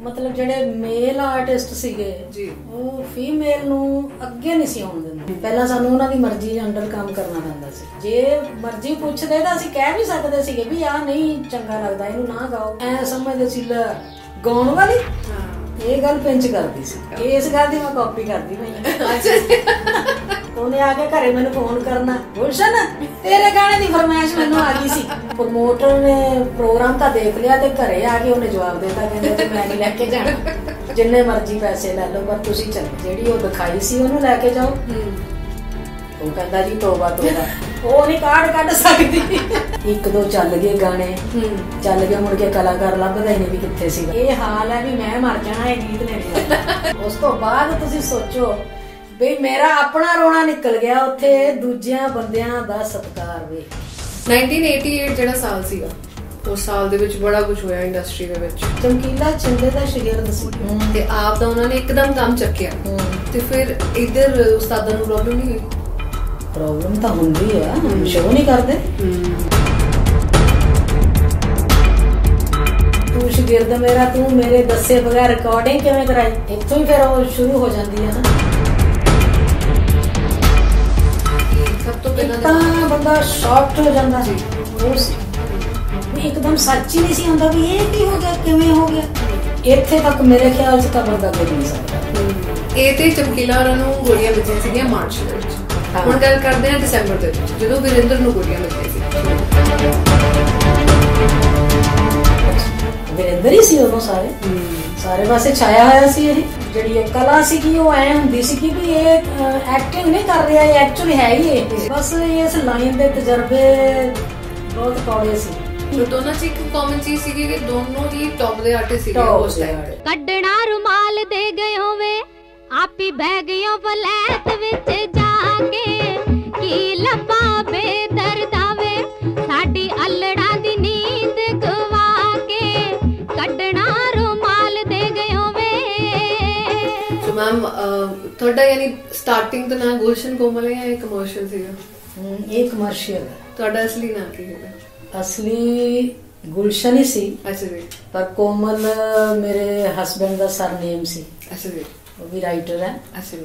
मतलब ਜਿਹੜੇ ਮੇਲ ਆਰਟਿਸਟ ਸੀਗੇ ਜੀ ਉਹ ਫੀਮੇਲ ਨੂੰ ਅੱਗੇ ਨਹੀਂ ਸੀ ਆਉਣ ਦਿੰਦੇ। ਪਹਿਲਾਂ ਸਾਨੂੰ ਉਹਨਾਂ ਦੀ ਮਰਜ਼ੀ ਅੰਡਰ ਕੰਮ ਕਰਨਾ ਪੈਂਦਾ ਸੀ। ਜੇ ਮਰਜ਼ੀ ਪੁੱਛਦੇ ਤਾਂ ਅਸੀਂ ਕਹਿ ਵੀ ਸਕਦੇ ਸੀਗੇ ਵੀ ਆਹ ਨਹੀਂ ਚੰਗਾ ਲੱਗਦਾ, ਇਹਨੂੰ ਨਾ ਗਾਓ। ਐ ਸਮਝਦੇ ਸੀ ਲੈ ਗਾਉਣ ਵਾਲੀ ਇਹ ਗੱਲ ਪਿੰਚ ਕਰਦੀ ਸੀ। ਇਸ ਗੱਲ ਦੀ ਮੈਂ ਕਾਪੀ ਕਰਦੀ ਪਈ। ਉਹਨੇ ਆ ਕੇ ਘਰੇ ਮੈਨੂੰ ਫੋਨ ਕਰਨਾ, ਗੁਲਸ਼ਨ ਤੇਰੇ ਗਾਣੇ ਦੀ ਫਰਮਾਇਸ਼ ਮੈਨੂੰ ਆ ਗਈ ਸੀ। ਪ੍ਰਮੋਟਰ ਨੇ ਪ੍ਰੋਗਰਾਮ ਤਾਂ ਦੇਖ ਲਿਆ ਤੇ ਘਰੇ ਆ ਕੇ ਉਹਨੇ ਜਵਾਬ ਦਿੱਤਾ, ਕਹਿੰਦੇ ਮੈਂ ਨਹੀਂ ਲੈ ਕੇ ਜਾਣਾ, ਜਿੰਨੇ ਮਰਜ਼ੀ ਪੈਸੇ ਲੈ ਲਓ ਪਰ ਤੁਸੀਂ ਚੱਲੋ। ਜਿਹੜੀ ਉਹ ਦਿਖਾਈ ਸੀ ਉਹਨੂੰ ਲੈ ਕੇ ਜਾਓ। ਉਹ ਕਹਿੰਦਾ ਜੀ ਤੋਬਾ ਤੋਬਾ, ਉਹ ਨਹੀਂ ਕਾਢ ਕੱਢ ਸਕਦੀ। ਇੱਕ ਦੋ ਚੱਲ ਗਏ ਗਾਣੇ, ਚੱਲ ਗਏ, ਮੁੜ ਕੇ ਕਲਾਕਾਰ ਲੱਭਦਾ ਹੀ ਨਹੀਂ ਵੀ ਕਿੱਥੇ ਸੀ। ਇਹ ਹਾਲ ਹੈ ਵੀ ਮੈਂ ਮਰ ਜਾਣਾ ਇਹ ਗੀਤ ਨੇ। ਉਸ ਤੋਂ ਬਾਅਦ ਤੁਸੀਂ ਸੋਚੋ ਵੀ ਮੇਰਾ ਆਪਣਾ ਰੋਣਾ ਨਿਕਲ ਗਿਆ, ਉੱਥੇ ਦੂਜਿਆਂ ਬੰਦਿਆਂ ਦਾ ਸਤਿਕਾਰ ਵੇ। 1988 ਜਿਹੜਾ ਸਾਲ ਸੀਗਾ, ਉਸ ਸਾਲ ਦੇ ਵਿੱਚ ਬੜਾ ਕੁਝ ਹੋਇਆ ਇੰਡਸਟਰੀ ਦੇ ਵਿੱਚ। ਚਮਕੀਲਾ ਛਿੰਦੇ ਦਾ ਸ਼ਾਗਿਰਦ ਸੀ ਤੇ ਆਪ ਦਾ ਉਹਨਾਂ ਨੇ ਇੱਕਦਮ ਕੰਮ ਚੱਕਿਆ ਤੇ ਫਿਰ ਇੱਧਰ ਉਸਤਾਦਾਂ ਨੂੰ ਪ੍ਰੋਬਲਮ ਨਹੀਂ ਹੋਈ? ਪ੍ਰੋਬਲਮ ਤਾਂ ਹੁੰਦੀ ਆ, ਸ਼ੋਅ ਨਹੀਂ ਕਰਦੇ। ਤੂੰ ਸ਼ਾਗਿਰਦ ਮੇਰਾ, ਤੂੰ ਮੇਰੇ ਦੱਸੇ ਬਗੈਰ ਰਿਕਾਰਡਿੰਗ ਕਿਵੇਂ ਕਰਾਈ? ਇੱਥੋਂ ਹੀ ਫਿਰ ਉਹ ਸ਼ੁਰੂ ਹੋ ਜਾਂਦੀ ਹੈ ਨਾ। ਸਭ ਤੋਂ ਪਹਿਲਾਂ ਤਾਂ ਬੰਦਾ ਸ਼ੌਕਡ ਹੋ ਜਾਂਦਾ ਸੀ। ਇੱਕਦਮ ਸੱਚ ਹੀ ਨਹੀਂ ਸੀ ਹੁੰਦਾ ਵੀ ਇਹ ਕੀ ਹੋ ਗਿਆ, ਕਿਵੇਂ ਹੋ ਗਿਆ। ਇੱਥੇ ਤੱਕ ਮੇਰੇ ਖਿਆਲ 'ਚ ਤਾਂ ਬੰਦਾ ਕੁਝ ਨਹੀਂ ਸਕਦਾ। ਇਹ ਤੇ ਚਮਕੀਲਾ ਉਹਨਾਂ ਨੂੰ ਗੋਲੀਆਂ ਵੱਜੀਆਂ ਸੀਗੀਆਂ ਮਾਰਚ ਦੇ ਵਿੱਚ। ਹੁਣ ਗੱਲ ਕਰਦੇ ਹਾਂ ਦਸੰਬਰ ਦੇ ਵਿੱਚ, ਜਦੋਂ ਵੀਰਿੰਦਰ ਨੂੰ ਗੋਲੀਆਂ ਲੱਗੀਆਂ ਸੀ। ਵੀਰਿੰਦਰ ਹੀ ਸੀ ਉਦੋਂ ਸਾਰੇ ਪਾਸੇ ਛਾਇਆ ਹੋਇਆ ਸੀ। ਇਹ ਜਿਹੜੀ ਇਹ ਕਲਾ ਸੀਗੀ ਉਹ ਐ ਹੁੰਦੀ ਸੀ ਕਿ ਵੀ ਇਹ ਐਕਟਿੰਗ ਨਹੀਂ ਕਰ ਰਿਹਾ, ਇਹ ਐਕਚੁਅਲੀ ਹੈ ਹੀ ਇਹ। ਬਸ ਇਸ ਲਾਈਨ ਦੇ ਤਜਰਬੇ ਬਹੁਤ ਕੌੜੇ ਸੀ। ਦੋਨਾਂ 'ਚ ਇੱਕ ਕਾਮਨ ਚੀਜ਼ ਸੀਗੀ ਕਿ ਦੋਨੋਂ ਹੀ ਟੌਪ ਦੇ ਆਰਟਿਸਟ ਸੀਗੇ ਉਸ ਟਾਈਮ ਤੇ। ਕੱਢਣਾ ਰੁਮਾਲ ਦੇ ਗਏ ਹੋਵੇ ਆਪੀ ਬਹਿ ਗਈਓ ਫਲੈਟ ਵਿੱਚ ਜਾ ਕੇ, ਕੀ ਲੱਭਾ ਬੇਦਰਦਾ ਵੇ ਸਾਡੀ ਅਲੜਾਂ ਦੀ ਨੀਂਦ ਗਵਾ ਕੇ, ਕੱਢਣਾ ਰੁਮਾਲ ਦੇ ਗਏ ਹੋਵੇ। ਸੋ ਮੈਮ ਤੁਹਾਡਾ ਯਾਨੀ ਸਟਾਰਟਿੰਗ ਦਾ ਨਾਮ ਗੁਲਸ਼ਨ ਕੋਮਲ ਹੈ ਜਾਂ ਇਹ ਕਮਰਸ਼ੀਅਲ ਸੀਗਾ? ਇਹ ਕਮਰਸ਼ੀਅਲ ਹੈ। ਤੁਹਾਡਾ ਅਸਲੀ ਨਾਮ ਕੀ ਹੈਗਾ? ਅਸਲੀ ਗੁਲਸ਼ਨ ਹੀ ਸੀ। ਅੱਛਾ ਜੀ। ਪਰ ਕੋਮਲ ਮੇਰੇ ਹਸਬੈਂਡ ਦਾ ਸਰਨੇਮ ਸੀ। ਅੱਛਾ ਜੀ। ਉਹ ਵੀ ਰਾਈਟਰ ਹੈ। ਅੱਛਾ ਜੀ।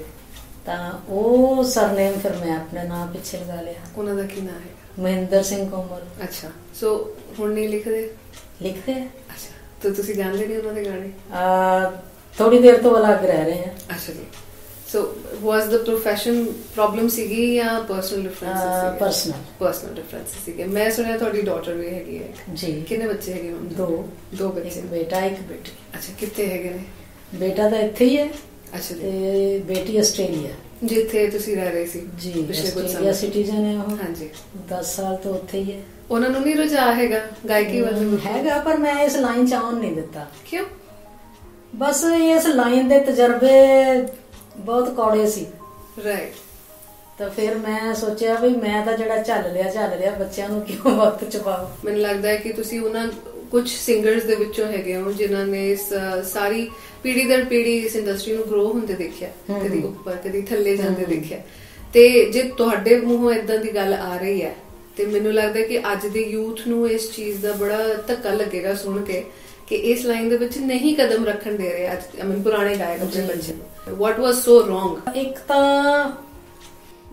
ਤਾਂ ਉਹ ਸਰਨੇਮ ਫਿਰ ਮੈਂ ਆਪਣੇ ਨਾਮ ਪਿੱਛੇ ਲਗਾ ਲਿਆ। ਉਹਨਾਂ ਦਾ ਕੀ ਨਾਮ ਹੈ? ਮਹਿੰਦਰ ਸਿੰਘ ਕੋਮਲ। ਅੱਛਾ। ਸੋ ਹੁਣ ਨਹੀਂ ਲਿਖਦੇ? ਲਿਖਦੇ ਆ। ਅੱਛਾ। ਤਾਂ ਤੁਸੀਂ ਗਾਉਂਦੇ ਨਹੀਂ ਉਹਨਾਂ ਦੇ ਗਾਣੇ? ਥੋੜੀ ਦੇਰ ਤੋਂ ਅਲੱਗ ਰਹਿ ਰਹੇ ਆ। ਅੱਛਾ ਜੀ। ਸੋ ਵਾਸ ਦ ਪ੍ਰੋਫੈਸ਼ਨ ਪ੍ਰੋਬਲਮ ਸੀਗੀ ਜਾਂ ਪਰਸਨਲ ਡਿਫਰੈਂਸ? ਪਰਸਨਲ ਡਿਫਰੈਂਸ ਸੀਗੇ। ਮੈਂ ਸੁਣਿਆ ਤੁਹਾਡੀ ਡਾਟਰ ਵੀ ਹੈਗੀ ਹੈ ਜੀ। ਕਿੰਨੇ ਬੱਚੇ ਹੈਗੇ? ਦੋ ਬੱਚੇ। ਇੱਕ ਬੇਟਾ ਇੱਕ ਬੇਟੀ। ਅੱਛਾ। ਕਿੱਥੇ ਹੈਗੇ ਨੇ? ਬੇਟਾ ਤਾਂ ਇੱਥੇ ਹੀ ਹੈ। ਅੱਛਾ ਜੀ। ਤੇ ਬੇਟੀ ਆਸਟ੍ਰੇਲੀਆ ਜਿੱਥੇ ਤੁਸੀਂ ਰਹਿ ਰਹੇ ਸੀ ਜੀ। ਪਿਛਲੇ ਕੁਝ ਆਸਟ੍ਰੇਲੀਆ ਸਿਟੀਜ਼ਨ ਹੈ ਉਹ। ਹਾਂਜੀ। 10 ਸਾਲ ਤੋਂ ਉੱਥੇ ਹੀ ਹੈ। ਉਹਨਾਂ ਨੂੰ ਨਹੀਂ ਰੁਝਾਅ ਹੈਗਾ ਗਾਇਕੀ ਵੱਲ? ਹੈਗਾ, ਪਰ ਮੈਂ ਇਸ ਲਾਈਨ 'ਚ ਆਉਣ ਨਹੀਂ ਦਿੱਤਾ। ਕਿਉਂ? ਬਸ ਇਸ ਲਾਈਨ ਦੇ ਤਜਰਬੇ ਬਹੁਤ ਕੌੜੇ ਸੀ। ਰਾਈਟ। ਤਾਂ ਫਿਰ ਮੈਂ ਸੋਚਿਆ ਵੀ ਮੈਂ ਤਾਂ ਜਿਹੜਾ ਚੱਲ ਲਿਆ, ਬੱਚਿਆਂ ਨੂੰ ਕਿਉਂ ਵਕਤ ਚ ਪਾਵਾਂ। ਮੈਨੂੰ ਲੱਗਦਾ ਹੈ ਕਿ ਤੁਸੀਂ ਉਹਨਾਂ ਕੁਝ ਸਿੰਗਰਸ ਦੇ ਵਿੱਚੋਂ ਹੈਗੇ ਹੋ ਜਿਨ੍ਹਾਂ ਨੇ ਇਸ ਸਾਰੀ ਪੀੜ੍ਹੀ ਦਰ ਪੀੜ੍ਹੀ ਇਸ ਇੰਡਸਟਰੀ ਨੂੰ ਗਰੋ ਹੁੰਦੇ ਦੇਖਿਆ, ਕਦੀ ਉੱਪਰ ਕਦੀ ਥੱਲੇ ਜਾਂਦੇ ਦੇਖਿਆ। ਤੇ ਜੇ ਤੁਹਾਡੇ ਮੂੰਹੋਂ ਇਦਾਂ ਦੀ ਗੱਲ ਆ ਰਹੀ ਹੈ ਤੇ ਮੈਨੂੰ ਲੱਗਦਾ ਕਿ ਅੱਜ ਦੇ ਯੂਥ ਨੂੰ ਇਸ ਚੀਜ਼ ਦਾ ਬੜਾ ਧੱਕਾ ਲੱਗੇਗਾ ਸੁਣ ਕੇ ਕਿ ਇਸ ਲਾਈਨ ਦੇ ਵਿੱਚ ਨਹੀਂ ਕਦਮ ਰੱਖਣ ਦੇ ਰਹੇ ਅੱਜ ਪੁਰਾਣੇ ਗਾਇਕ ਆਪਣੇ ਬੱਚੇ ਨੂੰ। ਵਾਟ ਵਾਸ ਸੋ ਰੋਂਗ? ਇੱਕ ਤਾਂ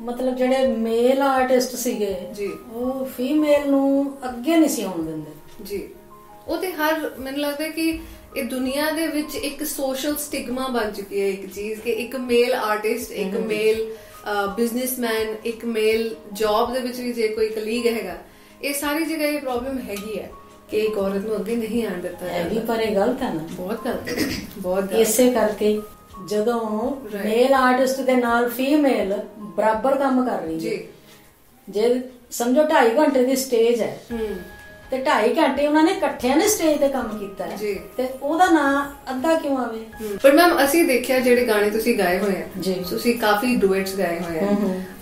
ਮਤਲਬ ਜਿਹੜੇ ਮੇਲ ਆਰਟਿਸਟ ਸੀਗੇ ਜੀ ਉਹ ਫੀਮੇਲ ਨੂੰ ਅੱਗੇ ਨਹੀਂ ਸੀ ਆਉਣ ਦਿੰਦੇ ਜੀ। ਉਹ ਤੇ ਹਰ ਮੈਨੂੰ ਲੱਗਦਾ ਕਿ ਇਹ ਦੁਨੀਆ ਦੇ ਵਿੱਚ ਇੱਕ ਸੋਸ਼ਲ ਸਟਿਗਮਾ ਬਣ ਚੁੱਕੀ ਹੈ ਇੱਕ ਚੀਜ਼ ਕਿ ਇੱਕ ਮੇਲ ਆਰਟਿਸਟ, ਇੱਕ ਮੇਲ ਬਿਜ਼ਨਸਮੈਨ, ਇੱਕ ਮੇਲ ਜੌਬ ਦੇ ਵਿੱਚ ਵੀ ਜੇ ਕੋਈ ਕਲੀਗ ਹੈਗਾ, ਇਹ ਸਾਰੀ ਜਗ੍ਹਾ ਇਹ ਪ੍ਰੋਬਲਮ ਹੈਗੀ ਹੈ ਕਿ ਇੱਕ ਔਰਤ ਨੂੰ ਅੱਗੇ ਨਹੀਂ ਆਣ ਦਿੱਤਾ ਹੈਗੀ। ਪਰ ਇਹ ਗਲਤ ਹੈ ਨਾ, ਬਹੁਤ ਗਲਤ ਹੈ, ਬਹੁਤ ਗਲਤ। ਇਸੇ ਕਰਕੇ ਜਦੋਂ ਮੇਲ ਆਰਟਿਸਟ ਦੇ ਨਾਲ ਫੀਮੇਲ ਬਰਾਬਰ ਕੰਮ ਕਰ ਰਹੀ ਹੈ, ਜੇ ਸਮਝੋ 2.5 ਘੰਟੇ ਦੀ ਸਟੇਜ ਹੈ ਤੇ 2.5 ਘੰਟੇ ਉਹਨਾਂ ਨੇ ਇਕੱਠਿਆਂ ਨੇ ਸਟੇਜ ਤੇ ਕੰਮ ਕੀਤਾ ਤੇ ਉਹਦਾ ਨਾਂ ਅੱਧਾ ਕਿਉਂ ਆਵੇ? ਪਰ ਮੈਮ ਅਸੀਂ ਦੇਖਿਆ ਜਿਹੜੇ ਗਾਣੇ ਤੁਸੀਂ ਗਾਏ ਹੋਏ ਆ, ਤੁਸੀਂ ਕਾਫੀ ਡੁਏਟਸ ਗਾਏ ਹੋਏ ਆ,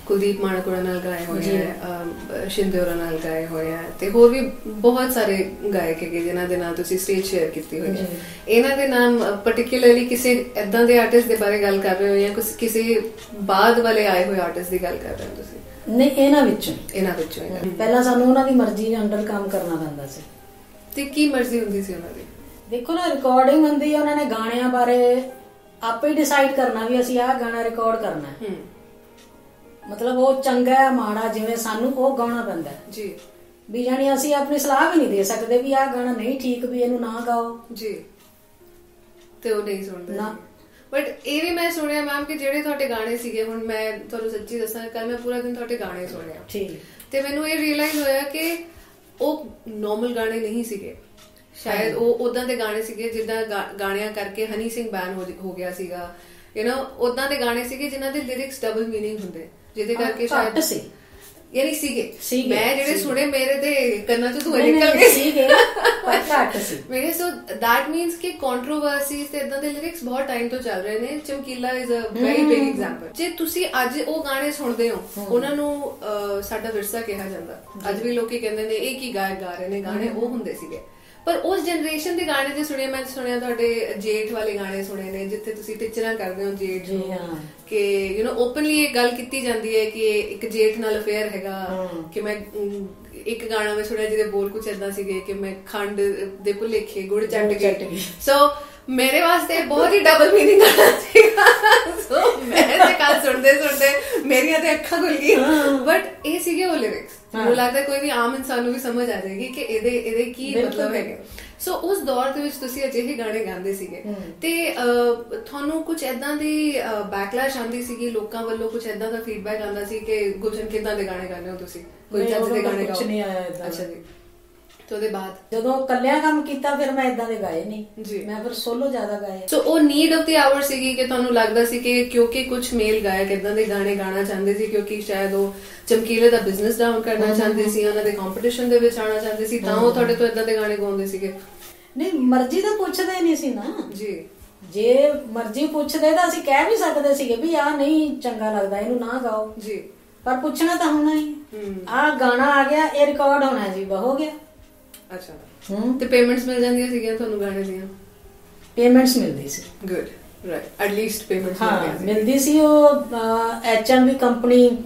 ਕੁਲਦੀਪ ਮਾਣਕੋੜਾ ਨਾਲ ਗਾਏ ਹੋਏ ਆ, ਸ਼ਿੰਦੇ ਹੋਰਾਂ ਨਾਲ ਗਾਏ ਹੋਏ ਆ, ਤੇ ਹੋਰ ਵੀ ਬਹੁਤ ਸਾਰੇ ਗਾਇਕ ਹੈਗੇ ਜਿਨ੍ਹਾਂ ਦੇ ਨਾਲ ਤੁਸੀਂ ਸਟੇਜ ਸ਼ੇਅਰ ਕੀਤੀ ਹੋਈ ਹੈ। ਇਹਨਾਂ ਦੇ ਨਾਮ ਪਾਰਟਿਕੂਲਰਲੀ ਕਿਸੇ ਏਦਾਂ ਦੇ ਆਰਟਿਸਟ ਦੇ ਬਾਰੇ ਗੱਲ ਕਰ ਰਹੇ ਹੋ ਜਾਂ ਕਿਸੇ ਬਾਅਦ ਵਾਲੇ ਆਏ ਹੋਏ ਆਰਟਿਸਟ ਦੀ ਗੱਲ ਕਰ ਰਹੇ ਹੋ ਤੁਸੀਂ? ਨਹੀਂ, ਇਹਨਾਂ ਵਿੱਚੋਂ ਪਹਿਲਾਂ ਸਾਨੂੰ ਉਹਨਾਂ ਦੀ ਮਰਜ਼ੀ ਅੰਡਰ ਕੰਮ ਕਰਨਾ ਪੈਂਦਾ ਸੀ। ਤੇ ਕੀ ਮਰਜ਼ੀ ਹੁੰਦੀ ਸੀ ਉਹਨਾਂ ਦੀ? ਦੇਖੋ ਨਾ, ਰਿਕਾਰਡਿੰਗ ਹੁੰਦੀ ਹੈ, ਉਹਨਾਂ ਨੇ ਗਾਣਿਆਂ ਬਾਰੇ ਆਪੇ ਹੀ ਡਿਸਾਈਡ ਕਰਨਾ ਵੀ ਅਸੀਂ ਆਹ ਗਾਣਾ ਰਿਕਾਰਡ ਕਰਨਾ ਹੈ। ਮਤਲਬ ਉਹ ਚੰਗਾ ਹੈ ਮਾੜਾ, ਜਿਵੇਂ ਸਾਨੂੰ ਉਹ ਗਾਉਣਾ ਪੈਂਦਾ ਜੀ। ਵੀ ਜਾਨੀ ਅਸੀਂ ਆਪਣੀ ਸਲਾਹ ਵੀ ਨਹੀਂ ਦੇ ਸਕਦੇ ਵੀ ਆਹ ਗਾਣਾ ਨਹੀਂ ਠੀਕ, ਵੀ ਇਹਨੂੰ ਨਾ ਗਾਓ ਜੀ, ਤੇ ਉਹ ਨਹੀਂ ਸੁਣਦੇ ਨਾ। ਬਟ ਇਹ ਵੀ ਮੈਂ ਸੁਣਿਆ ਮੈਮ ਕਿ ਜਿਹੜੇ ਤੁਹਾਡੇ ਗਾਣੇ ਸੀਗੇ, ਹੁਣ ਮੈਂ ਤੁਹਾਨੂੰ ਸੱਚੀ ਦੱਸਾਂ, ਕੱਲ ਮੈਂ ਪੂਰਾ ਦਿਨ ਤੁਹਾਡੇ ਗਾਣੇ ਸੁਣਿਆ ਠੀਕ, ਤੇ ਮੈਨੂੰ ਇਹ ਰੀਅਲਾਈਜ਼ ਹੋਇਆ ਕਿ ਉਹ ਨੋਰਮਲ ਗਾਣੇ ਨਹੀਂ ਸੀਗੇ, ਸ਼ਾਇਦ ਉਹ ਉਦਾਂ ਦੇ ਗਾਣੇ ਸੀਗੇ ਜਿੱਦਾਂ ਗਾਣਿਆਂ ਕਰਕੇ ਹਨੀ ਸਿੰਘ ਬੈਨ ਹੋ ਗਿਆ ਸੀਗਾ, ਯੂ نو ਉਦਾਂ ਦੇ ਗਾਣੇ ਸੀਗੇ ਜਿਨ੍ਹਾਂ ਦੇ ਲਿਰਿਕਸ ਡਬਲ ਮੀਨਿੰਗ ਹੁੰਦੇ, ਜਿਹਦੇ ਕਰਕੇ ਸ਼ਾਇਦ ਸੀ ਯਾਨੀ ਸੀਗੇ। ਮੈਂ ਜਿਹੜੇ ਸੁਣੇ ਮੇਰੇ ਤੇ ਕੰਨਾਂ ਚ ਧੂਏ ਨਿਕਲ ਗਏ ਸੀਗੇ, ਪਰ ਘੱਟ ਸੀ ਮੇਰੇ। ਸੋ ਦੈਟ ਮੀਨਸ ਕਿ ਕੰਟਰੋਵਰਸੀਜ਼ ਤੇ ਇਦਾਂ ਦੇ ਲਿਰਿਕਸ ਬਹੁਤ ਟਾਈਮ ਤੋਂ ਚੱਲ ਰਹੇ ਨੇ। Chamkila is a very big example. ਜੇ ਤੁਸੀਂ ਅੱਜ ਉਹ ਗਾਣੇ ਸੁਣਦੇ ਹੋ, ਉਹਨਾਂ ਨੂੰ ਸਾਡਾ ਵਿਰਸਾ ਕਿਹਾ ਜਾਂਦਾ। ਅੱਜ ਵੀ ਲੋਕੀ ਕਹਿੰਦੇ ਨੇ ਇਹ ਕੀ ਗਾਇਕ ਗਾ ਰਹੇ ਨੇ ਗਾਣੇ, ਉਹ ਹੁੰਦੇ ਸੀਗੇ। ਪਰ ਉਸ ਜਨਰੇਸ਼ਨ ਦੇ ਗਾਣੇ ਜੇ ਸੁਣੇ, ਮੈਂ ਸੁਣਿਆ ਤੁਹਾਡੇ ਜੇਠ ਵਾਲੇ ਗਾਣੇ ਸੁਣੇ ਨੇ ਜਿੱਥੇ ਤੁਸੀਂ ਟੀਚਰਾਂ ਕਰਦੇ ਹੋ ਜੇਠ ਨੂੰ, ਕਿ ਯੂ نو ਓਪਨਲੀ ਇਹ ਗੱਲ ਕੀਤੀ ਜਾਂਦੀ ਹੈ ਕਿ ਇੱਕ ਜੇਠ ਨਾਲ ਅਫੇਅਰ ਹੈਗਾ। ਕਿ ਮੈਂ ਇੱਕ ਗਾਣਾ ਮੈਂ ਸੁਣਿਆ ਜਿਹਦੇ ਬੋਲ ਕੁਝ ਏਦਾਂ ਸੀਗੇ ਕਿ ਮੈਂ ਖੰਡ ਦੇ ਭੁਲੇਖੇ ਗੁੜ ਚੱਟ ਗਈ। ਸੋ ਮੇਰੇ ਵਾਸਤੇ ਬਹੁਤ ਹੀ ਡਬਲ ਮੀਨਿੰਗ ਗਾਣਾ ਸੀਗਾ। ਸੋ ਮੈਂ ਤੇ ਕੱਲ ਸੁਣਦੇ ਮੇਰੀਆਂ ਤੇ ਅੱਖਾਂ ਖੁੱਲ ਗਈਆਂ। ਬਟ ਇਹ ਸੀਗੇ ਉਹ ਲਿਰਿਕਸ, ਮੈਨੂੰ ਲੱਗਦਾ ਕੋਈ ਵੀ ਆਮ ਇਨਸਾਨ ਨੂੰ ਵੀ ਸਮਝ ਆ ਜਾਏਗੀ ਕਿ ਇਹਦੇ ਕੀ ਮਤਲਬ ਹੈਗਾ। ਸੋ ਉਸ ਦੌਰ ਦੇ ਵਿੱਚ ਤੁਸੀਂ ਅਜਿਹੇ ਗਾਣੇ ਗਾਉਂਦੇ ਸੀਗੇ ਤੇ ਤੁਹਾਨੂੰ ਕੁਝ ਏਦਾਂ ਦੀ ਬੈਕਲੈਸ਼ ਆਉਂਦੀ ਸੀਗੀ ਲੋਕਾਂ ਵੱਲੋਂ, ਕੁਝ ਏਦਾਂ ਦਾ ਫੀਡਬੈਕ ਆਉਂਦਾ ਸੀ ਕਿ ਗੁਲਸ਼ਨ ਕਿੱਦਾਂ ਦੇ ਗਾਣੇ ਗਾਉਂਦੇ ਹੋ ਤੁਸੀਂ, ਕੋਈ ਚੱਜ ਦੇ ਗਾਣੇ ਗਾਓ? ਕੁਝ ਨਹੀਂ ਆਇਆ ਏਦਾਂ। ਅੱਛਾ ਜੀ। ਤੇ ਉਹਦੇ ਬਾਅਦ ਜਦੋਂ ਇਕੱਲਿਆਂ ਕੰਮ ਕੀਤਾ ਫਿਰ ਮੈਂ ਏਦਾਂ ਦੇ ਗਾਏ ਨਹੀਂ, ਮੈਂ ਫਿਰ ਸੋਲੋ ਜ਼ਿਆਦਾ ਗਾਏ। ਸੋ ਉਹ ਨੀਡ ਆਫ ਦੀ ਆਵਰ ਸੀਗੀ ਕਿ ਤੁਹਾਨੂੰ ਲੱਗਦਾ ਸੀ ਕਿ ਕਿਉਂਕਿ ਕੁਝ ਮੇਲ ਗਾਇਕ ਏਦਾਂ ਦੇ ਗਾਣੇ ਗਾਣਾ ਚਾਹੁੰਦੇ ਸੀ, ਕਿਉਂਕਿ ਸ਼ਾਇਦ ਉਹ ਚਮਕੀਲੇ ਦਾ ਬਿਜ਼ਨਸ ਡਾਊਨ ਕਰਨਾ ਚਾਹੁੰਦੇ ਸੀ, ਉਹਨਾਂ ਦੇ ਕੰਪੀਟੀਸ਼ਨ ਦੇ ਵਿੱਚ ਆਉਣਾ ਚਾਹੁੰਦੇ ਸੀ, ਤਾਂ ਉਹ ਤੁਹਾਡੇ ਤੋਂ ਏਦਾਂ ਦੇ ਗਾਣੇ ਗਾਉਂਦੇ ਸੀਗੇ? ਨਹੀਂ, ਮਰਜ਼ੀ ਤਾਂ ਪੁੱਛਦੇ ਨਹੀਂ ਸੀ ਨਾ ਜੀ। ਜੇ ਮਰਜ਼ੀ ਪੁੱਛਦੇ ਤਾਂ ਅਸੀਂ ਕਹਿ ਵੀ ਸਕਦੇ ਸੀਗੇ ਵੀ ਆਹ ਨਹੀਂ ਚੰਗਾ ਲੱਗਦਾ, ਇਹਨੂੰ ਨਾ ਗਾਓ ਜੀ, ਪਰ ਪੁੱਛਣਾ ਤਾਂ ਹੋਣਾ ਹੀ। ਆਹ ਗਾਣਾ ਆ ਗਿਆ, ਇਹ ਰਿਕਾਰਡ ਹੋਣਾ ਜੀ, ਹੋ ਗਿਆ। ਅੱਛਾ। ਤੇ ਪੇਮੈਂਟਸ ਮਿਲ ਜਾਂਦੀਆਂ ਸੀਗੀਆਂ ਤੁਹਾਨੂੰ ਗਾਣੇ ਦੀਆਂ? ਪੇਮੈਂਟਸ ਮਿਲਦੀ ਸੀ। ਗੁੱਡ, ਰਾਈਟ, ਐਟਲੀਸਟ ਪੇਮੈਂਟਸ ਮਿਲਦੀ ਸੀ। ਉਹ H&B ਕੰਪਨੀ,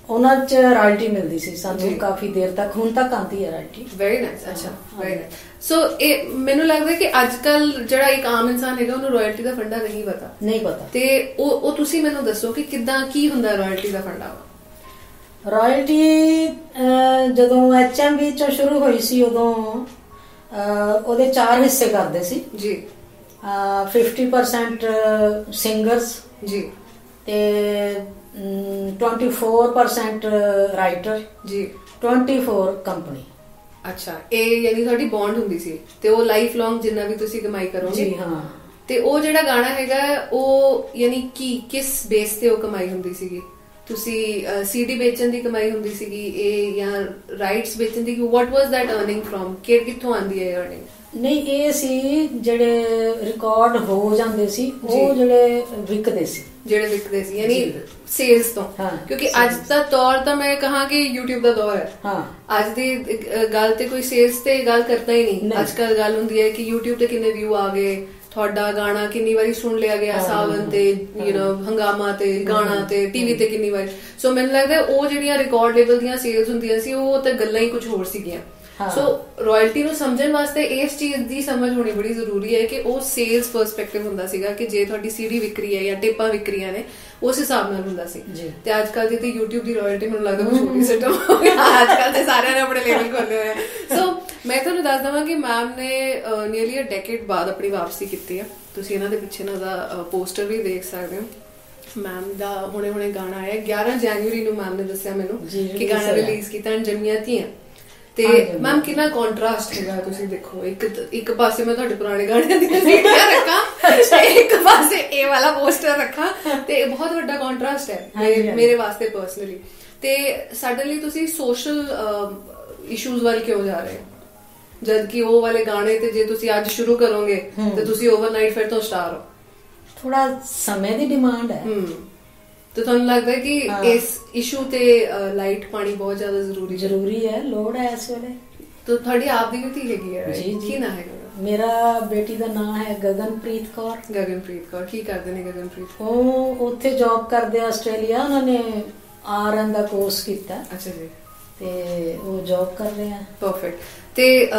ਉਹਨਾਂ ਚ ਰਾਇਲਟੀ ਮਿਲਦੀ ਸੀ ਸਾਨੂੰ ਕਾਫੀ ਦੇਰ ਤੱਕ, ਹੁਣ ਤੱਕ ਆਉਂਦੀ ਹੈ ਰਾਇਲਟੀ। Very nice. ਅੱਛਾ, ਵੈਰੀ ਨਾਈਸ। ਸੋ ਇਹ ਮੈਨੂੰ ਲੱਗਦਾ ਕਿ ਅੱਜ ਕੱਲ ਜਿਹੜਾ ਇੱਕ ਆਮ ਇਨਸਾਨ ਹੈਗਾ ਉਹਨੂੰ ਰਾਇਲਟੀ ਦਾ ਫੰਡਾ ਨਹੀਂ ਪਤਾ ਤੇ ਉਹ ਤੁਸੀਂ ਮੈਨੂੰ ਦੱਸੋ ਕਿ ਕਿੱਦਾਂ ਕੀ ਹੁੰਦਾ ਰਾਇਲਟੀ ਦਾ ਫੰਡਾ? ਰਾਇਲਟੀ ਜਦੋਂ H&B ਚੋਂ ਸ਼ੁਰੂ ਹੋਈ ਸੀ ਉਦੋਂ ਉਹਦੇ 4 ਹਿੱਸੇ ਕਰਦੇ ਸੀ ਜੀ। 50% ਸਿੰਗਰਸ ਜੀ ਤੇ 24% ਰਾਈਟਰ ਜੀ, 24 ਕੰਪਨੀ। ਅੱਛਾ, ਇਹ ਯਾਨੀ ਤੁਹਾਡੀ ਬੌਂਡ ਹੁੰਦੀ ਸੀ ਤੇ ਉਹ ਲਾਈਫ ਲੌਂਗ ਜਿੰਨਾ ਵੀ ਤੁਸੀਂ ਕਮਾਈ ਕਰੋਗੇ ਜੀ। ਹਾਂ। ਤੇ ਉਹ ਜਿਹੜਾ ਗਾਣਾ ਹੈਗਾ ਉਹ ਯਾਨੀ ਕਿਸ ਬੇਸ ਤੇ ਉਹ ਕਮਾਈ ਹੁੰਦੀ ਸੀਗੀ? ਤੁਸੀਂ CD ਵੇਚਣ ਦੀ ਕਮਾਈ ਹੁੰਦੀ ਸੀਗੀ ਇਹ, ਜਾਂ ਰਾਈਟਸ ਵੇਚਣ ਦੀ? ਵਾਟ ਵਾਸ ਦੈਟ ਅਰਨਿੰਗ ਫਰਮ? ਕਿੱਥੋਂ ਆਉਂਦੀ ਹੈ ਅਰਨਿੰਗ? ਨਹੀਂ, ਇਹ ਸੀ ਜਿਹੜੇ ਰਿਕਾਰਡ ਹੋ ਜਾਂਦੇ ਸੀ, ਉਹ ਜਿਹੜੇ ਵਿਕਦੇ ਸੀ ਯਾਨੀ ਸੇਲਸ ਤੋਂ। ਕਿਉਂਕਿ ਅੱਜ ਦਾ ਦੌਰ ਤਾਂ ਮੈਂ ਕਹਾਂ ਕਿ YouTube ਦਾ ਦੌਰ ਹੈ। ਅੱਜ ਦੀ ਗੱਲ ਤੇ ਕੋਈ ਸੇਲਸ ਤੇ ਗੱਲ ਕਰਦਾ ਹੀ ਨਹੀਂ। ਅੱਜ ਕੱਲ ਗੱਲ ਹੁੰਦੀ ਹੈ ਕਿ YouTube ਤੇ ਕਿੰਨੇ ਵਿਊ ਆ ਗਏ, ਤੁਹਾਡਾ ਗਾਣਾ ਕਿੰਨੀ ਵਾਰੀ ਸੁਣ ਲਿਆ ਗਿਆ, ਸਾਵਨ ਤੇ ਯੂ نو ਹੰਗਾਮਾ ਤੇ ਗਾਣਾ ਤੇ ਟੀਵੀ ਤੇ ਕਿੰਨੀ ਵਾਰੀ। ਸੋ ਮੈਨੂੰ ਲੱਗਦਾ ਉਹ ਜਿਹੜੀਆਂ ਰਿਕਾਰਡ ਲੇਬਲ ਦੀਆਂ ਸੇਲਸ ਹੁੰਦੀਆਂ ਸੀ ਉਹ ਤਾਂ ਗੱਲਾਂ ਹੀ ਕੁਝ ਹੋਰ ਸੀਗੀਆਂ। ਸੋ ਰਾਇਲਟੀ ਨੂੰ ਸਮਝਣ ਵਾਸਤੇ ਇਸ ਚੀਜ਼ ਦੀ ਸਮਝ ਹੋਣੀ ਬੜੀ ਜ਼ਰੂਰੀ ਹੈ ਕਿ ਉਹ ਸੇਲਸ ਪਰਸਪੈਕਟਿਵ ਹੁੰਦਾ ਸੀਗਾ ਕਿ ਜੇ ਤੁਹਾਡੀ CD ਵਿਕ ਰਹੀ ਹੈ ਜਾਂ ਟੇਪਾਂ ਵਿਕ ਰਹੀਆਂ ਨੇ, ਉਸ ਹਿਸਾਬ ਨਾਲ ਹੁੰਦਾ ਸੀ। ਤੇ ਅੱਜ ਕੱਲ ਦੀ ਤੇ YouTube ਦੀ ਰਾਇਲਟੀ ਮੈਨੂੰ ਲੱਗਦਾ ਕੁਝ ਛੋਟੀ ਸਿਸਟਮ ਹੋ ਗਿਆ। ਅੱਜ ਕੱਲ ਤੇ ਸਾਰਿਆਂ ਨੇ ਆਪਣੇ ਲੇਬਲ ਖੋਲੇ ਹੋਏ ਆ। ਸੋ ਮੈਂ ਤੁਹਾਨੂੰ ਦੱਸ ਦਵਾਂ ਕਿ ਮੈਮ ਨੇ ਨੀਅਰਲੀ ਅ ਡੈਕੇਡ ਬਾਅਦ ਆਪਣੀ ਵਾਪਸੀ ਕੀਤੀ ਆ। ਤੁਸੀਂ ਇਹਨਾਂ ਦੇ ਪਿੱਛੇ ਇਹਨਾਂ ਦਾ ਪੋਸਟਰ ਵੀ ਦੇਖ ਸਕਦੇ ਹੋ। ਮੈਮ ਦਾ ਹੁਣੇ ਗਾਣਾ ਆਇਆ 11 ਜਨਵਰੀ ਨੂੰ। ਮੈਮ ਨੇ ਦੱਸਿਆ ਮੈਨੂੰ ਕਿ ਗਾਣਾ ਰਿਲੀਜ਼ ਕੀਤਾ ਜੰਮੀਆਂ ਧੀਆਂ। ਤੇ ਮੈਮ ਕਿੰਨਾ ਕੰਟਰਾਸਟ ਹੈਗਾ, ਤੁਸੀਂ ਦੇਖੋ। ਇੱਕ ਪਾਸੇ ਮੈਂ ਤੁਹਾਡੇ ਪੁਰਾਣੇ ਗਾਣਿਆਂ ਦੀਆਂ ਸੀਡੀਆਂ ਰੱਖਾਂ, ਇੱਕ ਪਾਸੇ ਇਹ ਵਾਲਾ ਪੋਸਟਰ ਰੱਖਾਂ, ਤੇ ਬਹੁਤ ਵੱਡਾ ਕੰਟਰਾਸਟ ਹੈ ਮੇਰੇ ਵਾਸਤੇ ਪਰਸਨਲੀ। ਤੇ ਸਡਨਲੀ ਤੁਸੀਂ ਸੋਸ਼ਲ ਇਸ਼ੂਜ਼ ਵੱਲ ਕਿਉਂ ਜਾ ਰਹੇ ਹੋ, ਜਦ ਕਿ ਉਹ ਵਾਲੇ ਗਾਣੇ ਤੇ ਜੇ ਤੁਸੀਂ ਅੱਜ ਸ਼ੁਰੂ ਕਰੋਗੇ ਤੇ ਤੁਸੀਂ ਓਵਰਨਾਈਟ ਫਿਰ ਤੋਂ ਸਟਾਰ ਹੋ? ਥੋੜਾ ਸਮੇਂ ਦੀ ਡਿਮਾਂਡ ਹੈ। ਤੇ ਤੁਹਾਨੂੰ ਲੱਗਦਾ ਹੈ ਕਿ ਇਸ ਇਸ਼ੂ ਤੇ ਲਾਈਟ ਪਾਣੀ ਬਹੁਤ ਜ਼ਿਆਦਾ ਜ਼ਰੂਰੀ ਹੈ, ਲੋੜ ਹੈ ਇਸ ਵੇਲੇ? ਤਾਂ ਤੁਹਾਡੀ ਆਪ ਦੀ ਵੀ ਧੀ ਹੈਗੀ ਹੈ? ਜੀ। ਕੀ ਨਾਂ ਹੈਗਾ? ਮੇਰਾ ਬੇਟੀ ਦਾ ਨਾਮ ਹੈ ਗਗਨਪ੍ਰੀਤ ਕੌਰ। ਗਗਨਪ੍ਰੀਤ ਕੌਰ। ਕੀ ਕਰਦੇ ਨੇ ਗਗਨਪ੍ਰੀਤ? ਉਹ ਉੱਥੇ ਜੌਬ ਕਰਦੇ ਆਸਟ੍ਰੇਲੀਆ। ਉਹਨਾਂ ਨੇ RN ਦਾ ਕੋਰਸ ਕੀਤਾ। ਅੱਛਾ ਜੀ। ਤੇ ਉਹ ਜੌਬ ਕਰ ਰਹੇ ਆ। ਪਰਫੈਕਟ। ਤੇ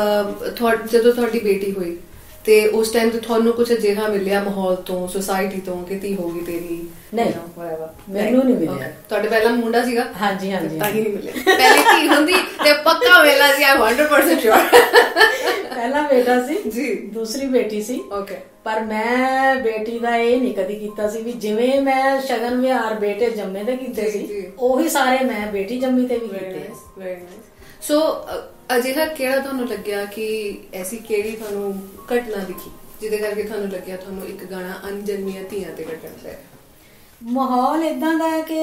ਜਦੋਂ ਤੁਹਾਡੀ ਬੇਟੀ ਹੋਈ ਤੇ ਉਸ ਟਾਈਮ ਤੇ ਤੁਹਾਨੂੰ ਕੁਝ ਅਜਿਹਾ ਮਿਲਿਆ ਮਾਹੌਲ ਤੋਂ, ਸੁਸਾਇਟੀ ਤੋਂ ਕਿ ਧੀ ਹੋਗੀ ਤੇਰੀ? ਨਹੀਂ, ਮੈਨੂੰ ਨਹੀਂ ਮਿਲਿਆ। ਤੁਹਾਡੇ ਪਹਿਲਾਂ ਮੁੰਡਾ ਸੀਗਾ? ਹਾਂਜੀ ਹਾਂਜੀ, ਤਾਂ ਹੀ ਨਹੀਂ ਮਿਲਿਆ। ਪਹਿਲੀ ਧੀ ਹੁੰਦੀ ਤੇ ਪੱਕਾ ਮਿਲਣਾ ਸੀ, ਆਈ 100% ਸ਼ੋਰ। ਪਹਿਲਾ ਬੇਟਾ ਸੀ ਜੀ, ਦੂਸਰੀ ਬੇਟੀ ਸੀ। ਓਕੇ। ਪਰ ਮੈਂ ਬੇਟੀ ਦਾ ਇਹ ਨਹੀਂ ਕਦੀ ਕੀਤਾ ਸੀ ਵੀ ਜਿਵੇਂ ਮੈਂ ਸ਼ਗਨ ਵਿਹਾਰ ਬੇਟੇ ਜੰਮੇ ਤੇ ਕੀਤੇ ਸੀ ਉਹੀ ਸਾਰੇ ਮੈਂ ਬੇਟੀ ਜੰਮੀ ਤੇ ਵੀ ਕੀਤੇ। Very nice. ਸੋ ਅਜਿਹਾ ਕਿਹੜਾ ਤੁਹਾਨੂੰ ਲੱਗਿਆ ਕਿ ਐਸੀ ਕਿਹੜੀ ਤੁਹਾਨੂੰ ਘਟਨਾ ਦਿਖੀ ਜਿਹਦੇ ਕਰਕੇ ਤੁਹਾਨੂੰ ਲੱਗਿਆ ਤੁਹਾਨੂੰ ਇੱਕ ਗਾਣਾ ਅਣਜੰਮੀਆਂ ਧੀਆਂ ਤੇ ਕੱਢਣਾ ਪਿਆ? ਮਾਹੌਲ ਇਦਾਂ ਦਾ ਹੈ ਕਿ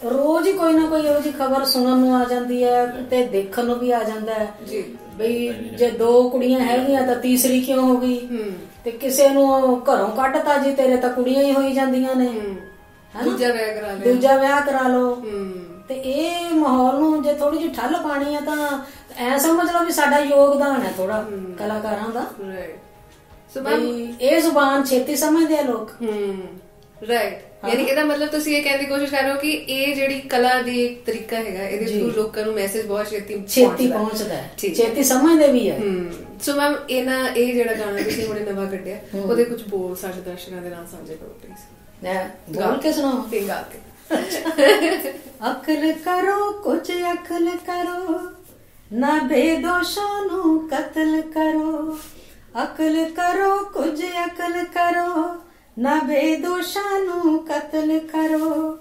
ਰੋਜ਼ ਹੀ ਕੋਈ ਨਾ ਕੋਈ ਇਹੋ ਜਿਹੀ ਖਬਰ ਸੁਣਨ ਨੂੰ ਆ ਜਾਂਦੀ ਹੈ ਤੇ ਦੇਖਣ ਨੂੰ ਵੀ ਆ ਜਾਂਦਾ ਹੈ ਜੀ ਬਈ ਜੇ 2 ਕੁੜੀਆਂ ਹੈਗੀਆਂ ਤਾਂ ਤੀਸਰੀ ਕਿਉਂ ਹੋ ਗਈ, ਤੇ ਕਿਸੇ ਨੂੰ ਘਰੋਂ ਕੱਢਤਾ ਜੀ ਤੇਰੇ ਤਾਂ ਕੁੜੀਆਂ ਹੀ ਹੋਈ ਜਾਂਦੀਆਂ ਨੇ, ਦੂਜਾ ਵਿਆਹ ਕਰਾ ਲਓ। ਤੇ ਇਹ ਮਾਹੌਲ ਨੂੰ ਜੇ ਥੋੜੀ ਜਿਹੀ ਠੱਲ ਪਾਣੀ ਆ ਤਾਂ ਐ ਸਮਝ ਲਓ ਵੀ ਸਾਡਾ ਯੋਗਦਾਨ ਹੈ ਥੋੜਾ ਕਲਾਕਾਰਾਂ ਦਾ। ਇਹ ਜ਼ੁਬਾਨ ਛੇਤੀ ਸਮਝਦੇ ਆ ਲੋਕ। ਰਾਈਟ, ਯਾਨੀ ਇਹਦਾ ਮਤਲਬ ਤੁਸੀਂ ਇਹ ਕਹਿਣ ਦੀ ਕੋਸ਼ਿਸ਼ ਕਰ ਰਹੇ ਹੋ ਕਿ ਇਹ ਜਿਹੜੀ ਕਲਾ ਦੀ ਇੱਕ ਤਰੀਕਾ ਹੈਗਾ, ਇਹਦੇ ਥਰੂ ਲੋਕਾਂ ਨੂੰ ਮੈਸੇਜ ਬਹੁਤ ਛੇਤੀ ਪਹੁੰਚਦਾ ਹੈ, ਛੇਤੀ ਸਮਝਦੇ ਵੀ ਹੈ। ਸੋ ਮੈਮ ਇਹ ਜਿਹੜਾ ਗਾਣਾ ਤੁਸੀਂ ਹੁਣੇ ਨਵਾਂ ਕੱਢਿਆ ਉਹਦੇ ਕੁਝ ਬੋਲ ਸਾਡੇ ਦਰਸ਼ਕਾਂ ਦੇ ਨਾਲ ਸਾਂਝੇ ਕਰੋ ਪਲੀਜ਼। ਬੋਲ ਕੇ ਸੁਣਾਓ? ਤੇ ਗਾ ਕੇ। ਅਕਲ ਕਰੋ ਕੁਝ ਅਕਲ ਕਰੋ, ਨਾ ਬੇਦੋਸ਼ਾਂ ਨੂੰ ਕਤਲ ਕਰੋ। ਅਕਲ ਕਰੋ ਕੁਝ ਅਕਲ ਕਰੋ, ਨਾ ਬੇਦੋਸ਼ਾਂ ਨੂੰ ਕਤਲ ਕਰੋ।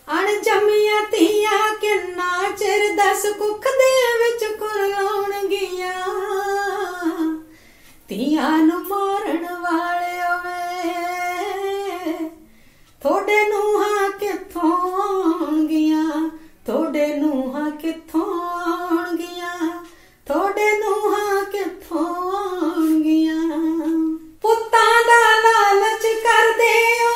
ਅਣਜੰਮੀਆਂ ਧੀਆਂ ਕਿੰਨਾ ਚਿਰ 10 ਕੁੱਖ ਦੇ ਵਿੱਚ ਕੁਰਲਾਉਣਗੀਆਂ। ਧੀਆਂ ਨੂੰ ਮਾਰਨ ਵਾਲਿਓ ਵੇ ਥੋੜੇ ਨੂੰਹਾਂ ਕਿੱਥੋਂ ਆਉਣਗੀਆਂ, ਥੋੜੇ ਨੂੰਹਾਂ ਕਿੱਥੋਂ ਆਉਣਗੀਆਂ, ਥੋੜੇ ਨੂੰਹਾਂ ਕਿੱਥੋਂ ਆਉਣਗੀਆਂ। ਪੁੱਤਾਂ ਦਾ ਲਾਲਚ ਕਰਦੇ ਓ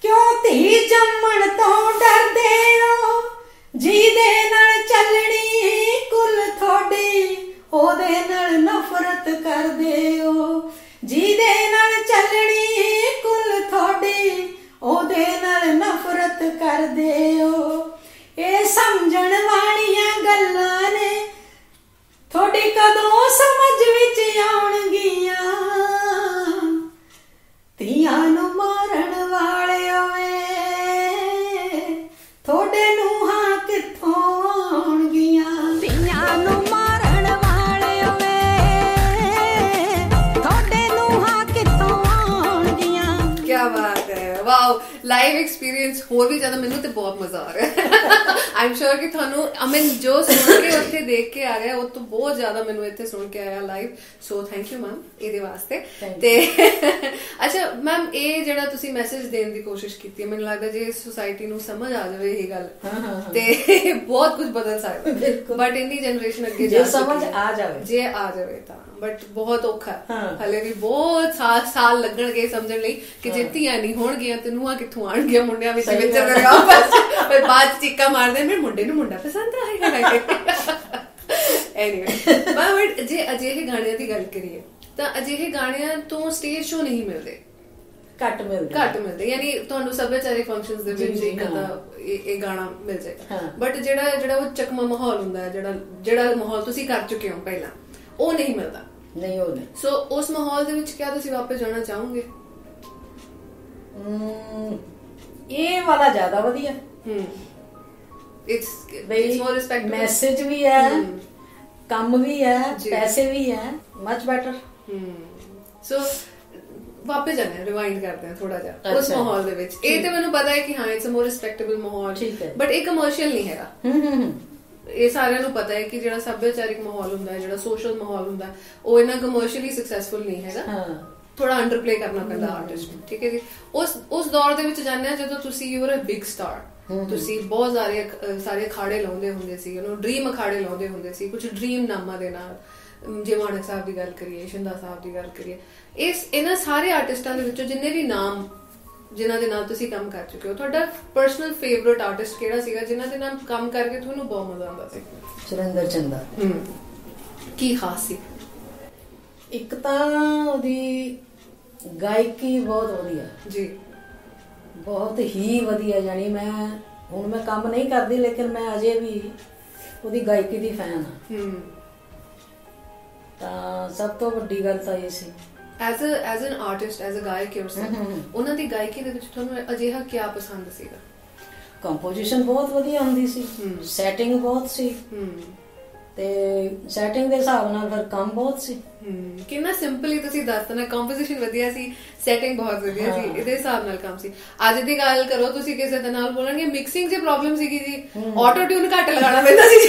ਕਿਉਂ ਧੀ ਜੰਮਣ ਤੋਂ ਡਰਦੇ ਓ। ਜਿਹਦੇ ਨਾਲ ਚੱਲਣੀ ਕੁੱਲ ਥੋੜੀ ਉਹਦੇ ਨਾਲ ਨਫ਼ਰਤ ਕਰਦੇ ਓ। ਜਿਹਦੇ ਨਾਲ ਚੱਲਣੀ ਕੁੱਲ ਥੋੜੀ ਉਹਦੇ ਨਾਲ ਨਫ਼ਰਤ ਕਰਦੇ ਓ। ਇਹ ਸਮਝਣ ਵਾਲੀਆਂ ਗੱਲਾਂ ਨੇ ਥੋੜੀ ਕਦੋਂ ਸਮਝ ਵਿੱਚ ਆਉਣਗੀਆਂ। ਧੀਆਂ ਨੂੰ ਮਾਰਨ ਵਾਲਿਓ ਵੇ ਥੋੜੇ ਨੂੰਹਾਂ ਕਿੱਥੋਂ ਆਉਣਗੀਆਂ। ਧੀਆਂ ਨੂੰ ਮਾਰਨ ਵਾਲਿਓ ਵੇ ਥੋੜੇ ਨੂੰਹਾਂ ਕਿੱਥੋਂ ਆਉਣਗੀਆਂ। ਕੀ ਬਾਤ ਹੈ, ਵਾਓ। ਲਾਈਵ ਐਕਸਪੀਰੀਅੰਸ ਹੋਰ ਵੀ ਜ਼ਿਆਦਾ, ਮੈਨੂੰ ਤੇ ਬਹੁਤ ਮਜ਼ਾ ਆ ਰਿਹਾ। ਆਈ ਐਮ ਸ਼ੋਰ ਕਿ ਤੁਹਾਨੂੰ ਅਮਨ ਜੋ ਸੁਣ ਕੇ ਉੱਥੇ ਦੇਖ ਕੇ ਆ ਰਿਹਾ ਉਹ ਤੋਂ ਬਹੁਤ ਜ਼ਿਆਦਾ ਮੈਨੂੰ ਇੱਥੇ ਸੁਣ ਕੇ ਆਇਆ live. So thank you ma'am ਇਹਦੇ ਵਾਸਤੇ। ਤੇ ਅੱਛਾ ਮੈਮ, ਇਹ ਜਿਹੜਾ ਤੁਸੀਂ ਮੈਸੇਜ ਦੇਣ ਦੀ ਕੋਸ਼ਿਸ਼ ਕੀਤੀ ਹੈ, ਮੈਨੂੰ ਲੱਗਦਾ ਜੇ ਸੋਸਾਇਟੀ ਨੂੰ ਸਮਝ ਆ ਜਾਵੇ ਇਹ ਗੱਲ ਤੇ ਬਹੁਤ ਕੁਝ ਬਦਲ ਸਕਦਾ। ਬਟ ਇੰਨੀ ਜਨਰੇਸ਼ਨ ਅੱਗੇ ਜੇ ਸਮਝ ਆ ਜਾਵੇ ਤਾਂ ਬਟ ਬਹੁਤ ਔਖਾ, ਹਲੇ ਵੀ ਬਹੁਤ ਸਾਲ ਲੱਗਣਗੇ ਸਮਝਣ ਲਈ ਕਿ ਜੇ ਧੀਆਂ ਨਹੀਂ ਹੋਣਗੀਆਂ ਤੇ ਨੂੰਹਾਂ ਕਿੱਥੋਂ ਆਉਣਗੀਆਂ। ਮੁੰਡਿਆਂ ਵਿੱਚ ਫਿਰ ਬਾਅਦ ਚ ਚੀਕਾਂ ਮਾਰਦੇ ਮੇਰੇ ਮੁੰਡੇ ਨੂੰ ਮੁੰਡਾ ਪਸੰਦ ਆਏਗਾ। ਐਨੀਵੇ, ਬਟ ਜੇ ਅਜਿਹੇ ਗਾਣਿਆਂ ਦੀ ਗੱਲ ਕਰੀਏ ਤਾਂ ਅਜਿਹੇ ਗਾਣਿਆਂ ਤੋਂ ਸਟੇਜ ਸ਼ੋ ਨਹੀਂ ਮਿਲਦੇ, ਘੱਟ ਮਿਲਦੇ। ਯਾਨੀ ਤੁਹਾਨੂੰ ਸੱਭਿਆਚਾਰਿਕ ਫੰਕਸ਼ਨਸ ਦੇ ਵਿੱਚ ਇਹ ਗਾਣਾ ਮਿਲ ਜਾਏਗਾ। ਬਟ ਜਿਹੜਾ ਉਹ ਚਕਮਾ ਮਾਹੌਲ ਹੁੰਦਾ ਹੈ, ਜਿਹੜਾ ਮਾਹੌਲ ਤੁਸੀਂ ਕਰ ਚੁੱਕੇ ਹੋ ਪਹਿਲਾਂ, ਉਹ ਨਹੀਂ ਮਿਲਦਾ। ਨਹੀਂ ਉਹ ਨਹੀਂ। ਸੋ ਉਸ ਮਾਹੌਲ ਦੇ ਵਿੱਚ ਕਿਆ ਤੁਸੀਂ ਵਾਪਸ ਜਾਣਾ ਚਾਹੋਗੇ? ਇਹ ਵਾਲਾ ਜ਼ਿਆਦਾ ਵਧੀਆ। ਇਟਸ ਮੋਰ ਰਿਸਪੈਕਟ, ਮੈਸੇਜ ਵੀ ਹੈ, ਕੰਮ ਵੀ ਹੈ, ਪੈਸੇ ਵੀ ਹੈ, ਮਚ ਬੈਟਰ। ਸੋ ਵਾਪਸ ਜਾਣਾ, ਰਿਵਾਈਂਡ ਕਰਦੇ ਹਾਂ ਥੋੜਾ ਜਿਹਾ ਉਸ ਮਾਹੌਲ ਦੇ ਵਿੱਚ। ਇਹ ਤੇ ਮੈਨੂੰ ਪਤਾ ਹੈ ਕਿ ਹਾਂ ਇਟਸ ਅ ਮੋਰ ਰਿਸਪੈਕਟੇਬਲ ਮਾਹੌਲ, ਬਟ ਇਹ ਕਮਰਸ਼ੀਅਲ ਨਹੀਂ ਹੈਗਾ। ਇਹ ਸਾਰਿਆਂ ਨੂੰ ਪਤਾ ਹੈ ਕਿ ਜਿਹੜਾ ਸੱਭਿਆਚਾਰਿਕ ਮਾਹੌਲ ਹੁੰਦਾ ਹੈ, ਜਿਹੜਾ ਸੋਸ਼ਲ ਮਾਹੌਲ ਹੁੰਦਾ, ਉਹ ਇਹਨਾਂ ਕਮਰਸ਼ੀਅਲੀ ਸਕਸੈਸਫੁਲ ਨਹੀਂ ਹੈਗਾ। ਥੋੜਾ ਅੰਡਰਪਲੇ ਕਰਨਾ ਪੈਂਦਾ ਆਰਟਿਸਟ ਨੂੰ, ਠੀਕ ਹੈ ਜੀ। ਉਸ ਦੌਰ ਦੇ ਵਿੱਚ ਜਾਂਦੇ ਆ ਜਦੋਂ ਤੁਸੀਂ you are a big star, ਤੁਸੀਂ ਬਹੁਤ ਸਾਰੇ ਅਖਾੜੇ ਲਾਉਂਦੇ ਹੁੰਦੇ ਸੀ, ਡ੍ਰੀਮ ਅਖਾੜੇ ਲਾਉਂਦੇ ਹੁੰਦੇ ਸੀ, ਕੁਝ ਡ੍ਰੀਮ ਨਾਮਾਂ ਦੇ ਨਾਲ। ਜੇ ਮਾਨਕ ਸਾਹਿਬ ਦੀ ਗੱਲ ਕਰੀਏ, ਸ਼ਿੰਦਾ ਸਾਹਿਬ ਦੀ ਗੱਲ ਕਰੀਏ, ਇਹਨਾਂ ਸਾਰੇ ਆਰਟਿਸਟਾਂ ਦੇ ਵਿੱਚੋਂ ਜਿੰਨੇ ਵੀ ਨਾਮ ਜਿਨ੍ਹਾਂ ਦੇ ਨਾਲ ਤੁਸੀਂ ਕੰਮ ਕਰ ਚੁੱਕੇ ਹੋ, ਤੁਹਾਡਾ ਪਰਸਨਲ ਫੇਵਰਿਟ ਆਰਟਿਸਟ ਕਿਹੜਾ ਸੀਗਾ ਜਿਨ੍ਹਾਂ ਦੇ ਨਾਲ ਕੰਮ ਕਰਕੇ ਤੁਹਾਨੂੰ ਬਹੁਤ ਮਜ਼ਾ ਆਉਂਦਾ ਸੀ? ਸੁਰਿੰਦਰ ਚੰਦਾ। ਕੀ ਖਾਸ ਸੀ? ਇੱਕ ਤਾਂ ਉਹਦੀ ਗਾਇਕੀ ਬਹੁਤ ਵਧੀਆ ਜੀ, ਬਹੁਤ ਹੀ ਵਧੀਆ। ਜਾਨੀ ਹੁਣ ਮੈਂ ਕੰਮ ਨਹੀਂ ਕਰਦੀ ਲੇਕਿਨ ਮੈਂ ਅਜੇ ਵੀ ਉਹਦੀ ਗਾਇਕੀ ਦੀ ਫੈਨ ਹਾਂ। ਤਾਂ ਸਭ ਤੋਂ ਵੱਡੀ ਗੱਲ ਤਾਂ ਇਹ ਸੀ as an artist, as a gayak yourself, ਉਹਨਾਂ ਦੀ ਗਾਇਕੀ ਦੇ ਵਿੱਚ ਤੁਹਾਨੂੰ ਅਜਿਹਾ ਕੀ ਪਸੰਦ ਸੀਗਾ? ਕੰਪੋਜੀਸ਼ਨ ਬਹੁਤ ਵਧੀਆ ਹੁੰਦੀ ਸੀ, ਸੈਟਿੰਗ ਬਹੁਤ ਸੀ, ਤੇ ਸੈਟਿੰਗ ਦੇ ਹਿਸਾਬ ਨਾਲ ਫਿਰ ਕੰਮ ਬਹੁਤ ਸੀ। ਕਿੰਨਾ ਸਿੰਪਲੀ ਤੁਸੀਂ ਦੱਸਤਾ ਨਾ, ਕੰਪੋਜੀਸ਼ਨ ਵਧੀਆ ਸੀ, ਸੈਟਿੰਗ ਬਹੁਤ ਵਧੀਆ ਸੀ, ਇਹਦੇ ਹਿਸਾਬ ਨਾਲ ਕੰਮ ਸੀ। ਅੱਜ ਦੀ ਗੱਲ ਕਰੋ ਤੁਸੀਂ ਕਿਸੇ ਦੇ ਨਾਲ ਬੋਲਣਗੇ ਮਿਕਸਿੰਗ 'ਚ ਪ੍ਰੋਬਲਮ ਸੀਗੀ ਜੀ, ਆਟੋ ਟਿਊਨ ਘੱਟ ਲਗਾਉਣਾ ਪੈਂਦਾ ਸੀ,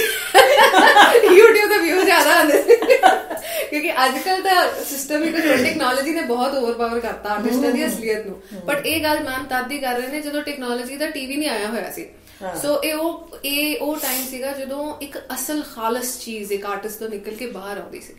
YouTube ਤੇ ਵਿਊ ਜ਼ਿਆਦਾ ਆਉਂਦੇ ਸੀ, ਕਿਉਂਕਿ ਅੱਜ ਕੱਲ ਤਾਂ ਸਿਸਟਮ ਹੀ ਟੈਕਨੋਲੋਜੀ ਨੇ ਬਹੁਤ ਓਵਰਪਾਵਰ ਕਰਤਾ ਆਰਟਿਸਟਾਂ ਦੀ ਅਸਲੀਅਤ ਨੂੰ। ਬਟ ਇਹ ਗੱਲ ਮੈਮ ਤਦ ਹੀ ਕਰ ਰਹੇ ਨੇ ਜਦੋਂ ਟੈਕਨੋਲੋਜੀ ਦਾ ਟੀਵੀ ਨਹੀਂ ਆਇਆ ਹੋਇਆ ਸੀ। ਸੋ ਇਹ ਉਹ ਟਾਈਮ ਸੀਗਾ ਜਦੋਂ ਇੱਕ ਅਸਲ ਖਾਲਸ ਚੀਜ਼ ਇੱਕ ਆਰਟਿਸਟ ਤੋਂ ਨਿਕਲ ਕੇ ਬਾਹਰ ਆਉਂਦੀ ਸੀ।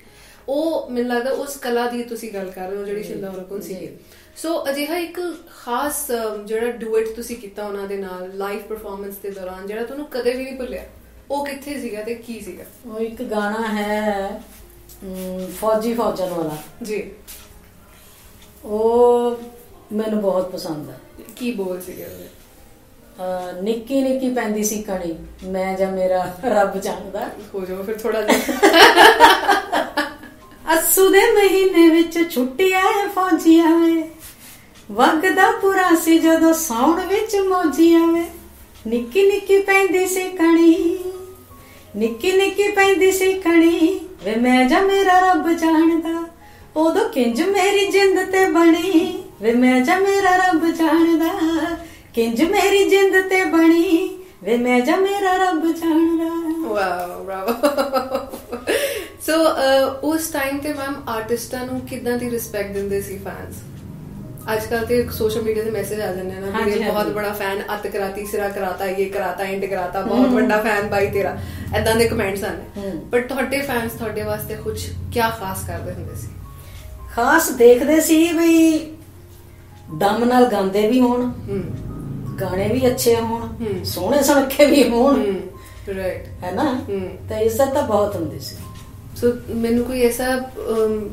ਉਹ ਮੈਨੂੰ ਲੱਗਦਾ ਉਸ ਕਲਾ ਦੀ ਤੁਸੀਂ ਗੱਲ ਕਰ ਰਹੇ ਹੋ ਜਿਹੜੀ ਸ਼ਿੰਦਾ ਹੋਰਾਂ ਕੋਲ ਸੀ। ਸੋ ਅਜਿਹਾ ਇੱਕ ਖਾਸ ਜਿਹੜਾ ਡੂਇਟ ਤੁਸੀਂ ਕੀਤਾ ਉਹਨਾਂ ਦੇ ਨਾਲ ਲਾਈਵ ਪਰਫਾਰਮੈਂਸ ਦੇ ਦੌਰਾਨ ਜਿਹੜਾ ਤੁਹਾਨੂੰ ਕਦੇ ਵੀ ਨਹੀਂ ਭੁੱਲਿਆ, ਉਹ ਕਿੱਥੇ ਸੀਗਾ ਤੇ ਕੀ ਸੀਗਾ? ਉਹ ਇੱਕ ਗਾਣਾ ਹੈ ਫੌਜੀ ਫੌਜਨ ਵਾਲਾ ਜੀ, ਉਹ ਮੈਨੂੰ ਬਹੁਤ ਪਸੰਦ ਹੈ। ਕੀ ਬੋਲ ਸੀਗੇ ਉਹਦੇ? ਨਿੱਕੀ ਨਿੱਕੀ ਪੈਂਦੀ ਸੀ ਕਣੀ, ਮੈਂ ਜਾਂ ਮੇਰਾ ਰੱਬ ਜਾਣਦਾ। ਹੋ ਜਾਓ ਫਿਰ ਥੋੜਾ ਜਿਹਾ। ਅੱਸੂ ਦੇ ਮਹੀਨੇ ਵਿੱਚ ਛੁੱਟੀਆਂ ਫੌਜੀਆਂ ਵੇ, ਵਗਦਾ ਪੂਰਾ ਸੀ ਜਦੋਂ ਸਾਉਣ ਵਿੱਚ ਮੌਜੀਆਂ ਵੇ। ਨਿੱਕੀ ਨਿੱਕੀ ਪੈਂਦੀ ਸੀ ਕਣੀ, ਨਿੱਕੀ ਨਿੱਕੀ ਪੈਂਦੀ ਸੀ ਕਣੀ, ਵੇ ਮੈਂ ਜਾਂ ਮੇਰਾ ਰੱਬ ਜਾਣਦਾ। ਉਦੋਂ ਕਿੰਜ ਮੇਰੀ ਜਿੰਦ ਤੇ ਬਣੀ, ਵੇ ਮੈਂ ਜਾਂ ਮੇਰਾ ਰੱਬ ਜਾਣਦਾ। ਕਿੰਜ ਮੇਰੀ ਜਿੰਦ ਤੇ ਬਣੀ, ਵੇ ਮੈਂ ਜਾਂ ਮੇਰਾ ਰੱਬ ਜਾਣਦਾ। ਵਾਓ ਬ੍ਰਾਵੋ। ਸੋ ਉਸ ਟਾਈਮ ਤੇ ਮੈਮ ਆਰਟਿਸਟਾਂ ਨੂੰ ਕਿੱਦਾਂ ਦੀ ਰਿਸਪੈਕਟ ਦਿੰਦੇ ਸੀ ਫੈਨਸ? ਅੱਜ ਕੱਲ ਤੇ ਸੋਸ਼ਲ ਮੀਡੀਆ ਤੇ ਮੈਸੇਜ ਆ ਜਾਂਦੇ ਨੇ ਨਾ ਕਿ ਬਹੁਤ ਬੜਾ ਫੈਨ, ਅੱਤ ਕਰਾਤੀ, ਸਿਰਾ ਕਰਾਤਾ, ਇਹ ਕਰਾਤਾ, ਇੰਡ ਕਰਾਤਾ, ਬਹੁਤ ਵੱਡਾ ਫੈਨ ਬਾਈ ਤੇਰਾ, ਏਦਾਂ ਦੇ ਕਮੈਂਟਸ ਆਉਂਦੇ। ਬਟ ਤੁਹਾਡੇ ਫੈਨਸ ਤੁਹਾਡੇ ਵਾਸਤੇ ਕੁਝ ਕੀ ਖਾਸ ਕਰਦੇ ਹੁੰਦੇ ਸੀ? ਖਾਸ ਦੇਖਦੇ ਸੀ ਬਈ ਦਮ ਨਾਲ ਗਾਉਂਦੇ ਵੀ ਹੋਣ, ਗਾਣੇ ਵੀ ਅੱਛੇ ਹੋਣ, ਸੋਹਣੇ ਸੁਣਖੇ ਵੀ ਹੋਣ, ਰਾਈਟ ਹੈ ਨਾ, ਤੇ ਇੱਜ਼ਤ ਤਾਂ ਬਹੁਤ ਹੁੰਦੀ ਸੀ। ਸੋ ਮੈਨੂੰ ਕੋਈ ਐਸਾ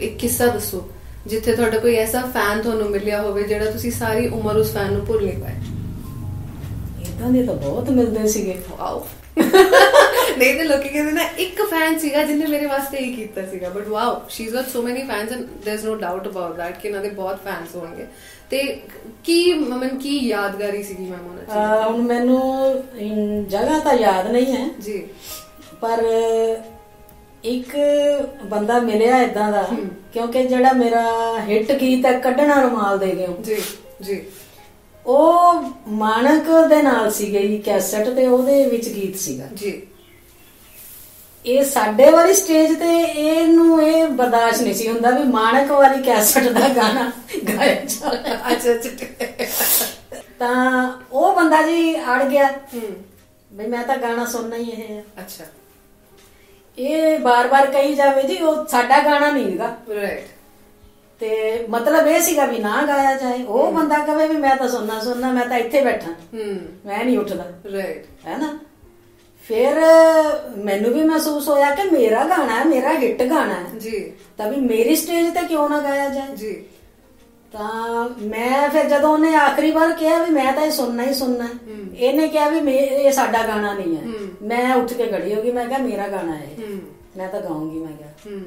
ਇੱਕ ਕਿੱਸਾ ਦੱਸੋ ਜਿੱਥੇ ਤੁਹਾਡਾ ਕੋਈ ਐਸਾ ਫੈਨ ਤੁਹਾਨੂੰ ਮਿਲਿਆ ਹੋਵੇ ਜਿਹੜਾ ਤੁਸੀਂ ਸਾਰੀ ਉਮਰ ਉਸ ਫੈਨ ਨੂੰ ਭੁੱਲ ਨਹੀਂ ਪਾਏ। ਇਦਾਂ ਦੇ ਤਾਂ ਬਹੁਤ ਮਿਲਦੇ ਸੀਗੇ। ਵਾਓ। ਨਹੀਂ ਤਾਂ ਲੋਕੀ ਕਹਿੰਦੇ ਨਾ ਇੱਕ ਫੈਨ ਸੀਗਾ ਜਿਹਨੇ ਮੇਰੇ ਵਾਸਤੇ ਹੀ ਕੀਤਾ ਸੀਗਾ, but wow she got so many fans and there is no doubt about that ਕਿ ਇਹਨਾਂ ਦੇ ਬਹੁਤ ਫੈਨਸ ਹੋਣਗੇ। ਤੇ ਕੀ ਯਾਦਗਾਰੀ ਸੀਗੀ ਮੈਮ ਉਹਨਾਂ ਚ? ਹੁਣ ਮੈਨੂੰ ਜਗ੍ਹਾ ਤਾਂ ਯਾਦ ਨਹੀਂ ਹੈ ਜੀ, ਪਰ ਇੱਕ ਬੰਦਾ ਮਿਲਿਆ ਇਦਾਂ ਦਾ, ਕਿਉਂਕਿ ਜਿਹੜਾ ਮੇਰਾ ਹਿੱਟ ਗੀਤ ਹੈ ਕੱਢਣਾ ਰੁਮਾਲ ਦੇ ਗਿਓ, ਜੀ ਜੀ, ਉਹ ਮਾਨਕ ਦੇ ਨਾਲ ਸੀਗੇ ਜੀ ਕੈਸਟ, ਤੇ ਉਹਦੇ ਵਿੱਚ ਗੀਤ ਸੀਗਾ ਜੀ। ਇਹ ਸਾਡੇ ਵਾਲੀ ਸਟੇਜ ਤੇ ਇਹਨੂੰ ਇਹ ਬਰਦਾਸ਼ਤ ਨਹੀਂ ਸੀ ਹੁੰਦਾ ਵੀ ਮਾਨਕ ਵਾਲੀ ਕੈਸਟ ਦਾ ਗਾਣਾ ਗਾਇਆ ਜਾਵੇ। ਅੱਛਾ। ਤਾਂ ਉਹ ਬੰਦਾ ਜੀ ਅੜ ਗਿਆ ਬਈ ਮੈਂ ਤਾਂ ਗਾਣਾ ਸੁਣਨਾ ਹੀ ਇਹ ਹੈ। ਅੱਛਾ। ਇਹ ਬਾਰ-ਬਾਰ ਕਹੀ ਜਾਵੇ ਜੀ ਉਹ ਸਾਡਾ ਗਾਣਾ ਨਹੀਂ ਹੈਗਾ, ਰਾਈਟ, ਤੇ ਮਤਲਬ ਇਹ ਸੀਗਾ ਵੀ ਨਾ ਗਾਇਆ ਜਾਏ। ਉਹ ਬੰਦਾ ਕਹੇ ਵੀ ਮੈਂ ਤਾਂ ਸੁਣਨਾ, ਮੈਂ ਤਾਂ ਇੱਥੇ ਬੈਠਾ, ਮੈਂ ਨਹੀਂ ਉੱਠਦਾ, ਰਾਈਟ, ਹੈ ਨਾ। ਫਿਰ ਮੈਨੂੰ ਵੀ ਮਹਿਸੂਸ ਹੋਇਆ ਕਿ ਮੇਰਾ ਗਾਣਾ ਹੈ, ਮੇਰਾ ਹਿੱਟ ਗਾਣਾ ਹੈ ਜੀ, ਤਾਂ ਵੀ ਮੇਰੀ ਸਟੇਜ ਤੇ ਕਿਉਂ ਨਾ ਗਾਇਆ ਜਾਏ ਜੀ। ਤਾਂ ਮੈਂ ਫਿਰ ਜਦੋਂ ਉਹਨੇ ਆਖਰੀ ਵਾਰ ਕਿਹਾ ਵੀ ਮੈਂ ਤਾਂ ਇਹ ਸੁਣਨਾ ਹੀ ਸੁਣਨਾ, ਇਹਨੇ ਕਿਹਾ ਵੀ ਇਹ ਸਾਡਾ ਗਾਣਾ ਨਹੀਂ ਹੈ, ਮੈਂ ਉੱਠ ਕੇ ਖੜੀ ਹੋ ਗਈ, ਮੈਂ ਕਿਹਾ ਮੇਰਾ ਗਾਣਾ ਹੈ, ਮੈਂ ਤਾਂ ਗਾਉਂਗੀ, ਮੈਂ ਕਿਹਾ।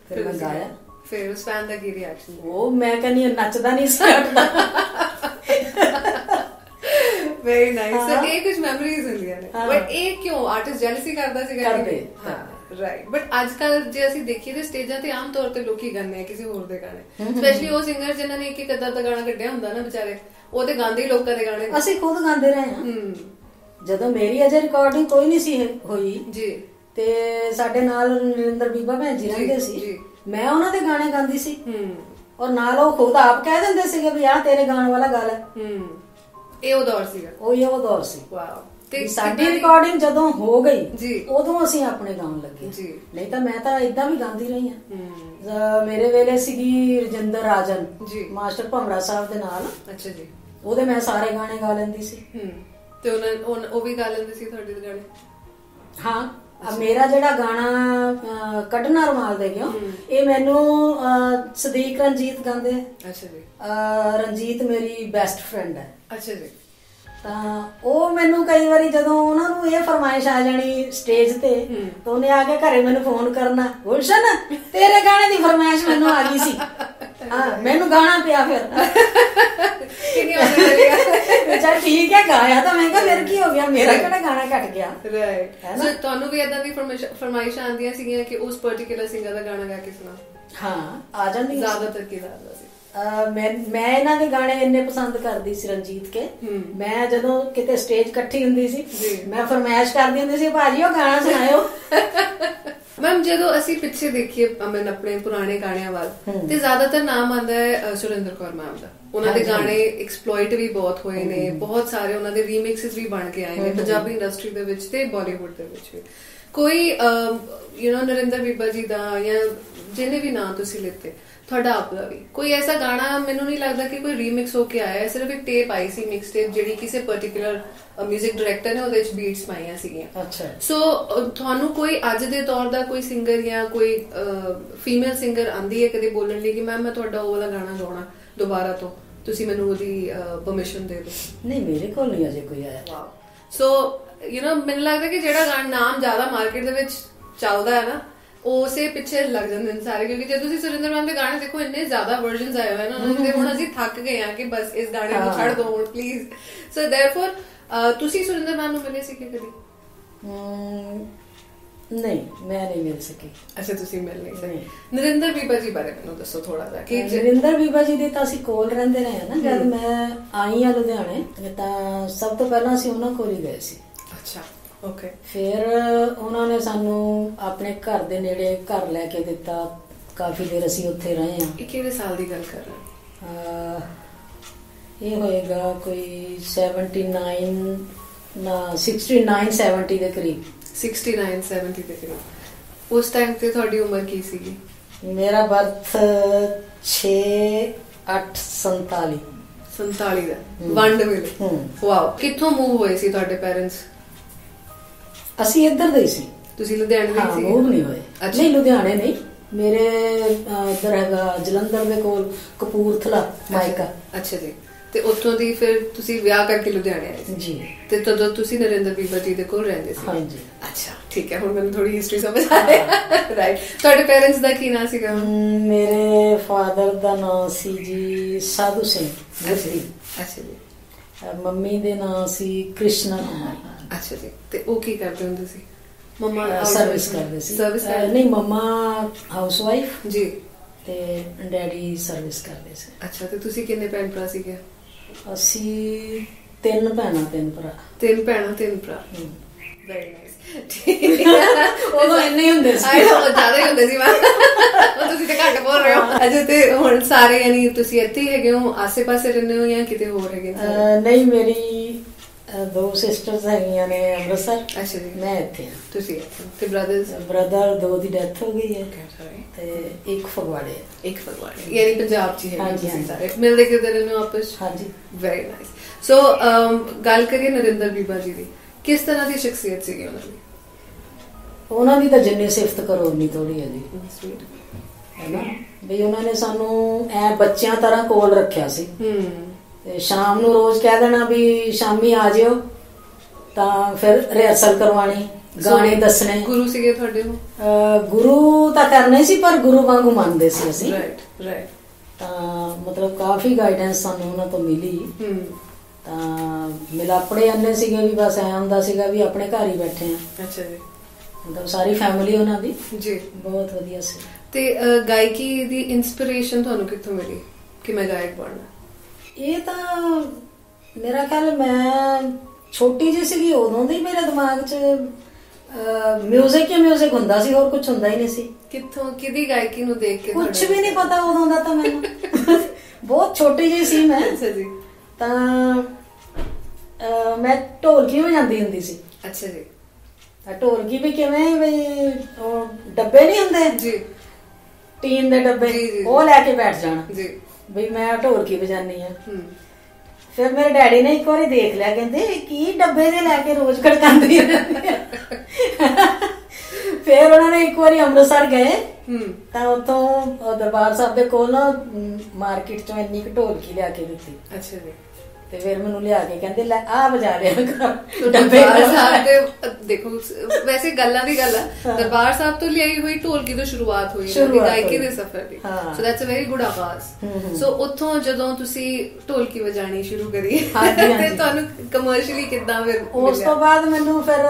ਫਿਰ ਮੈਂ ਗਾਇਆ। ਫਿਰ ਉਸ ਫੈਨ ਦਾ ਕੀ ਰਿਐਕਸ਼ਨ? ਉਹ ਮੈਂ ਕਹਿੰਦੀ ਨੱਚਦਾ ਨਹੀਂ ਸਕਦਾ। Very nice. ਇਹ ਕੁਝ ਮੈਮਰੀਜ਼ ਹੁੰਦੀਆਂ ਨੇ, ਬਟ ਇਹ ਕਿਉਂ ਆਰਟਿਸਟ ਜੈਲਸੀ ਕਰਦਾ ਸੀਗਾ? ਕਰਦੇ, ਹਾਂ, ਰਾਈਟ। ਬਟ ਅੱਜ ਕੱਲ ਜੇ ਅਸੀਂ ਦੇਖੀਏ ਤੇ ਸਟੇਜਾਂ ਤੇ ਆਮ ਤੌਰ ਤੇ ਲੋਕੀ ਗਾਉਂਦੇ ਆ ਕਿਸੇ ਹੋਰ ਦੇ ਗਾਣੇ, ਸਪੈਸ਼ਲੀ ਉਹ ਸਿੰਗਰ ਜਿਨ੍ਹਾਂ ਨੇ ਇੱਕ ਅੱਧਾ ਗਾਣਾ ਕੱਢਿਆ ਹੁੰਦਾ ਨਾ ਵਿਚਾਰੇ, ਉਹ ਤੇ ਗਾਉਂਦੇ ਹੀ ਲੋਕਾਂ ਦੇ ਗਾਣੇ। ਅਸੀਂ ਖੁਦ ਗਾਉਂਦੇ ਰਹੇ ਹਾਂ। ਜਦੋਂ ਮੇਰੀ ਅਜੇ ਰਿਕਾਰਡਿੰਗ ਕੋਈ ਨਹੀਂ ਸੀ ਹੋਈ ਜੀ, ਤੇ ਸਾਡੇ ਨਾਲ ਨਰਿੰਦਰ ਬੀਬਾ ਭੈਣ ਜੀ ਰਹਿੰਦੇ ਸੀ, ਮੈਂ ਉਹਨਾਂ ਦੇ ਗਾਣੇ ਗਾਉਂਦੀ ਸੀ, ਔਰ ਨਾਲ ਉਹ ਖੁਦ ਆਪ ਕਹਿ ਦਿੰਦੇ ਸੀਗੇ ਵੀ ਆਹ ਤੇਰੇ ਗਾਣ ਵਾਲਾ ਗੱਲ ਹੈ। ਇਹ ਉਹ ਦੌਰ ਸੀਗਾ, ਉਹ ਦੌਰ ਸੀ। ਵਾਓ। ਤੇ ਸਾਡੀ ਰਿਕਾਰਡਿੰਗ ਜਦੋਂ ਹੋ ਗਈ ਜੀ, ਉਦੋਂ ਅਸੀਂ ਆਪਣੇ ਗਾਉਣ ਲੱਗੇ ਜੀ, ਨਹੀਂ ਤਾਂ ਮੈਂ ਤਾਂ ਇਦਾਂ ਵੀ ਗਾਉਂਦੀ ਰਹੀ ਹਾਂ। ਮੇਰੇ ਵੇਲੇ ਸੀਗੀ ਰਜਿੰਦਰ ਰਾਜਨ ਜੀ, ਮਾਸਟਰ ਭਮਰਾ ਸਾਹਿਬ ਦੇ ਨਾਲ। ਅੱਛਾ ਜੀ। ਉਹਦੇ ਮੈਂ ਸਾਰੇ ਗਾਣੇ ਗਾ ਲੈਂਦੀ ਸੀ। ਤੇ ਉਹ ਵੀ ਗਾ ਲੈਂਦੇ ਸੀ ਤੁਹਾਡੇ ਗਾਣੇ? ਹਾਂ। ਮੇਰਾ ਜਿਹੜਾ ਗਾਣਾ ਕੱਢਣਾ ਰੁਮਾਲ ਦੇ ਗਿਓ, ਇਹ ਮੈਨੂੰ ਸਦੀਕ ਰਣਜੀਤ ਗਾਉਂਦੇ। ਅੱਛਾ ਜੀ। ਰਣਜੀਤ ਮੇਰੀ ਬੈਸਟ ਫਰੈਂਡ ਹੈ। ਅੱਛਾ ਜੀ। ਤਾਂ ਉਹ ਮੈਨੂੰ ਕਈ ਵਾਰੀ ਜਦੋਂ ਉਹਨਾਂ ਨੂੰ ਇਹ ਫਰਮਾਇਸ਼ ਆ ਜਾਣੀ ਸਟੇਜ ਤੇ, ਤਾਂ ਉਹਨੇ ਆ ਕੇ ਘਰੇ ਮੈਨੂੰ ਫੋਨ ਕਰਨਾ, ਗੁਲਸ਼ਨ ਤੇਰੇ ਗਾਣੇ ਦੀ ਫਰਮਾਇਸ਼ ਮੈਨੂੰ ਆ ਗਈ ਸੀ, ਹਾਂ ਮੈਨੂੰ ਗਾਣਾ ਪਿਆ ਫਿਰ ਕਿੰਨੀ ਵਾਰ ਚੱਲਿਆ ਚੱਲ ਠੀਕ ਹੈ ਗਾਇਆ ਤਾਂ ਮੈਂ ਕਿਹਾ ਫਿਰ ਕੀ ਹੋ ਗਿਆ ਮੇਰਾ ਕਿਹੜਾ ਗਾਣਾ ਘਟ ਗਿਆ ਰਾਈਟ ਸੋ ਤੁਹਾਨੂੰ ਵੀ ਏਦਾਂ ਦੀ ਫਰਮਾਇਸ਼ਾਂ ਆਉਂਦੀਆਂ ਸੀਗੀਆਂ ਕਿ ਉਸ ਪਾਰਟਿਕੂਲਰ ਸਿੰਗਰ ਦਾ ਗਾਣਾ ਗਾ ਕੇ ਸੁਣਾ ਹਾਂ ਆ ਜਾਂਦੀ ਜ਼ਿਆਦਾਤਰ ਕੀ ਲੱਗਦਾ ਸੀ ਮੈਂ ਇਹਨਾਂ ਦੇ ਗਾਣੇ ਇੰਨੇ ਪਸੰਦ ਕਰਦੀ ਸੀ ਰਣਜੀਤ ਕੇ ਮੈਂ ਜਦੋਂ ਕਿਤੇ ਸਟੇਜ ਇਕੱਠੀ ਹੁੰਦੀ ਸੀ ਮੈਂ ਫਰਮਾਇਸ਼ ਕਰਦੀ ਹੁੰਦੀ ਸੀ ਭਾਜੀ ਉਹ ਗਾਣਾ ਸੁਣਾਇਓ ਮੈਮ ਜਦੋਂ ਅਸੀਂ ਪਿੱਛੇ ਦੇਖੀਏ ਅਮਨ ਆਪਣੇ ਪੁਰਾਣੇ ਗਾਣਿਆਂ ਵੱਲ ਤੇ ਜ਼ਿਆਦਾਤਰ ਨਾਮ ਆਉਂਦਾ ਹੈ ਸੁਰਿੰਦਰ ਕੌਰ ਮੈਮ ਦਾ ਉਹਨਾਂ ਦੇ ਗਾਣੇ ਐਕਸਪਲੋਇਟ ਵੀ ਬਹੁਤ ਹੋਏ ਨੇ ਬਹੁਤ ਸਾਰੇ ਉਹਨਾਂ ਦੇ ਰੀਮਿਕਸਸ ਵੀ ਬਣ ਕੇ ਆਏ ਨੇ ਪੰਜਾਬੀ ਇੰਡਸਟਰੀ ਦੇ ਵਿੱਚ ਤੇ ਬਾਲੀਵੁੱਡ ਦੇ ਵਿੱਚ ਵੀ ਕੋਈ ਨਰਿੰਦਰ ਬੀਬਾ ਜੀ ਦਾ ਜਾਂ ਜਿਹਨੇ ਵੀ ਨਾਂ ਤੁਸੀਂ ਲਿੱਤੇ ਤੁਹਾਡਾ ਆਪਦਾ ਵੀ ਕੋਈ ਐਸਾ ਗਾਣਾ ਮੈਨੂੰ ਨਹੀਂ ਲੱਗਦਾ ਕਿ ਕੋਈ ਰੀਮਿਕਸ ਹੋ ਕੇ ਆਇਆ ਹੈ ਸਿਰਫ ਇੱਕ ਟੇਪ ਆਈ ਸੀ ਮਿਕਸ ਟੇਪ ਜਿਹੜੀ ਕਿਸੇ ਪਾਰਟਿਕੂਲਰ ਮਿਊਜ਼ਿਕ ਡਾਇਰੈਕਟਰ ਨੇ ਉਹਦੇ ਵਿੱਚ ਬੀਟਸ ਪਾਈਆਂ ਸੀਗੀਆਂ ਅੱਛਾ ਸੋ ਤੁਹਾਨੂੰ ਕੋਈ ਅੱਜ ਦੇ ਦੌਰ ਦਾ ਕੋਈ ਸਿੰਗਰ ਜਾਂ ਕੋਈ ਫੀਮੇਲ ਸਿੰਗਰ ਆਂਦੀ ਹੈ ਕਦੇ ਬੋਲਣ ਲਈ ਕਿ ਮੈਂ ਤੁਹਾਡਾ ਉਹ ਵਾਲਾ ਗਾਣਾ ਗਾਉਣਾ ਦੁਬਾਰਾ ਤੋਂ ਤੁਸੀਂ ਮੈਨੂੰ ਉਹਦੀ ਪਰਮਿਸ਼ਨ ਦੇ ਦਿਓ ਨਹੀਂ ਮੇਰੇ ਕੋਲ ਨਹੀਂ ਅਜੇ ਕੋਈ ਆਇਆ ਵਾਓ ਸੋ ਮੈਨੂੰ ਲੱਗਦਾ ਕਿ ਜਿਹੜਾ ਗਾਣਾ ਨਾਮ ਜ਼ਿਆਦਾ ਮਾਰਕੀਟ ਦੇ ਵਿੱਚ ਚੱਲਦਾ ਹੈ ਨਾ ਉਸੇ ਪਿੱਛੇ ਲੱਗ ਜਾਂਦੇ ਨੇ ਸਾਰੇ ਕਿਉਂਕਿ ਜੇ ਤੁਸੀਂ ਸੁਰਿੰਦਰ ਮੈਮ ਦੇ ਗਾਣੇ ਦੇਖੋ ਇੰਨੇ ਜ਼ਿਆਦਾ ਵਰਜ਼ਨਸ ਆਏ ਹੋਏ ਨਾ ਉਹਨਾਂ ਦੇ ਹੁਣ ਅਸੀਂ ਥੱਕ ਗਏ ਆ ਕਿ ਬਸ ਇਸ ਗਾਣੇ ਨੂੰ ਛੱਡ ਦਿਓ ਹੁਣ ਪਲੀਜ਼ ਸੋ ਦੇਅਰਫੋਰ ਤੁਸੀਂ ਸੁਰਿੰਦਰ ਮੈਮ ਨੂੰ ਮਿਲੇ ਸੀ ਕਿ ਕਦੀ ਨਹੀਂ ਮੈਂ ਨਹੀਂ ਮਿਲ ਸਕੀ ਅੱਛਾ ਤੁਸੀਂ ਮਿਲ ਨਹੀਂ ਸਕੇ ਨਰਿੰਦਰ ਬੀਬਾ ਜੀ ਬਾਰੇ ਮੈਨੂੰ ਦੱਸੋ ਥੋੜਾ ਜਿਹਾ ਕਿ ਨਰਿੰਦਰ ਬੀਬਾ ਜੀ ਦੇ ਤਾਂ ਅਸੀਂ ਕੋਲ ਰਹਿੰਦੇ ਰਹੇ ਨਾ ਜਦ ਮੈਂ ਆਈ ਆ ਲੁਧਿਆਣੇ ਤਾਂ ਸਭ ਤੋਂ ਪਹਿਲਾਂ ਅਸੀਂ ਉਹਨਾਂ ਕੋਲ ਹੀ ਗਏ ਸੀ ਅੱਛਾ ਓਕੇ ਫਿਰ ਉਹਨਾਂ ਨੇ ਸਾਨੂੰ ਆਪਣੇ ਘਰ ਦੇ ਨੇੜੇ ਘਰ ਲੈ ਕੇ ਦਿੱਤਾ ਕਾਫੀ ਦੇਰ ਅਸੀਂ ਉੱਥੇ ਰਹੇ ਹਾਂ ਇਹ ਕਿਹੜੇ ਸਾਲ ਦੀ ਗੱਲ ਕਰ ਰਹੇ ਇਹ ਹੋਏਗਾ ਕੋਈ 69 70 ਦੇ ਕਰੀਬ 69 70 ਦੇ ਕਰੀਬ ਉਸ ਟਾਈਮ ਤੇ ਤੁਹਾਡੀ ਉਮਰ ਕੀ ਸੀਗੀ ਮੇਰਾ ਬਰਥ 6 8 47 ਦਾ ਵੰਡ ਵੇਲੇ ਵਾਓ ਕਿੱਥੋਂ ਮੂਵ ਹੋਏ ਸੀ ਤੁਹਾਡੇ ਪੈਰੈਂਟਸ ਅਸੀਂ ਇੱਧਰ ਦੇ ਸੀ ਤੁਸੀਂ ਲੁਧਿਆਣੇ ਦੇ ਸੀ ਮੂਵ ਨਹੀਂ ਹੋਏ ਨਹੀਂ ਲੁਧਿਆਣੇ ਨਹੀਂ ਮੇਰੇ ਇੱਧਰ ਹੈਗਾ ਜਲੰਧਰ ਦੇ ਕੋਲ ਕਪੂਰਥਲਾ ਮਾਇਕਾ ਅੱਛਾ ਜੀ ਤੇ ਉੱਥੋਂ ਦੀ ਫਿਰ ਤੁਸੀਂ ਵਿਆਹ ਕਰਕੇ ਲੁਧਿਆਣੇ ਆਏ ਸੀ ਜੀ ਤੇ ਤਦੋਂ ਤੁਸੀਂ ਨਰਿੰਦਰ ਬੀਬਾ ਜੀ ਦੇ ਕੋਲ ਰਹਿੰਦੇ ਸੀ ਹਾਂਜੀ ਅੱਛਾ ਠੀਕ ਹੈ ਹੁਣ ਮੈਨੂੰ ਥੋੜੀ ਹਿਸਟਰੀ ਸਮਝ ਆ ਰਹੀ ਹੈ ਰਾਈਟ ਤੁਹਾਡੇ ਪੇਰੈਂਟਸ ਦਾ ਕੀ ਨਾਮ ਸੀਗਾ ਮੇਰੇ ਫਾਦਰ ਦਾ ਨਾਮ ਸੀ ਜੀ ਸਾਧੂ ਸਿੰਘ ਗੁਰਦੀ ਅੱਛਾ ਜੀ ਮੰਮੀ ਦੇ ਨਾਮ ਸੀ ਕ੍ਰਿਸ਼ਨਾ ਕੁਮਾਰੀ ਅੱਛਾ ਜੀ ਤੇ ਉਹ ਕੀ ਕਰਦੇ ਹੁੰਦੇ ਸੀ ਮਮਾ ਸਰਵਿਸ ਕਰਦੇ ਸੀ ਸਰਵਿਸ ਨਹੀਂ ਮਮਾ ਹਾਊਸ ਵਾਈਫ ਜੀ ਤੇ ਡੈਡੀ ਸਰਵਿਸ ਕਰਦੇ ਸੀ ਅੱਛਾ ਤੇ ਤੁਸੀਂ ਕਿੰਨੇ ਭੈਣ ਭਰਾ ਸੀਗੇ ਅਸੀਂ 3 ਭੈਣਾਂ 3 ਭਰਾ 3 ਭੈਣਾਂ 3 ਭਰਾ ਵੈਰੀ ਨਾਈਸ ਉਦੋਂ ਇੰਨੇ ਹੁੰਦੇ ਸੀ ਉਹ ਜ਼ਿਆਦਾ ਹੀ ਹੁੰਦੇ ਸੀ ਤੁਸੀਂ ਤਾਂ ਘੱਟ ਬੋਲ ਰਹੇ ਹੋ ਅਜੇ ਤੇ ਹੁਣ ਸਾਰੇ ਯਾਨੀ ਤੁਸੀਂ ਇੱਥੇ ਹੀ ਹੈਗੇ ਹੋ ਆਸੇ-ਪਾਸੇ ਰਹਿੰਦੇ ਹੋ ਜਾਂ ਕਿਤੇ ਹੋਰ ਹੈਗੇ ਨਹੀਂ ਮੇਰੀ 2 ਸਿਸਟਰਸ ਹੈਗੀਆਂ ਨੇ ਅੰਮ੍ਰਿਤਸਰ ਅੱਛਾ ਜੀ ਮੈਂ ਇੱਥੇ ਹਾਂ ਤੁਸੀਂ ਤੇ ਬ੍ਰਦਰ 2 ਦੀ ਡੈਥ ਹੋ ਗਈ ਹੈ ਤੇ ਇੱਕ ਫਗਵਾੜੇ ਯਾਨੀ ਪੰਜਾਬ ਚ ਹੈ ਸਾਰੇ ਮਿਲਦੇ ਕਿਤੇ ਰਹਿੰਦੇ ਹੋ ਆਪਸ ਹਾਂਜੀ ਵੈਰੀ ਨਾਈਸ ਸੋ ਗੱਲ ਕਰੀਏ ਨਰਿੰਦਰ ਬੀਬਾ ਜੀ ਦੀ ਕਿਸ ਤਰ੍ਹਾਂ ਦੀ ਸ਼ਖਸੀਅਤ ਸੀਗੀ ਉਹਨਾਂ ਦੀ ਤਾਂ ਜਿੰਨੀ ਸਿਫਤ ਕਰੋ ਉਨੀ ਥੋੜੀ ਹੈ ਜੀ ਹੈ ਨਾ ਵੀ ਉਹਨਾਂ ਨੇ ਸਾਨੂੰ ਐ ਬੱਚਿਆਂ ਤਰ੍ਹਾਂ ਕੋਲ ਰੱਖਿਆ ਸੀ ਤੇ ਸ਼ਾਮ ਨੂੰ ਰੋਜ਼ ਕਹਿ ਦੇਣਾ ਵੀ ਸ਼ਾਮੀ ਆ ਜਿਓ ਤਾਂ ਫਿਰ ਰਿਹਰਸਲ ਕਰਵਾਣੀ ਗਾਣੇ ਦੱਸਣੇ ਗੁਰੂ ਸੀਗੇ ਤੁਹਾਡੇ ਗੁਰੂ ਤਾਂ ਕਰਨੇ ਸੀ ਪਰ ਗੁਰੂ ਵਾਂਗੂ ਮੰਨਦੇ ਸੀ ਅਸੀਂ ਰਾਈਟ ਤਾਂ ਮਤਲਬ ਕਾਫੀ ਗਾਈਡੈਂਸ ਸਾਨੂੰ ਉਹਨਾਂ ਤੋਂ ਮਿਲੀ ਤਾਂ ਮਿਲਾਪੜੇ ਆਨੇ ਸੀਗੇ ਵੀ ਬਸ ਐ ਹੁੰਦਾ ਸੀਗਾ ਵੀ ਆਪਣੇ ਘਰ ਹੀ ਬੈਠੇ ਆ ਅੱਛਾ ਜੀ ਮਤਲਬ ਸਾਰੀ ਫੈਮਿਲੀ ਉਹਨਾਂ ਦੀ ਜੀ ਬਹੁਤ ਵਧੀਆ ਸੀ ਤੇ ਗਾਇਕੀ ਦੀ ਇਨਸਪੀਰੇਸ਼ਨ ਤੁਹਾਨੂੰ ਕਿੱਥੋਂ ਮਿਲੀ ਕਿ ਮੈਂ ਗਾਇਕ ਬਣਨਾ ਇਹ ਤਾਂ ਮੇਰਾ ਖਿਆਲ ਮੈਂ ਛੋਟੀ ਜਿਹੀ ਸੀਗੀ ਉਦੋਂ ਦੀ ਮੇਰੇ ਦਿਮਾਗ 'ਚ ਮਿਊਜ਼ਿਕ ਹੁੰਦਾ ਸੀ ਹੋਰ ਕੁਝ ਹੁੰਦਾ ਹੀ ਨਹੀਂ ਸੀ ਕਿੱਥੋਂ ਕਿਹਦੀ ਗਾਇਕੀ ਨੂੰ ਦੇਖ ਕੇ ਕੁਝ ਵੀ ਨਹੀਂ ਪਤਾ ਉਦੋਂ ਦਾ ਤਾਂ ਮੈਨੂੰ ਬਹੁਤ ਛੋਟੀ ਜਿਹੀ ਸੀ ਮੈਂ ਅੱਛਾ ਜੀ ਤਾਂ ਮੈਂ ਢੋਲਕੀ ਵਜਾਉਂਦੀ ਹੁੰਦੀ ਸੀ ਅੱਛਾ ਜੀ ਢੋਲਕੀ ਵੀ ਕਿਵੇਂ ਬਈ ਉਹ ਡੱਬੇ ਨਹੀਂ ਹੁੰਦੇ ਜੀ ਟੀਨ ਦੇ ਡੱਬੇ ਉਹ ਲੈ ਕੇ ਬੈਠ ਜਾਣਾ ਜੀ ਬਈ ਮੈਂ ਢੋਲਕੀ ਵਜਾਨੀ ਆ ਫਿਰ ਮੇਰੇ ਡੈਡੀ ਨੇ ਇੱਕ ਵਾਰੀ ਦੇਖ ਲਿਆ ਕਹਿੰਦੇ ਕੀ ਡੱਬੇ ਦੇ ਲੈ ਕੇ ਰੋਜ਼ ਖੜਕਾਉਂਦੀ ਫਿਰ ਉਹਨਾਂ ਨੇ ਇੱਕ ਵਾਰੀ ਅੰਮ੍ਰਿਤਸਰ ਗਏ ਤਾਂ ਉੱਥੋਂ ਦਰਬਾਰ ਸਾਹਿਬ ਦੇ ਕੋਲ ਨਾ ਮਾਰਕੀਟ ਚੋਂ ਇੰਨੀ ਕੁ ਢੋਲਕੀ ਲਿਆ ਕੇ ਦਿੱਤੀ ਅੱਛਾ ਜੀ ਤੇ ਫਿਰ ਮੈਨੂੰ ਲਿਆ ਕੇ ਕਹਿੰਦੇ ਲੈ ਆ ਵਜਾ ਲਿਆ ਕਰ ਦਰਬਾਰ ਸਾਹਿਬ ਦੇ ਦੇਖੋ ਵੈਸੇ ਗੱਲਾਂ ਦੀ ਗੱਲ ਆ ਦਰਬਾਰ ਸਾਹਿਬ ਤੋਂ ਲਈ ਹੋਈ ਢੋਲਕੀ ਤੋਂ ਸ਼ੁਰੂਆਤ ਹੋਈ ਗਾਇਕੀ ਦੇ ਸਫ਼ਰ ਦੀ so that's a very good ਆਵਾਜ਼ ਸੋ ਉੱਥੋਂ ਜਦੋਂ ਤੁਸੀਂ ਢੋਲਕੀ ਵਜਾਣੀ ਸ਼ੁਰੂ ਕਰੀ ਤੇ ਤੁਹਾਨੂੰ ਕਮਰਸ਼ੀਅਲੀ ਕਿੱਦਾਂ ਫਿਰ ਉਸ ਤੋਂ ਬਾਅਦ ਮੈਨੂੰ ਫਿਰ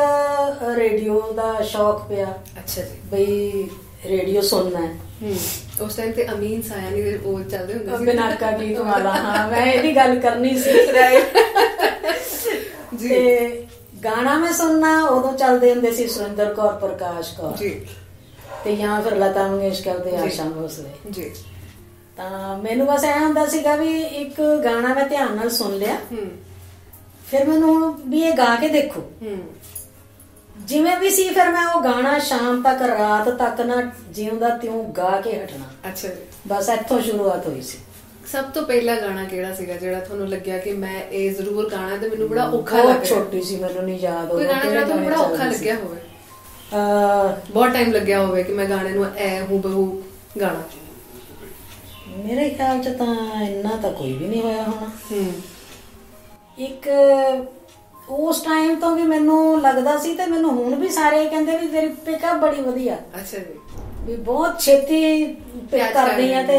ਰੇਡੀਓ ਦਾ ਸ਼ੌਕ ਪਿਆ ਅੱਛਾ ਜੀ ਬਈ ਰੇਡੀਓ ਸੁਣਨਾ ਹੈ ਉਸ ਟਾਈਮ ਤੇ ਅਮੀਨ ਸਾਇਆਨੀ ਦੇ ਉਹ ਚੱਲਦੇ ਹੁੰਦੇ ਸੀ ਬਿਨਾਕਾ ਗੀਤ ਵਾਲਾ ਹਾਂ ਮੈਂ ਇਹਦੀ ਗੱਲ ਕਰਨੀ ਸੀ ਜੀ ਤੇ ਗਾਣਾ ਮੈਂ ਸੁਣਨਾ ਉਦੋਂ ਚੱਲਦੇ ਹੁੰਦੇ ਸੀ ਸੁਰਿੰਦਰ ਕੌਰ ਪ੍ਰਕਾਸ਼ ਕੌਰ ਜੀ ਤੇ ਜਾਂ ਫਿਰ ਲਤਾ ਮੰਗੇਸ਼ਕਰ ਤੇ ਆਸ਼ਾ ਭੋਸਲੇ ਜੀ ਤਾਂ ਮੈਨੂੰ ਬਸ ਐ ਹੁੰਦਾ ਸੀਗਾ ਵੀ ਇੱਕ ਗਾਣਾ ਮੈਂ ਧਿਆਨ ਨਾਲ ਸੁਣ ਲਿਆ ਫਿਰ ਮੈਨੂੰ ਵੀ ਇਹ ਗਾ ਕੇ ਦੇਖੋ ਜਿਵੇਂ ਵੀ ਸੀ ਫਿਰ ਮੈਂ ਉਹ ਗਾਣਾ ਸ਼ਾਮ ਤੱਕ ਰਾਤ ਤੱਕ ਨਾ ਜਿਉਂਦਾ ਤਿਉਂ ਗਾ ਕੇ ਹਟਣਾ ਅੱਛਾ ਜੀ ਬਸ ਇੱਥੋਂ ਸ਼ੁਰੂਆਤ ਹੋਈ ਸੀ ਸਭ ਤੋਂ ਪਹਿਲਾ ਗਾਣਾ ਕਿਹੜਾ ਸੀਗਾ ਜਿਹੜਾ ਤੁਹਾਨੂੰ ਲੱਗਿਆ ਕਿ ਮੈਂ ਇਹ ਜ਼ਰੂਰ ਗਾਣਾ ਤੇ ਮੈਨੂੰ ਬੜਾ ਔਖਾ ਲੱਗ ਰਿਹਾ ਛੋਟੀ ਸੀ ਮੈਨੂੰ ਨਹੀਂ ਯਾਦ ਕੋਈ ਗਾਣਾ ਜਿਹੜਾ ਤੁਹਾਨੂੰ ਬੜਾ ਔਖਾ ਲੱਗਿਆ ਹੋਵੇ ਬਹੁਤ ਟਾਈਮ ਲੱਗਿਆ ਹੋਵੇ ਕਿ ਮੈਂ ਗਾਣੇ ਨੂੰ ਐ ਹੂੰ ਬਹੂ ਗਾਣਾ ਮੇਰੇ ਖਿਆਲ ਚ ਤਾਂ ਇੰਨਾ ਤਾਂ ਕੋਈ ਵੀ ਨਹੀਂ ਹੋਇਆ ਹੋਣਾ ਇੱਕ ਉਸ ਟਾਈਮ ਤੋਂ ਵੀ ਮੈਨੂੰ ਲੱਗਦਾ ਸੀ ਤੇ ਮੈਨੂੰ ਹੁਣ ਵੀ ਸਾਰੇ ਕਹਿੰਦੇ ਵੀ ਤੇਰੀ ਪਿਕਅਪ ਬੜੀ ਵਧੀਆ ਅੱਛਾ ਜੀ ਵੀ ਬਹੁਤ ਛੇਤੀ ਪਿਕ ਕਰਦੀ ਆ ਤੇ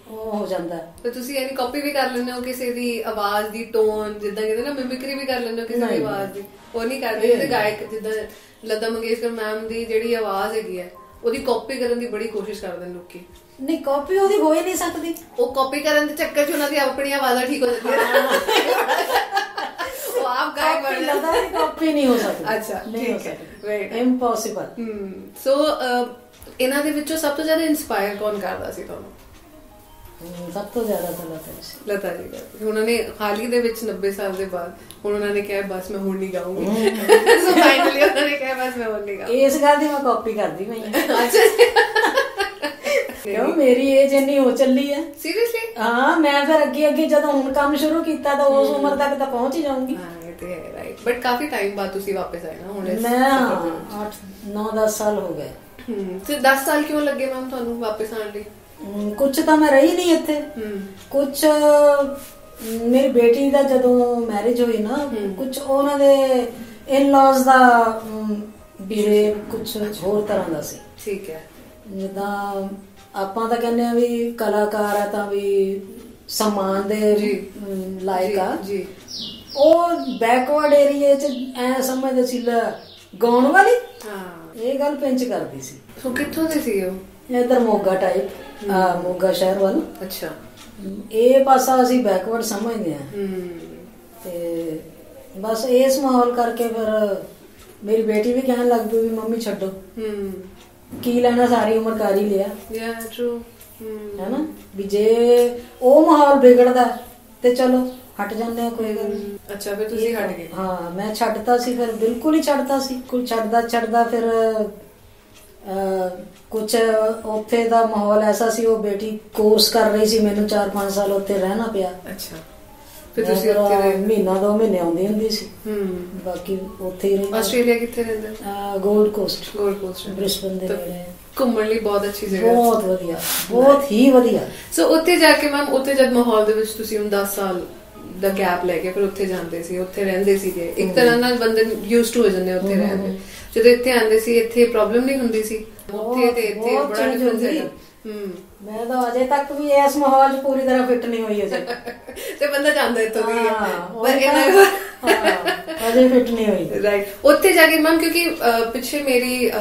ਉਹ ਹੋ ਜਾਂਦਾ ਤੇ ਤੁਸੀਂ ਇਹਨੀ ਕਾਪੀ ਵੀ ਕਰ ਲੈਂਦੇ ਹੋ ਕਿਸੇ ਦੀ ਆਵਾਜ਼ ਦੀ ਟੋਨ ਜਿੱਦਾਂ ਕਹਿੰਦੇ ਨਾ ਮਿਮਿਕਰੀ ਵੀ ਕਰ ਲੈਂਦੇ ਹੋ ਕਿਸੇ ਦੀ ਆਵਾਜ਼ ਦੀ ਉਹ ਨਹੀਂ ਕਰਦੇ ਜਿਹੜੇ ਗਾਇਕ ਜਿੱਦਾਂ ਲਤਾ ਮੰਗੇਸ਼ਕਰ ਮੈਮ ਦੀ ਜਿਹੜੀ ਆਵਾਜ਼ ਹੈਗੀ ਹੈ ਉਹਦੀ ਕਾਪੀ ਕਰਨ ਦੀ ਬੜੀ ਕੋਸ਼ਿਸ਼ ਕਰਦੇ ਨੇ ਲੋਕੀ ਨਹੀਂ ਕਾਪੀ ਉਹਦੀ ਹੋ ਹੀ ਨਹੀਂ ਸਕਦੀ ਉਹ ਕਾਪੀ ਕਰਨ ਦੇ ਚੱਕਰ 'ਚ ਉਹਨਾਂ ਦੀ ਆਪਣੀ ਆਵਾਜ਼ਾਂ ਠੀਕ ਹੋ ਜਾਂਦੀਆਂ ਉਹ ਆਪ ਗਾਇਕ ਬਣ ਜਾਂਦਾ ਕਾਪੀ ਨਹੀਂ ਹੋ ਸਕਦੀ ਅੱਛਾ ਠੀਕ ਹੈ ਰਾਈਟ ਇੰਪੋਸੀਬਲ ਸੋ ਇਹਨਾਂ ਦੇ ਵਿੱਚੋਂ ਸਭ ਤੋਂ ਜ਼ਿਆਦਾ ਇਨਸਪਾਇਰ ਕੌਣ ਕਰਦਾ ਸੀ ਤੁਹਾਨੂੰ ਸਭ ਤੋਂ ਜ਼ਿਆਦਾ ਤਾਂ ਲਤਾ ਜੀ ਕਰਦੇ ਉਹਨਾਂ ਨੇ ਹਾਲ ਹੀ ਦੇ ਵਿੱਚ 90 ਸਾਲ ਦੇ ਬਾਅਦ ਹੁਣ ਉਹਨਾਂ ਨੇ ਕਿਹਾ ਬਸ ਮੈਂ ਹੁਣ ਨਹੀਂ ਗਾਉਂਗੀ ਸੋ ਫਾਈਨਲੀ ਉਹਨਾਂ ਨੇ ਕਿਹਾ ਬਸ ਮੈਂ ਹੁਣ ਨਹੀਂ ਗਾਉਂਗੀ ਇਸ ਗੱਲ ਦੀ ਮੈਂ ਕਾਪੀ ਕਰਦੀ ਪਈ ਅੱਛਾ ਕਿਉਂ ਮੇਰੀ ਏਜ ਇੰਨੀ ਹੋ ਚੱਲੀ ਹੈ ਸੀਰੀਅਸਲੀ ਹਾਂ ਮੈਂ ਫਿਰ ਅੱਗੇ ਜਦੋਂ ਹੁਣ ਕੰਮ ਸ਼ੁਰੂ ਕੀਤਾ ਤਾਂ ਉਸ ਉਮਰ ਤੱਕ ਤਾਂ ਪਹੁੰਚ ਹੀ ਜਾਊਂਗੀ ਹਾਂ ਇਹ ਤੇ ਹੈ ਰਾਈਟ ਬਟ ਕਾਫੀ ਟਾਈਮ ਬਾਅਦ ਤੁਸੀਂ ਵਾਪਸ ਆਏ ਨਾ ਹੁਣ ਮੈਂ 8-9-10 ਸਾਲ ਹੋ ਗਏ ਤੇ 10 ਸਾਲ ਕਿਉਂ ਲੱਗੇ ਮੈਮ ਤੁਹਾਨੂੰ ਵਾਪਸ ਆਉਣ ਲਈ ਕੁਛ ਤਾਂ ਮੈਂ ਰਹੀ ਨਹੀਂ ਇੱਥੇ ਕੁਛ ਮੇਰੀ ਬੇਟੀ ਦਾ ਜਦੋਂ ਮੈਰਿਜ ਹੋਈ ਨਾ ਕੁਛ ਉਹਨਾਂ ਦੇ ਇਨ-ਲॉज ਦਾ ਬਿਹੇਵ ਕੁਛ ਹੋਰ ਤਰ੍ਹਾਂ ਦਾ ਸੀ ਠੀਕ ਹੈ ਜਿੱਦਾਂ ਆਪਾਂ ਤਾਂ ਕਹਿੰਦੇ ਆ ਵੀ ਕਲਾਕਾਰ ਆ ਤਾਂ ਵੀ ਸਨਮਾਨ ਦੇ ਲਾਇਕ ਆ ਜੀ ਉਹ ਬੈਕਵਰਡ ਏਰੀਏ ਚ ਐ ਸਮਝਦੇ ਸੀ ਗਾਉਣ ਵਾਲੀ ਹਾਂ ਇਹ ਗੱਲ ਪਿੰਚ ਕਰਦੀ ਸੀ ਸੋ ਕਿੱਥੋਂ ਦੇ ਸੀ ਉਹ ਇਧਰ ਮੋਗਾ ਟਾਈਪ ਮੋਗਾ ਸ਼ਹਿਰ ਵੱਲ ਅੱਛਾ ਇਹ ਪਾਸਾ ਅਸੀਂ ਬੈਕਵਰਡ ਸਮਝਦੇ ਆ ਤੇ ਬਸ ਇਸ ਮਾਹੌਲ ਕਰਕੇ ਫਿਰ ਮੇਰੀ ਬੇਟੀ ਵੀ ਕਹਿਣ ਲੱਗ ਪਈ ਵੀ ਮੰਮੀ ਛੱਡੋ ਕੀ ਲੈਣਾ ਸਾਰੀ ਉਮਰ ਕਰ ਹੀ ਲਿਆ ਯਾ ਟਰੂ ਹੈਨਾ ਵੀ ਜੇ ਉਹ ਮਾਹੌਲ ਵਿਗੜਦਾ ਤੇ ਚਲੋ ਹਟ ਜਾਂਦੇ ਆ ਕੋਈ ਗੱਲ ਅੱਛਾ ਫਿਰ ਤੁਸੀਂ ਹਟ ਗਏ ਹਾਂ ਮੈਂ ਛੱਡਤਾ ਸੀ ਫਿਰ ਬਿਲਕੁਲ ਹੀ ਛੱਡਤਾ ਸੀ ਕੋਈ ਛੱਡਦਾ ਫਿਰ ਕੁਛ ਉੱਥੇ ਦਾ ਮਾਹੌਲ ਐਸਾ ਸੀ ਉਹ ਬੇਟੀ ਕੋਰਸ ਕਰ ਰਹੀ ਸੀ ਮੈਨੂੰ 4-5 ਸਾਲ ਉੱਥੇ ਰਹਿਣਾ ਪਿਆ ਅੱਛਾ ਫਿਰ ਤੁਸੀਂ ਉੱਥੇ ਮਹੀਨਾ 2 ਮਹੀਨੇ ਆਉਂਦੀ ਹੁੰਦੀ ਸੀ ਬਾਕੀ ਉੱਥੇ ਹੀ ਰਹੀ ਆਸਟ੍ਰੇਲੀਆ ਕਿੱਥੇ ਰਹਿੰਦੇ ਗੋਲਡ ਕੋਸਟ ਬ੍ਰਿਸਬਨ ਦੇ ਨੇੜੇ ਘੁੰਮਣ ਲਈ ਬਹੁਤ ਅੱਛੀ ਜਗ੍ਹਾ ਬਹੁਤ ਵਧੀਆ ਬਹੁਤ ਹੀ ਵਧੀਆ ਸੋ ਉੱਥੇ ਜਾ ਕੇ ਮੈਮ ਉੱਥੇ ਜਦ ਮਾਹੌਲ ਦੇ ਵਿੱਚ ਤੁਸੀਂ 10 ਸਾਲ ਦਾ ਗੈਪ ਲੈ ਕੇ ਫਿਰ ਉੱਥੇ ਜਾਂਦੇ ਸੀ ਉੱਥੇ ਰਹਿੰਦੇ ਸੀਗੇ ਇੱਕ ਤਰ੍ਹਾਂ ਨਾਲ ਬੰਦੇ ਯੂਜ਼ਡ ਟੂ ਹੋ ਜਾਂਦੇ ਉੱਥੇ ਰਹਿੰਦੇ ਜਦੋਂ ਇੱਥੇ ਆਉਂਦੇ ਸੀ ਇੱਥੇ ਪ੍ਰੋਬਲਮ ਨਹੀਂ ਹੁੰਦੀ ਸੀ ਉੱਥੇ ਤੇ ਇੱਥੇ ਬੜਾ ਡਿਫਰੈਂਸ ਹੈ ਮੈਂ ਤਾਂ ਅਜੇ ਤੱਕ ਵੀ ਇਸ ਮਾਹੌਲ 'ਚ ਪੂਰੀ ਤਰ੍ਹਾਂ ਫਿੱਟ ਨਹੀਂ ਹੋਈ ਅਜੇ ਤੇ ਬੰਦਾ ਜਾਂਦਾ ਇੱਥੋਂ ਦੀ ਪਰ ਇਹਨਾਂ ਅਜੇ ਫਿੱਟ ਨਹੀਂ ਹੋਈ ਰਾਈਟ ਉੱਥੇ ਜਾ ਕੇ ਮੈਮ ਕਿਉਂਕਿ ਪਿੱਛੇ ਮੇਰੀ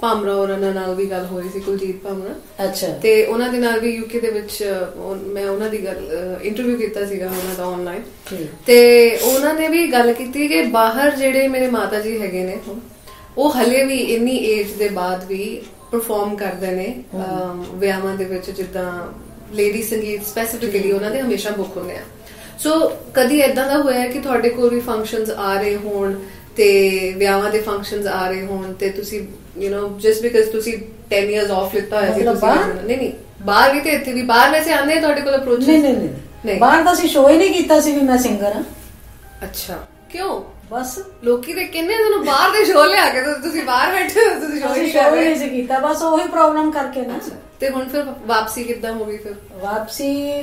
ਭਾਮਰਾ ਉਹਨਾਂ ਨਾਲ ਵੀ ਗੱਲ ਹੋਈ ਸੀ ਕੁਲਜੀਤ ਭਾਮਰਾ ਅੱਛਾ ਤੇ ਉਹਨਾਂ ਦੇ ਨਾਲ ਵੀ ਯੂਕੇ ਦੇ ਵਿੱਚ ਮੈਂ ਉਹਨਾਂ ਦੀ ਗੱਲ ਇੰਟਰਵਿਊ ਕੀਤਾ ਸੀਗਾ ਉਹਨਾਂ ਦਾ ਆਨਲਾਈਨ ਤੇ ਉਹਨਾਂ ਨੇ ਵੀ ਗੱਲ ਕੀਤੀ ਕਿ ਬਾਹਰ ਜਿਹੜੇ ਮੇਰੇ ਮਾਤਾ ਜੀ ਹੈਗੇ ਨੇ ਉਹ ਹਲੇ ਵੀ ਇੰਨੀ ਏਜ ਦੇ ਬਾਅਦ ਵੀ ਪਰਫਾਰਮ ਕਰਦੇ ਨੇ ਵਿਆਹਾਂ ਦੇ ਵਿੱਚ ਜਿੱਦਾਂ ਲੇਡੀ ਸੰਗੀਤ ਸਪੈਸੀਫਿਕਲੀ ਉਹਨਾਂ ਦੇ ਹਮੇਸ਼ਾ ਬੁੱਕ ਹੁੰਦੇ ਆ ਸੋ ਕਦੀ ਏਦਾਂ ਦਾ ਹੋਇਆ ਕਿ ਤੁਹਾਡੇ ਕੋਲ ਵੀ ਫੰਕਸ਼ਨਸ ਆ ਰਹੇ ਹੋਣ ਤੇ ਵਿਆਹਾਂ ਦੇ ਫੰਕਸ਼ਨਸ ਆ ਰਹੇ ਹੋਣ ਤੇ ਤੁਸੀਂ ਯੂ نو ਜਸਟ ਬਿਕਾਜ਼ ਤੁਸੀਂ 10 ਇਅਰਸ ਆਫ ਲਿੱਤਾ ਹੋਇਆ ਸੀ ਤੁਸੀਂ ਨਹੀਂ ਬਾਹਰ ਵੀ ਤੇ ਇੱਥੇ ਵੀ ਬਾਹਰ ਵੈਸੇ ਆਉਂਦੇ ਤੁਹਾਡੇ ਕੋਲ ਅਪਰੋਚ ਨਹੀਂ ਬਾਹਰ ਤਾਂ ਅਸੀਂ ਸ਼ੋਅ ਹੀ ਨਹੀਂ ਕੀਤਾ ਸੀ ਵੀ ਮੈਂ ਸਿੰਗਰ ਹਾਂ ਅੱਛਾ ਕਿਉਂ ਬਸ ਲੋਕੀ ਤੇ ਕਿੰਨੇ ਤੁਹਾਨੂੰ ਬਾਹਰ ਦੇ ਸ਼ੋਅ ਲਿਆ ਕੇ ਤੁਸੀਂ ਬਾਹਰ ਬੈਠੇ ਹੋ ਤੁਸੀਂ ਸ਼ੋਅ ਹੀ ਨਹੀਂ ਕੀਤਾ ਬਸ ਉਹੀ ਪ੍ਰੋਬਲਮ ਕਰਕੇ ਨਾ ਤੇ ਹੁਣ ਫਿਰ ਵਾਪਸੀ ਕਿੱਦਾਂ ਹੋ ਗਈ ਫਿਰ ਵਾਪਸੀ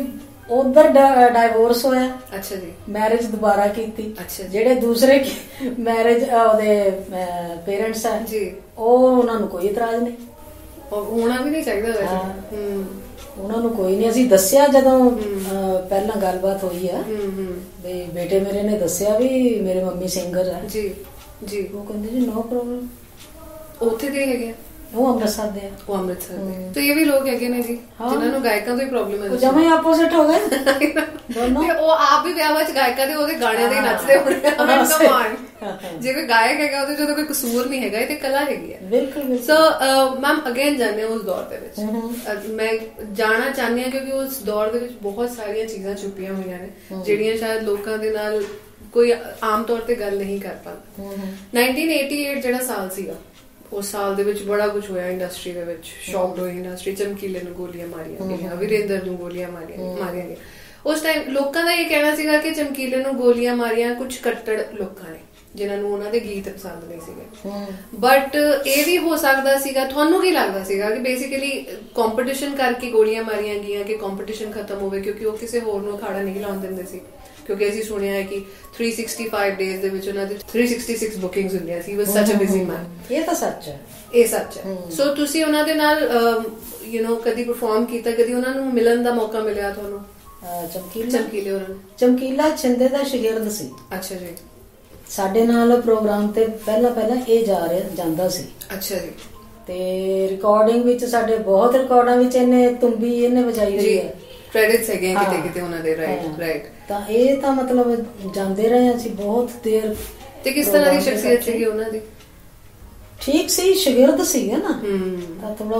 ਉਧਰ ਡਾਈਵੋਰਸ ਹੋਇਆ। ਅੱਛਾ ਜੀ। ਮੈਰਿਜ ਦੁਬਾਰਾ ਕੀਤੀ। ਅੱਛਾ। ਜਿਹੜੇ ਦੂਸਰੇ ਮੈਰਿਜ ਉਹਦੇ ਪੇਰੈਂਟਸ ਆ ਜੀ, ਉਹ ਉਹਨਾਂ ਨੂੰ ਕੋਈ ਇਤਰਾਜ਼ ਨਹੀਂ, ਹੋਣਾ ਵੀ ਨਹੀਂ ਚਾਹੀਦਾ ਵੈਸੇ। ਉਹਨਾਂ ਨੂੰ ਕੋਈ ਨਹੀਂ। ਅਸੀਂ ਦੱਸਿਆ ਜਦੋਂ ਪਹਿਲਾਂ ਗੱਲਬਾਤ ਹੋਈ ਆ ਵੀ ਬੇਟੇ ਮੇਰੇ ਨੇ ਦੱਸਿਆ ਵੀ ਮੇਰੇ ਮੰਮੀ ਸਿੰਗਰ ਆ ਜੀ ਜੀ, ਉਹ ਕਹਿੰਦੇ ਜੀ ਨੋ ਪ੍ਰੋਬਲਮ। ਉੱਥੇ ਦੇ ਹੈਗੇ ਆ, ਉਹ ਅੰਮ੍ਰਿਤਸਰ ਦੇ ਆ। ਉਹ ਅੰਮ੍ਰਿਤਸਰ ਦੇ। ਤੇ ਇਹ ਵੀ ਲੋਕ ਹੈਗੇ ਨੇ ਜੀ ਜਿਨ੍ਹਾਂ ਨੂੰ ਗਾਇਕਾਂ ਤੋਂ ਹੀ ਪ੍ਰੋਬਲਮ ਹੈ। ਜਮਾਂ ਹੀ ਆਪੋਜ਼ਿਟ ਹੋ ਗਏ ਦੋਨੋਂ। ਤੇ ਉਹ ਆਪ ਵੀ ਵਿਆਹਾਂ 'ਚ ਗਾਇਕਾਂ ਦੇ ਉਹਦੇ ਗਾਣਿਆਂ ਦੇ ਨੱਚਦੇ ਹੋਣੇ। ਜਿਵੇਂ ਗਾਇਕ ਹੈਗਾ ਉਹਦੇ ਜਦੋਂ ਕੋਈ ਕਸੂਰ ਨਹੀਂ ਹੈਗਾ, ਇਹ ਤੇ ਕਲਾ ਹੈਗੀ ਹੈ। ਬਿਲਕੁਲ। ਸੋ ਮੈਮ ਅਗੇਨ ਜਾਂਦੇ ਹਾਂ ਉਸ ਦੌਰ ਦੇ ਵਿੱਚ। ਮੈਂ ਜਾਣਾ ਚਾਹੁੰਦੀ ਹਾਂ ਕਿਉਂਕਿ ਉਸ ਦੌਰ ਦੇ ਵਿੱਚ ਬਹੁਤ ਸਾਰੀਆਂ ਚੀਜ਼ਾਂ ਛੁਪੀਆਂ ਹੋਈਆਂ ਨੇ ਜਿਹੜੀਆਂ ਸ਼ਾਇਦ ਲੋਕਾਂ ਦੇ ਨਾਲ ਕੋਈ ਆਮ ਤੌਰ ਤੇ ਗੱਲ ਨਹੀਂ ਕਰ ਪਾਉਂਦਾ। 1988 ਜਿਹੜਾ ਸਾਲ ਸੀਗਾ, ਉਸ ਸਾਲ ਦੇ ਵਿੱਚ ਬੜਾ ਕੁਝ ਹੋਇਆ ਇੰਡਸਟਰੀ ਦੇ ਵਿੱਚ। ਸ਼ੌਕਡ ਹੋਈ ਇੰਡਸਟਰੀ। ਚਮਕੀਲੇ ਨੂੰ ਗੋਲੀਆਂ ਮਾਰੀਆਂ ਗਈਆਂ, ਵੀਰੇਂਦਰ ਨੂੰ ਗੋਲੀਆਂ ਮਾਰੀਆਂ ਗਈਆਂ। ਉਸ ਟਾਈਮ ਲੋਕਾਂ ਦਾ ਇਹ ਕਹਿਣਾ ਸੀਗਾ ਕਿ ਚਮਕੀਲੇ ਨੂੰ ਗੋਲੀਆਂ ਮਾਰੀਆਂ ਕੁਝ ਕੱਟੜ ਲੋਕਾਂ ਨੇ ਜਿਨ੍ਹਾਂ ਨੂੰ ਉਹਨਾਂ ਦੇ ਗੀਤ ਪਸੰਦ ਨਹੀਂ ਸੀਗੇ। ਬਟ ਇਹ ਵੀ ਹੋ ਸਕਦਾ ਸੀਗਾ, ਤੁਹਾਨੂੰ ਕੀ ਲੱਗਦਾ ਸੀਗਾ ਕਿ ਬੇਸਿਕਲੀ ਕੰਪੀਟੀਸ਼ਨ ਕਰਕੇ ਗੋਲੀਆਂ ਮਾਰੀਆਂ ਗਈਆਂ ਕਿ ਕੰਪੀਟੀਸ਼ਨ ਖਤਮ ਹੋਵੇ ਕਿਉਂਕਿ ਉਹ ਕਿਸੇ ਹੋਰ ਨੂੰ ਅਖਾੜਾ ਨਹੀਂ ਲਾਉਣ ਦਿੰਦੇ ਸੀ? ਕਿਉਂਕਿ ਅਸੀਂ ਸੁਣਿਆ ਹੈ ਕਿ 365 ਡੇਜ਼ ਦੇ ਵਿੱਚ ਉਹਨਾਂ ਦੀ 366 ਬੁਕਿੰਗਸ ਹੁੰਦੀਆਂ ਸੀ। ਵਾਸ ਸੱਚ ਅ ਬਿਜ਼ੀ ਮੈਨ। ਇਹ ਤਾਂ ਸੱਚ ਹੈ, ਇਹ ਸੱਚ ਹੈ। ਸੋ ਤੁਸੀਂ ਉਹਨਾਂ ਦੇ ਨਾਲ ਕਦੀ ਪਰਫਾਰਮ ਕੀਤਾ, ਕਦੀ ਉਹਨਾਂ ਨੂੰ ਮਿਲਣ ਦਾ ਮੌਕਾ ਮਿਲਿਆ ਤੁਹਾਨੂੰ? ਚਮਕੀਲੇ ਉਹਨਾਂ ਨੂੰ। ਚਮਕੀਲਾ ਛਿੰਦੇ ਦਾ ਸ਼ਾਗਿਰਦ ਸੀ। ਅੱਛਾ ਜੀ। ਸਾਡੇ ਨਾਲ ਪ੍ਰੋਗਰਾਮ ਤੇ ਪਹਿਲਾਂ ਇਹ ਜਾਂਦਾ ਸੀ। ਅੱਛਾ ਜੀ। ਤੇ ਰਿਕਾਰਡਿੰਗ ਵਿੱਚ ਸਾਡੇ ਬਹੁਤ ਰਿਕਾਰਡਾਂ ਵਿੱਚ ਇਹਨੇ ਵਜਾਈ ਹੋਈ ਹੈ। ਕ੍ਰੈਡਿਟਸ ਹੈਗੇ ਕਿਤੇ ਕਿਤੇ ਉਹਨਾਂ ਦੇ। ਰਾਈਟ। ਤਾਂ ਇਹ ਤਾਂ ਮਤਲਬ ਜਾਂਦੇ ਰਹੇ ਅਸੀਂ ਬਹੁਤ ਦੇਰ। ਤੇ ਕਿਸ ਤਰ੍ਹਾਂ ਦੀ ਸ਼ਖਸੀਅਤ ਸੀਗੀ ਉਹਨਾਂ ਦੀ? ਠੀਕ ਸੀ, ਸ਼ਾਗਿਰਦ ਸੀਗਾ ਨਾ, ਤਾਂ ਥੋੜਾ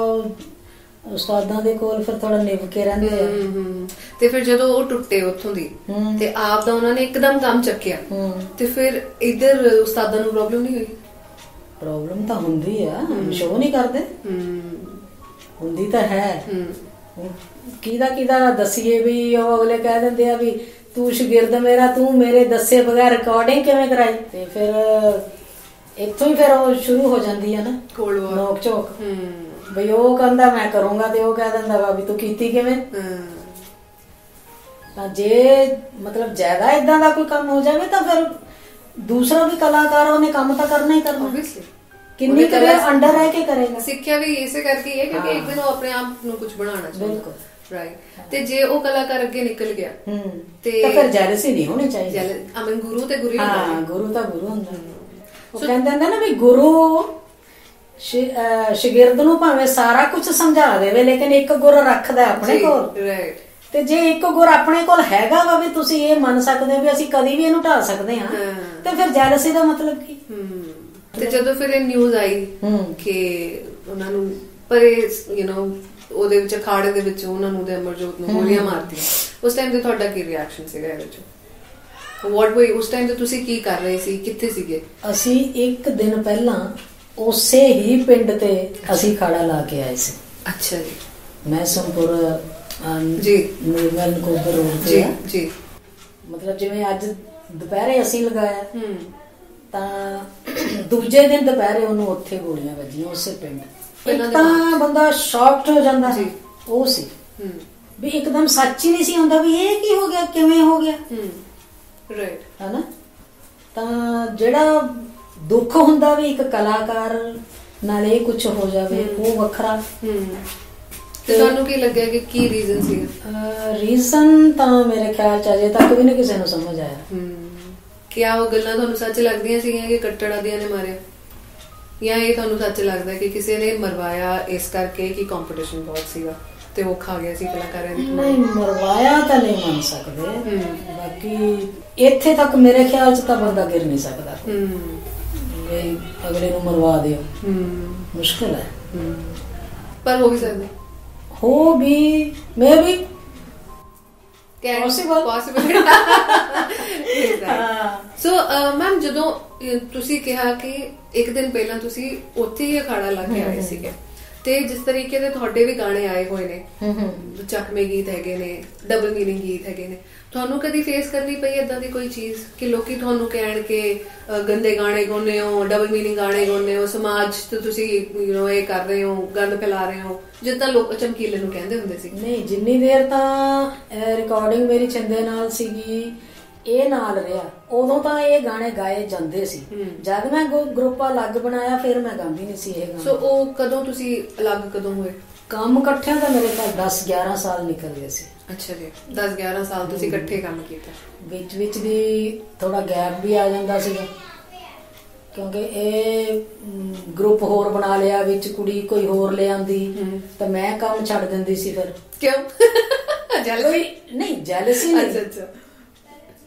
ਉਸਤਾਦਾਂ ਦੇ ਕੋਲ ਫਿਰ ਥੋੜਾ ਨਿਭ ਕੇ ਰਹਿੰਦੇ ਆ। ਤੇ ਫਿਰ ਜਦੋਂ ਉਹ ਟੁੱਟੇ ਉੱਥੋਂ ਦੀ ਤੇ ਆਪ ਦਾ ਉਹਨਾਂ ਨੇ ਇੱਕਦਮ ਕੰਮ ਚੱਕਿਆ ਤੇ ਫਿਰ ਇੱਧਰ ਉਸਤਾਦਾਂ ਨੂੰ ਪ੍ਰੋਬਲਮ ਨਹੀਂ ਹੋਈ? ਪ੍ਰੋਬਲਮ ਤਾਂ ਹੁੰਦੀ ਆ, ਸ਼ੋਅ ਨਹੀਂ ਕਰਦੇ, ਹੁੰਦੀ ਤਾਂ ਹੈ। ਕਿਹਦਾ ਦੱਸੀਏ ਵੀ ਉਹ ਅਗਲੇ ਕਹਿ ਦਿੰਦੇ ਆ ਵੀ ਤੂੰ ਸ਼ਾਗਿਰਦ ਮੇਰਾ, ਤੂੰ ਮੇਰੇ ਦੱਸੇ ਬਗੈਰ ਰਿਕਾਰਡਿੰਗ ਕਿਵੇਂ ਕਰਾਈ? ਤੇ ਫਿਰ ਇੱਥੋਂ ਹੀ ਫਿਰ ਉਹ ਸ਼ੁਰੂ ਹੋ ਜਾਂਦੀ ਆ ਨਾ ਨੋਕ ਝੋਕ। ਬਈ ਉਹ ਕਹਿੰਦਾ ਮੈਂ ਕਰੂੰਗਾ ਤੇ ਉਹ ਕਹਿ ਦਿੰਦਾ ਵਾ ਵੀ ਤੂੰ ਕੀਤੀ ਕਿਵੇਂ? ਤਾਂ ਜੇ ਮਤਲਬ ਜ਼ਿਆਦਾ ਇਦਾਂ ਦਾ ਕੋਈ ਕੰਮ ਹੋ ਜਾਵੇ ਤਾਂ ਫਿਰ ਦੂਸਰਾ ਵੀ ਕਲਾਕਾਰ ਉਹਨੇ ਕੰਮ ਤਾਂ ਕਰਨਾ ਹੀ ਕਰਨਾ। ਕਿੰਨੀ ਕਰੇ ਅੰਡਰ ਰਹਿ ਕੇ ਕਰੇਗਾ। ਸਿੱਖਿਆ ਵੀ ਇਸੇ ਕਰਕੇ ਹੈ ਕਿਉਂਕਿ ਇੱਕ ਦਿਨ ਉਹ ਆਪਣੇ ਆਪ ਨੂੰ ਕੁਝ ਬਣਾਉਣਾ ਚਾਹੁੰਦਾ। ਰਾਈਟ। ਤੇ ਜੇ ਉਹ ਕਲਾਕਾਰ ਅੱਗੇ ਨਿਕਲ ਗਿਆ ਤੇ ਫਿਰ ਜੈਲਸੀ ਨਹੀਂ ਹੋਣੀ ਚਾਹੀਦੀ। ਗੁਰੂ ਤੇ ਗੁਰੂ ਹੁੰਦਾ। ਗੁਰੂ ਤਾਂ ਗੁਰੂ ਹੁੰਦਾ। ਉਹ ਕਹਿੰਦੇ ਹੁੰਦੇ ਨਾ ਵੀ ਗੁਰੂ ਸ਼ਾਗਿਰਦ ਨੂੰ ਭਾਵੇਂ ਸਾਰਾ ਕੁਝ ਸਮਝਾ ਦੇਵੇ ਲੇਕਿਨ ਇੱਕ ਗੁਰ ਰੱਖਦਾ ਆਪਣੇ ਕੋਲ। ਰਾਈਟ। ਤੇ ਜੇ ਇੱਕ ਗੁਰ ਆਪਣੇ ਕੋਲ ਹੈਗਾ ਵਾ ਵੀ ਤੁਸੀਂ ਇਹ ਮੰਨ ਸਕਦੇ ਹੋ ਵੀ ਅਸੀਂ ਕਦੀ ਵੀ ਇਹਨੂੰ ਢਾਹ ਸਕਦੇ ਹਾਂ, ਤੇ ਫਿਰ ਜੈਲਸੀ ਦਾ ਮਤਲਬ ਕੀ? ਤੇ ਜਦੋਂ ਫਿਰ ਇਹ ਨਿਊਜ਼ ਆਈ ਕਿ ਉਹਨਾਂ ਨੂੰ ਪਰੇ ਉਹਦੇ ਵਿੱਚ ਅਖਾੜੇ ਦੇ ਵਿੱਚ ਉਹਨਾਂ ਨੂੰ ਤੇ ਅਮਰਜੋਤ ਨੂੰ ਗੋਲੀਆਂ ਮਾਰਤੀਆਂ, ਉਸ ਟਾਈਮ ਤੇ ਤੁਹਾਡਾ ਕੀ ਰਿਐਕਸ਼ਨ ਸੀਗਾ ਇਹਦੇ ਵਿੱਚ? ਉਸ ਟਾਈਮ ਤੇ ਤੁਸੀਂ ਕੀ ਕਰ ਰਹੇ ਸੀ, ਕਿੱਥੇ ਸੀਗੇ? ਅਸੀਂ ਇੱਕ ਦਿਨ ਪਹਿਲਾਂ ਉਸੇ ਹੀ ਪਿੰਡ ਤੇ ਅਸੀਂ ਖਾੜਾ ਲਾ ਕੇ ਆਏ ਸੀ। ਅੱਛਾ ਜੀ। ਮੈਸਮਪੁਰ ਜੀ, ਨਿਰਮਲ ਕੋਬਰ ਰੋਡ ਤੇ ਜੀ। ਮਤਲਬ ਜਿਵੇਂ ਅੱਜ ਦੁਪਹਿਰੇ ਅਸੀਂ ਲਗਾਇਆ ਤਾਂ ਦੂਜੇ ਦਿਨ ਦੁਪਹਿਰੇ ਉਹਨੂੰ ਉੱਥੇ ਗੋਲੀਆਂ ਵੱਜੀਆਂ ਉਸੇ ਪਿੰਡ। ਤਾਂ ਬੰਦਾ ਸ਼ੌਕਡ ਹੋ ਜਾਂਦਾ ਜੀ। ਉਹ ਸੀ ਵੀ ਇੱਕਦਮ ਸੱਚ ਹੀ ਨਹੀਂ ਸੀ ਹੁੰਦਾ ਵੀ ਇਹ ਕੀ ਹੋ ਗਿਆ, ਕਿਵੇਂ ਹੋ ਗਿਆ। ਰਾਈਟ। ਹਨਾ? ਤਾਂ ਜਿਹੜਾ ਦੁੱਖ ਹੁੰਦਾ ਵੀ ਇੱਕ ਕਲਾਕਾਰ ਨਾਲ ਇਹ ਕੁਝ ਹੋ ਜਾਵੇ ਉਹ ਵੱਖਰਾ। ਤੇ ਤੁਹਾਨੂੰ ਕੀ ਲੱਗਿਆ ਕਿ ਕੀ ਰੀਜ਼ਨ ਸੀਗਾ? ਰੀਜ਼ਨ ਤਾਂ ਮੇਰੇ ਖਿਆਲ ਚ ਅਜੇ ਤੱਕ ਵੀ ਨਹੀਂ ਕਿਸੇ ਨੂੰ ਸਮਝ ਆਇਆ। ਕਿਆ ਉਹ ਗੱਲਾਂ ਤੁਹਾਨੂੰ ਸੱਚ ਲੱਗਦੀਆਂ ਸੀਗੀਆਂ ਕਿ ਕੱਟੜਾਦੀਆਂ ਨੇ ਮਾਰਿਆ, ਜਾਂ ਇਹ ਤੁਹਾਨੂੰ ਸੱਚ ਲੱਗਦਾ ਕਿ ਕਿਸੇ ਨੇ ਮਰਵਾਇਆ ਇਸ ਕਰਕੇ ਕਿ ਕੰਪੀਟੀਸ਼ਨ ਬਹੁਤ ਸੀਗਾ ਤੇ ਉਹ ਖਾ ਗਿਆ ਸੀ ਕਲਾਕਾਰਾਂ ਦੀ? ਨਹੀਂ, ਮਰਵਾਇਆ ਤਾਂ ਨਹੀਂ ਮੰਨ ਸਕਦੇ। ਬਾਕੀ ਇੱਥੇ ਤੱਕ ਮੇਰੇ ਖਿਆਲ ਚ ਤਾਂ ਬੰਦਾ ਗਿਰ ਨਹੀਂ ਸਕਦਾ ਅਗਲੇ ਨੂੰ ਮਰਵਾ ਦਿਓ। ਮੁਸ਼ਕਿਲ ਹੈ, ਪਰ ਹੋ ਵੀ ਸਕਦਾ। ਹੋ ਵੀ ਮੇ ਵੀ possible। ਸੋ ਮੈਮ ਜਦੋਂ ਤੁਸੀਂ ਕਿਹਾ ਕਿ ਇੱਕ ਦਿਨ ਪਹਿਲਾਂ ਤੁਸੀਂ ਉੱਥੇ ਹੀ ਅਖਾੜਾ ਲਾ ਕੇ ਆਏ ਸੀਗੇ ਤੇ ਜਿਸ ਤਰੀਕੇ ਦੇ ਤੁਹਾਡੇ ਵੀ ਗਾਣੇ ਆਏ ਹੋਏ ਨੇ, ਚੱਕਵੇਂ ਗੀਤ ਹੈਗੇ ਨੇ, ਡਬਲ ਮੀਨਿੰਗ ਗੀਤ ਹੈਗੇ ਨੇ, ਤੁਹਾਨੂੰ ਕਦੀ ਫੇਸ ਕਰਨੀ ਪਈ ਏਦਾਂ ਦੀ ਕੋਈ ਚੀਜ਼ ਕਿ ਲੋਕੀ ਤੁਹਾਨੂੰ ਕਹਿਣ ਕਿ ਗੰਦੇ ਗਾਣੇ ਗਾਉਂਦੇ ਹੋ, ਡਬਲ ਮੀਨਿੰਗ ਗਾਣੇ ਗਾਉਂਦੇ ਹੋ, ਸਮਾਜ ਤੇ ਤੁਸੀਂ ਇਹ ਕਰ ਰਹੇ ਹੋ, ਗੰਦ ਫੈਲਾ ਰਹੇ ਹੋ, ਜਿੱਦਾਂ ਲੋਕ ਚਮਕੀਲੇ ਨੂੰ ਕਹਿੰਦੇ ਹੁੰਦੇ ਸੀ? ਨਹੀਂ, ਜਿੰਨੀ ਦੇਰ ਤਾਂ ਰਿਕਾਰਡਿੰਗ ਮੇਰੀ ਛਿੰਦੇ ਨਾਲ ਸੀਗੀ, ਇਹ ਨਾਲ ਰਿਹਾ, ਉਦੋਂ ਤਾਂ ਇਹ ਗਾਣੇ ਗਾਏ ਜਾਂਦੇ ਸੀ। ਜਦ ਮੈਂ ਗਰੁੱਪ ਅਲੱਗ ਬਣਾਇਆ ਫਿਰ ਮੈਂ ਗਾਉਂਦੀ ਨਹੀਂ ਸੀ ਇਹ ਗਾਣੇ। ਸੋ ਉਹ ਕਦੋਂ ਤੁਸੀਂ ਅਲੱਗ ਕਦੋਂ ਹੋਏ? ਕੰਮ ਇਕੱਠਿਆਂ ਦਾ ਮੇਰੇ ਕੋਲ 10-11 ਸਾਲ ਨਿਕਲ ਗਏ ਸੀ। ਅੱਛਾ ਜੀ, 10-11 ਸਾਲ ਤੁਸੀਂ ਇਕੱਠੇ ਕੰਮ ਕੀਤਾ। ਵਿੱਚ ਵੀ ਥੋੜਾ ਗੈਪ ਵੀ ਆ ਜਾਂਦਾ ਸੀਗਾ ਕਿਉਂਕਿ ਇਹ ਗਰੁੱਪ ਹੋਰ ਬਣਾ ਲਿਆ, ਵਿੱਚ ਕੁੜੀ ਕੋਈ ਹੋਰ ਲੈ ਆਂਦੀ ਤਾਂ ਮੈਂ ਕੰਮ ਛੱਡ ਦਿੰਦੀ ਸੀ। ਫਿਰ ਕਿਉਂ? ਜੈਲਸੀ ਨਹੀਂ, ਜੈਲਸੀ ਨਹੀਂ। ਅੱਛਾ,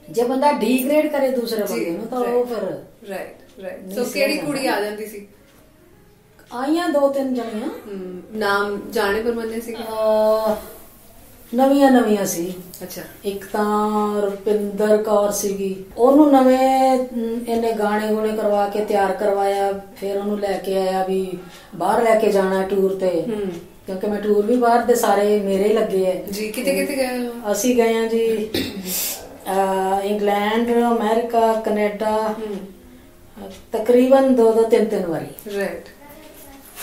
ਜੇ ਬੰਦਾ ਡੀਗ੍ਰੇਡ ਕਰੇ ਦੂਸਰੇ ਬੰਦੇ ਨੂੰ ਤਾਂ ਉਹ ਫਿਰ ਰਾਈਟ। ਸੋ ਕਿਹੜੀ ਕੁੜੀ ਆ ਜਾਂਦੀ ਸੀ? ਆਈਆਂ 2-3 ਜਣੀਆਂ, ਨਾਮ ਜਾਣੇ ਪਰਮੰਨੇ ਸੀ? ਨਵੀਆਂ ਸੀ। ਅੱਛਾ। ਇੱਕ ਤਾਂ ਰੁਪਿੰਦਰ ਕੌਰ ਸੀਗੀ, ਉਹਨੂੰ ਨਵੇਂ ਇਹਨੇ ਗਾਣੇ ਗੁਣੇ ਕਰਵਾ ਕੇ ਤਿਆਰ ਕਰਵਾਇਆ, ਫਿਰ ਉਹਨੂੰ ਲੈ ਕੇ ਆਇਆ ਵੀ ਬਾਹਰ ਲੈ ਕੇ ਜਾਣਾ ਟੂਰ ਤੇ, ਕਿਉਂਕਿ ਮੈਂ ਟੂਰ ਵੀ ਬਾਹਰ ਦੇ ਸਾਰੇ ਮੇਰੇ ਲੱਗੇ ਹੈ ਜੀ। ਕਿਤੇ ਗਏ? ਅਸੀਂ ਗਏ ਹਾਂ ਜੀ ਇੰਗਲੈਂਡ, ਅਮਰੀਕਾ, ਕੈਨੇਡਾ, ਤਕਰੀਬਨ 2-3 ਵਾਰੀ। ਰਾਈਟ।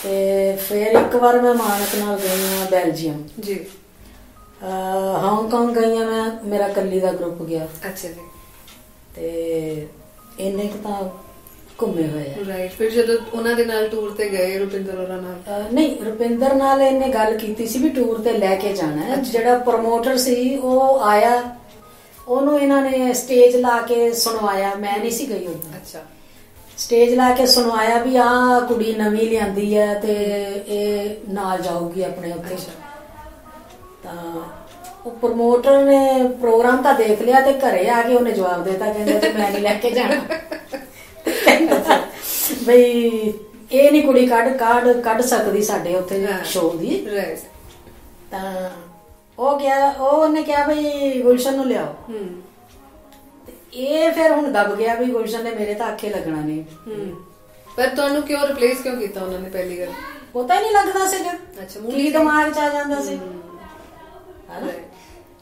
ਤੇ ਫਿਰ ਇੱਕ ਵਾਰ ਮੈਂ ਮਾਨਕ ਨਾਲ ਗਈ ਹਾਂ ਬੈਲਜੀਅਮ ਜੀ। ਹਾਂਗਕਾਂਗ ਗਈ ਹਾਂ ਮੈਂ, ਮੇਰਾ ਕੱਲੀ ਦਾ ਗਰੁੱਪ ਗਿਆ। ਅੱਛਾ ਜੀ। ਤੇ ਇੰਨੇ ਕੁ ਤਾਂ ਘੁੰਮੇ ਹੋਏ ਆ। ਰਾਈਟ। ਫਿਰ ਜਦੋਂ ਉਹਨਾਂ ਦੇ ਨਾਲ ਟੂਰ ਤੇ ਗਏ ਰੁਪਿੰਦਰ ਹੋਰਾਂ ਨਾਲ? ਨਹੀਂ, ਰੁਪਿੰਦਰ ਨਾਲ ਇਹਨੇ ਗੱਲ ਕੀਤੀ ਸੀ ਵੀ ਟੂਰ ਤੇ ਲੈ ਕੇ ਜਾਣਾ। ਜਿਹੜਾ ਪ੍ਰਮੋਟਰ ਸੀ ਉਹ ਆਇਆ, ਉਹਨੂੰ ਇਹਨਾਂ ਨੇ ਸਟੇਜ ਲਾ ਕੇ ਸੁਣਵਾਇਆ, ਮੈਂ ਨਹੀਂ ਸੀ ਗਈ ਉਦੋਂ। ਅੱਛਾ। ਸਟੇਜ ਲਾ ਕੇ ਸੁਣਵਾਇਆ ਵੀ ਆਹ ਕੁੜੀ ਨਵੀਂ ਲਿਆਂਦੀ ਹੈ ਤੇ ਇਹ ਨਾਲ ਜਾਊਗੀ ਆਪਣੇ ਉੱਥੇ। ਤਾਂ ਉਹ ਪ੍ਰਮੋਟਰ ਨੇ ਪ੍ਰੋਗਰਾਮ ਤਾਂ ਦੇਖ ਲਿਆ ਤੇ ਘਰੇ ਆ ਕੇ ਉਹਨੇ ਜਵਾਬ ਦੇਤਾ, ਕਹਿੰਦਾ ਤੇ ਮੈਂ ਨਹੀਂ ਲੈ ਕੇ ਜਾਣਾ ਬਈ ਇਹ ਨਹੀਂ ਕੁੜੀ ਕੱਢ ਸਕਦੀ ਸਾਡੇ ਉੱਥੇ ਸ਼ੋਅ ਦੀ। ਤਾਂ ਉਹਨੇ ਕਿਹਾ ਬਈ ਗੁਲਸ਼ਨ ਨੂੰ ਲਿਆਓ। ਇਹ ਫਿਰ ਹੁਣ ਦਬ ਗਿਆ ਵੀ ਗੁਲਸ਼ਨ ਨੇ ਮੇਰੇ ਤਾਂ ਆਖੇ ਲੱਗਣਾ ਨਹੀਂ। ਪਰ ਤੁਹਾਨੂੰ ਕਿਉਂ ਰਿਪਲੇਸ ਕਿਉਂ ਕੀਤਾ ਉਹਨਾਂ ਨੇ? ਪਹਿਲੀ ਗੱਲ ਪਤਾ ਹੀ ਨਹੀਂ ਲੱਗਦਾ ਸੀਗਾ। ਅੱਛਾ। ਕੀ ਦਿਮਾਗ ਚ ਆ ਜਾਂਦਾ ਸੀ।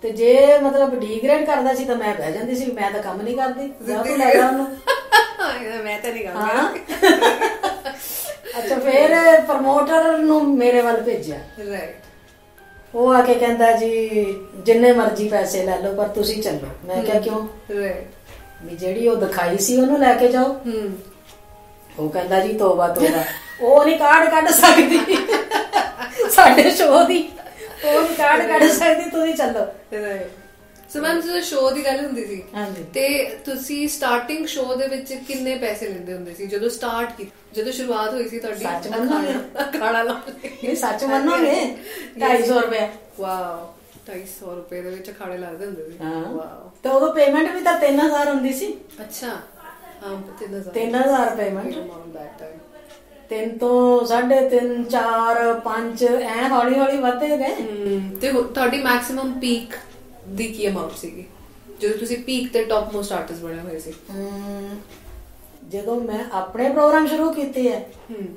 ਤੇ ਜੇ ਮਤਲਬ ਡੀਗ੍ਰੇਡ ਕਰਦਾ ਸੀ ਤਾਂ ਮੈਂ ਬਹਿ ਜਾਂਦੀ ਸੀ, ਮੈਂ ਤਾਂ ਕੰਮ ਨਹੀਂ ਕਰਦੀ, ਜਾ ਤੂੰ ਲੈ ਜਾ ਉਹਨੂੰ। ਮੈਂ ਤਾਂ ਨਹੀਂ ਕਰਦੀ। ਅੱਛਾ। ਫਿਰ ਪ੍ਰਮੋਟਰ ਨੂੰ ਮੇਰੇ ਵੱਲ ਭੇਜਿਆ। ਰਾਈਟ। ਉਹ ਆ ਕੇ ਕਹਿੰਦਾ ਜੀ ਜਿੰਨੇ ਮਰਜ਼ੀ ਪੈਸੇ ਲੈ ਲਓ ਪਰ ਤੁਸੀਂ ਚੱਲੋ। ਮੈਂ ਕਿਹਾ ਕਿਉਂ? ਵੀ ਜਿਹੜੀ ਉਹ ਦਿਖਾਈ ਸੀ ਉਹਨੂੰ ਲੈ ਕੇ ਜਾਓ। ਉਹ ਕਹਿੰਦਾ ਜੀ ਤੋਬਾ ਤੋਬਾ, ਉਹ ਨਹੀਂ ਕਾਰਡ ਕੱਢ ਸਕਦੀ ਸਾਡੇ ਸ਼ੋਅ ਦੀ, ਉਹ ਨਹੀਂ ਕਾਰਡ ਕੱਢ ਸਕਦੀ, ਤੁਸੀਂ ਚੱਲੋ। ਸੋ ਮੈਮ ਜਦੋਂ ਸ਼ੋਅ ਦੀ ਗੱਲ ਹੁੰਦੀ ਸੀ ਤੇ ਤੁਸੀਂ ਸਟਾਰਟਿੰਗ ਸ਼ੋਅ ਦੇ ਵਿੱਚ ਕਿੰਨੇ ਪੈਸੇ ਲੈਂਦੇ ਹੁੰਦੇ ਸੀ ਜਦੋਂ ਸਟਾਰਟ ਕੀਤੀ, ਜਦੋਂ ਸ਼ੁਰੂਆਤ ਹੋਈ ਸੀ ਤੁਹਾਡੀ? ਖਾਣਾ ਨਹੀਂ, ਸੱਚ ਮੰਨੋਗੇ 250 ਰੁਪਏ। ਵਾਓ, 250 ਰੁਪਏ ਦੇ ਵਿੱਚ ਅਖਾੜੇ ਲੱਗਦੇ ਹੁੰਦੇ ਸੀ। ਵਾਓ। ਤੇ ਉਦੋਂ ਪੇਮੈਂਟ ਵੀ ਤਾਂ 3000 ਹੁੰਦੀ ਸੀ। ਅੱਛਾ। ਹਾਂ, 3000 ਪੇਮੈਂਟ। 3 ਤੋਂ 3.5 4 5 ਐ ਹੌਲੀ ਹੌਲੀ ਵਧਦੇ ਗਏ। ਤੇ ਤੁਹਾਡੀ ਮੈਕਸਿਮਮ ਪੀਕ ਦੀ ਕੀ ਅਮਾਉਂਟ ਸੀਗੀ ਜਦੋਂ ਤੁਸੀਂ ਪੀਕ ਤੇ ਟੌਪ ਮੋਸਟ ਆਰਟਿਸਟ ਬਣੇ ਹੋਏ ਸੀ? ਜਦੋਂ ਮੈਂ ਆਪਣੇ ਪ੍ਰੋਗਰਾਮ ਸ਼ੁਰੂ ਕੀਤੇ ਆ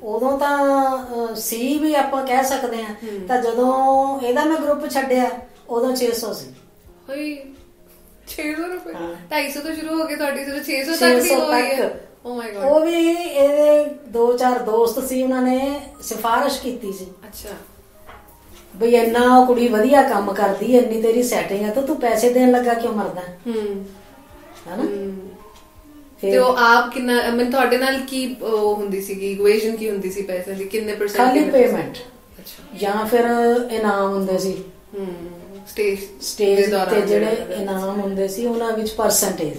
ਉਦੋਂ ਤਾਂ ਸੀ ਵੀ ਆਪਾਂ ਕਹਿ ਸਕਦੇ ਆ, ਤਾਂ ਜਦੋਂ ਇਹਦਾ ਮੈਂ ਗਰੁੱਪ ਛੱਡਿਆ ਉਦੋਂ 600 ਸੀ। ਹੋਈ 600 ਰੁਪਏ? 250 ਤੋਂ ਸ਼ੁਰੂ ਹੋ ਕੇ ਤੁਹਾਡੀ ਸਿਰਫ 600 ਤੱਕ ਦੀ ਹੋ ਗਈ ਹੈ। ਓ ਮਾਈ ਗॉड। ਉਹ ਵੀ ਇਹਦੇ 2-4 ਦੋਸਤ ਸੀ, ਉਹਨਾਂ ਨੇ ਸਿਫਾਰਿਸ਼ ਕੀਤੀ ਸੀ। ਅੱਛਾ। ਬਈ ਇੰਨਾ ਉਹ ਕੁੜੀ ਵਧੀਆ ਕੰਮ ਕਰਦੀ ਹੈ, ਇੰਨੀ ਤੇਰੀ ਸੈਟਿੰਗ ਹੈ, ਤਾਂ ਤੂੰ ਪੈਸੇ ਦੇਣ ਲੱਗਾ ਕਿਉਂ ਮਰਦਾ ਹੈਨਾ? ਤੇ ਉਹ ਆਪ ਕਿੰਨਾ, ਮੈਂ ਤੁਹਾਡੇ ਨਾਲ ਕੀ ਹੁੰਦੀ ਸੀਗੀ ਇਕੁਏਸ਼ਨ, ਕੀ ਹੁੰਦੀ ਸੀ ਪੈਸੇ ਦੀ? ਕਿੰਨੇ %? ਖਾਲੀ ਪੇਮੈਂਟ। ਅੱਛਾ। ਜਾਂ ਫਿਰ ਇਨਾਮ ਹੁੰਦੇ ਸੀ ਸਟੇਜ ਤੇ, ਜਿਹੜੇ ਇਨਾਮ ਹੁੰਦੇ ਸੀ ਉਹਨਾਂ ਵਿੱਚ ਪਰਸੈਂਟੇਜ।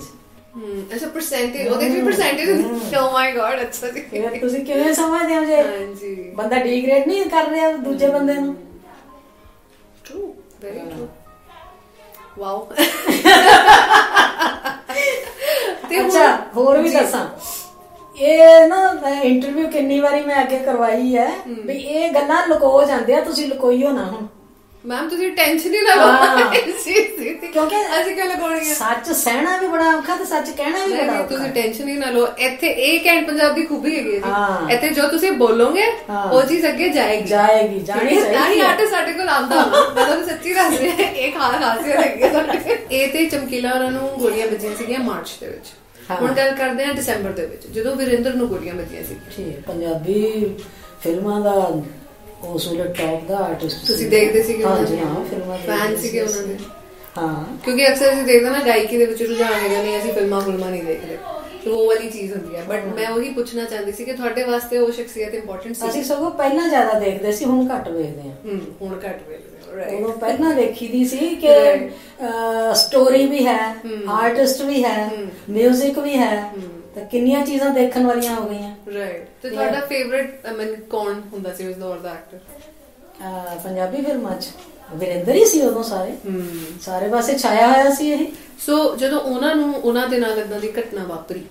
ਅੱਛਾ, ਪਰਸੈਂਟੇਜ, ਉਹਦੇ ਵੀ ਪਰਸੈਂਟੇਜ। ਓ ਮਾਈ ਗॉड। ਅੱਛਾ ਜੀ। ਫਿਰ ਤੁਸੀਂ ਕਿਵੇਂ ਸਮਝਦੇ ਹੋ ਜੇ ਬੰਦਾ ਡੀਗ੍ਰੇਡ ਨਹੀਂ ਕਰ ਰਿਹਾ ਦੂਜੇ ਬੰਦੇ ਨੂੰ? True, very true. ਵਾਓ। ਅੱਛਾ, ਹੋਰ ਵੀ ਦੱਸਾਂ, ਇਹ ਨਾ ਇੰਟਰਵਿਊ ਕਿੰਨੀ ਵਾਰੀ ਮੈਂ ਅੱਗੇ ਕਰਵਾਈ ਹੈ ਵੀ ਇਹ ਗੱਲਾਂ ਲੁਕੋ ਜਾਂਦੇ ਆ, ਤੁਸੀਂ ਲੁਕੋਈਓ ਨਾ। ਹੁਣ ਮੈਮ ਤੁਸੀਂ ਟੈਨਸ਼ਨ ਹੀ ਨਾ ਲਓ ਇਸ ਚੀਜ਼ ਦੀ, ਕਿਉਂਕਿ ਅਸੀਂ ਕਿਉਂ ਲਗਾਉਣੀ ਹੈ। ਸੱਚ ਸਹਿਣਾ ਵੀ ਬੜਾ ਔਖਾ ਤੇ ਸੱਚ ਕਹਿਣਾ ਵੀ ਬੜਾ ਔਖਾ। ਤੁਸੀਂ ਟੈਨਸ਼ਨ ਹੀ ਨਾ ਲਓ, ਇੱਥੇ ਇਹ ਕੈਂਟ ਪੰਜਾਬ ਦੀ ਖੂਬੀ ਹੈਗੀ ਹੈ ਜੀ, ਇੱਥੇ ਜੋ ਤੁਸੀਂ ਬੋਲੋਗੇ ਉਹ ਚੀਜ਼ ਅੱਗੇ ਜਾਏਗੀ ਜਾਣੀ ਚਾਹੀਦੀ। ਤਾਂ ਹੀ ਆਰਟਿਸਟ ਸਾਡੇ ਕੋਲ ਆਉਂਦਾ, ਮੈਂ ਤੁਹਾਨੂੰ ਸੱਚੀ ਦੱਸ ਰਹੀ ਹਾਂ, ਇਹ ਖਾਸੀਅਤ ਹੈਗੀ ਹੈ ਸਾਡੇ। ਇਹ ਤੇ ਚਮਕੀਲਾ ਉਹਨਾਂ ਨੂੰ ਗੋਲੀਆਂ ਵੱਜੀਆਂ ਸੀਗੀਆਂ ਮਾਰਚ ਦੇ ਵਿੱਚ। ਹੁਣ ਗੱਲ ਕਰਦੇ ਹਾਂ ਦਸੰਬਰ ਦੇ ਵਿੱਚ, ਜਦੋਂ ਵੀਰਿੰਦਰ ਨੂੰ ਗੋਲੀਆਂ ਵੱਜੀਆਂ ਸੀ। ਠੀਕ, ਪੰਜਾਬੀ ਫਿਲਮਾਂ ਦਾ ਉਸ ਵੇਲੇ ਟੌਪ ਦਾ ਆਰਟਿਸਟ ਤੁਸੀਂ ਦੇਖਦੇ ਸੀਗੇ? ਹਾਂਜੀ ਹਾਂ, ਫਿਲਮਾਂ ਫੈਨ ਸੀਗੇ ਉਹਨਾਂ ਦੇ। ਹਾਂ, ਕਿਉਂਕਿ ਅਕਸਰ ਅਸੀਂ ਦੇਖਦੇ ਨਾ ਗਾਇਕੀ ਦੇ ਵਿੱਚ ਰੁਝਾਨ ਹੈਗਾ, ਨਹੀਂ ਅਸੀਂ ਫਿਲਮਾਂ ਨਹੀਂ ਦੇਖਦੇ, ਉਹ ਵਾਲੀ ਚੀਜ਼ ਹੁੰਦੀ ਹੈ। ਬਟ ਮੈਂ ਉਹੀ ਪੁੱਛਣਾ ਚਾਹੁੰਦੀ ਸੀ ਕਿ ਤੁਹਾਡੇ ਵਾਸਤੇ ਉਹ ਸ਼ਖਸੀਅਤ ਇੰਪੋਰਟੈਂਟ ਸੀ? ਅਸੀਂ ਸਗੋਂ ਪਹਿਲਾਂ ਜ਼ਿਆਦਾ ਦੇਖਦੇ ਸੀ, ਹੁਣ ਘੱਟ ਵੇਖਦੇ ਹਾਂ। ਹੁਣ ਘੱਟ ਵੇਖਦੇ। ਉਦੋਂ ਪਹਿਲਾਂ ਦੇਖੀ ਦੀ ਸੀ ਕਿ ਸਟੋਰੀ ਵੀ ਹੈ, ਆਰਟਿਸਟ ਵੀ ਹੈ, ਮਿਊਜ਼ਿਕ ਵੀ ਹੈ, ਤਾਂ ਕਿੰਨੀਆਂ ਚੀਜ਼ਾਂ ਦੇਖਣ ਵਾਲੀਆਂ ਹੋ ਗਈਆਂ। ਰਾਈਟ। ਤੇ ਤੁਹਾਡਾ ਫੇਵਰਿਟ ਕੌਣ ਹੁੰਦਾ ਸੀ ਉਸ ਦੌਰ ਦਾ ਐਕਟਰ ਪੰਜਾਬੀ ਫਿਲਮਾਂ 'ਚ? ਵੀਰਿੰਦਰ ਹੀ ਸੀ ਉਦੋਂ, ਸਾਰੇ ਪਾਸੇ ਛਾਇਆ ਹੋਇਆ ਸੀ ਇਹ। ਸੋ ਜਦੋਂ ਉਹਨਾਂ ਦੇ ਨਾਲ ਏਦਾਂ ਦੀ ਘਟਨਾ ਵਾਪਰੀ,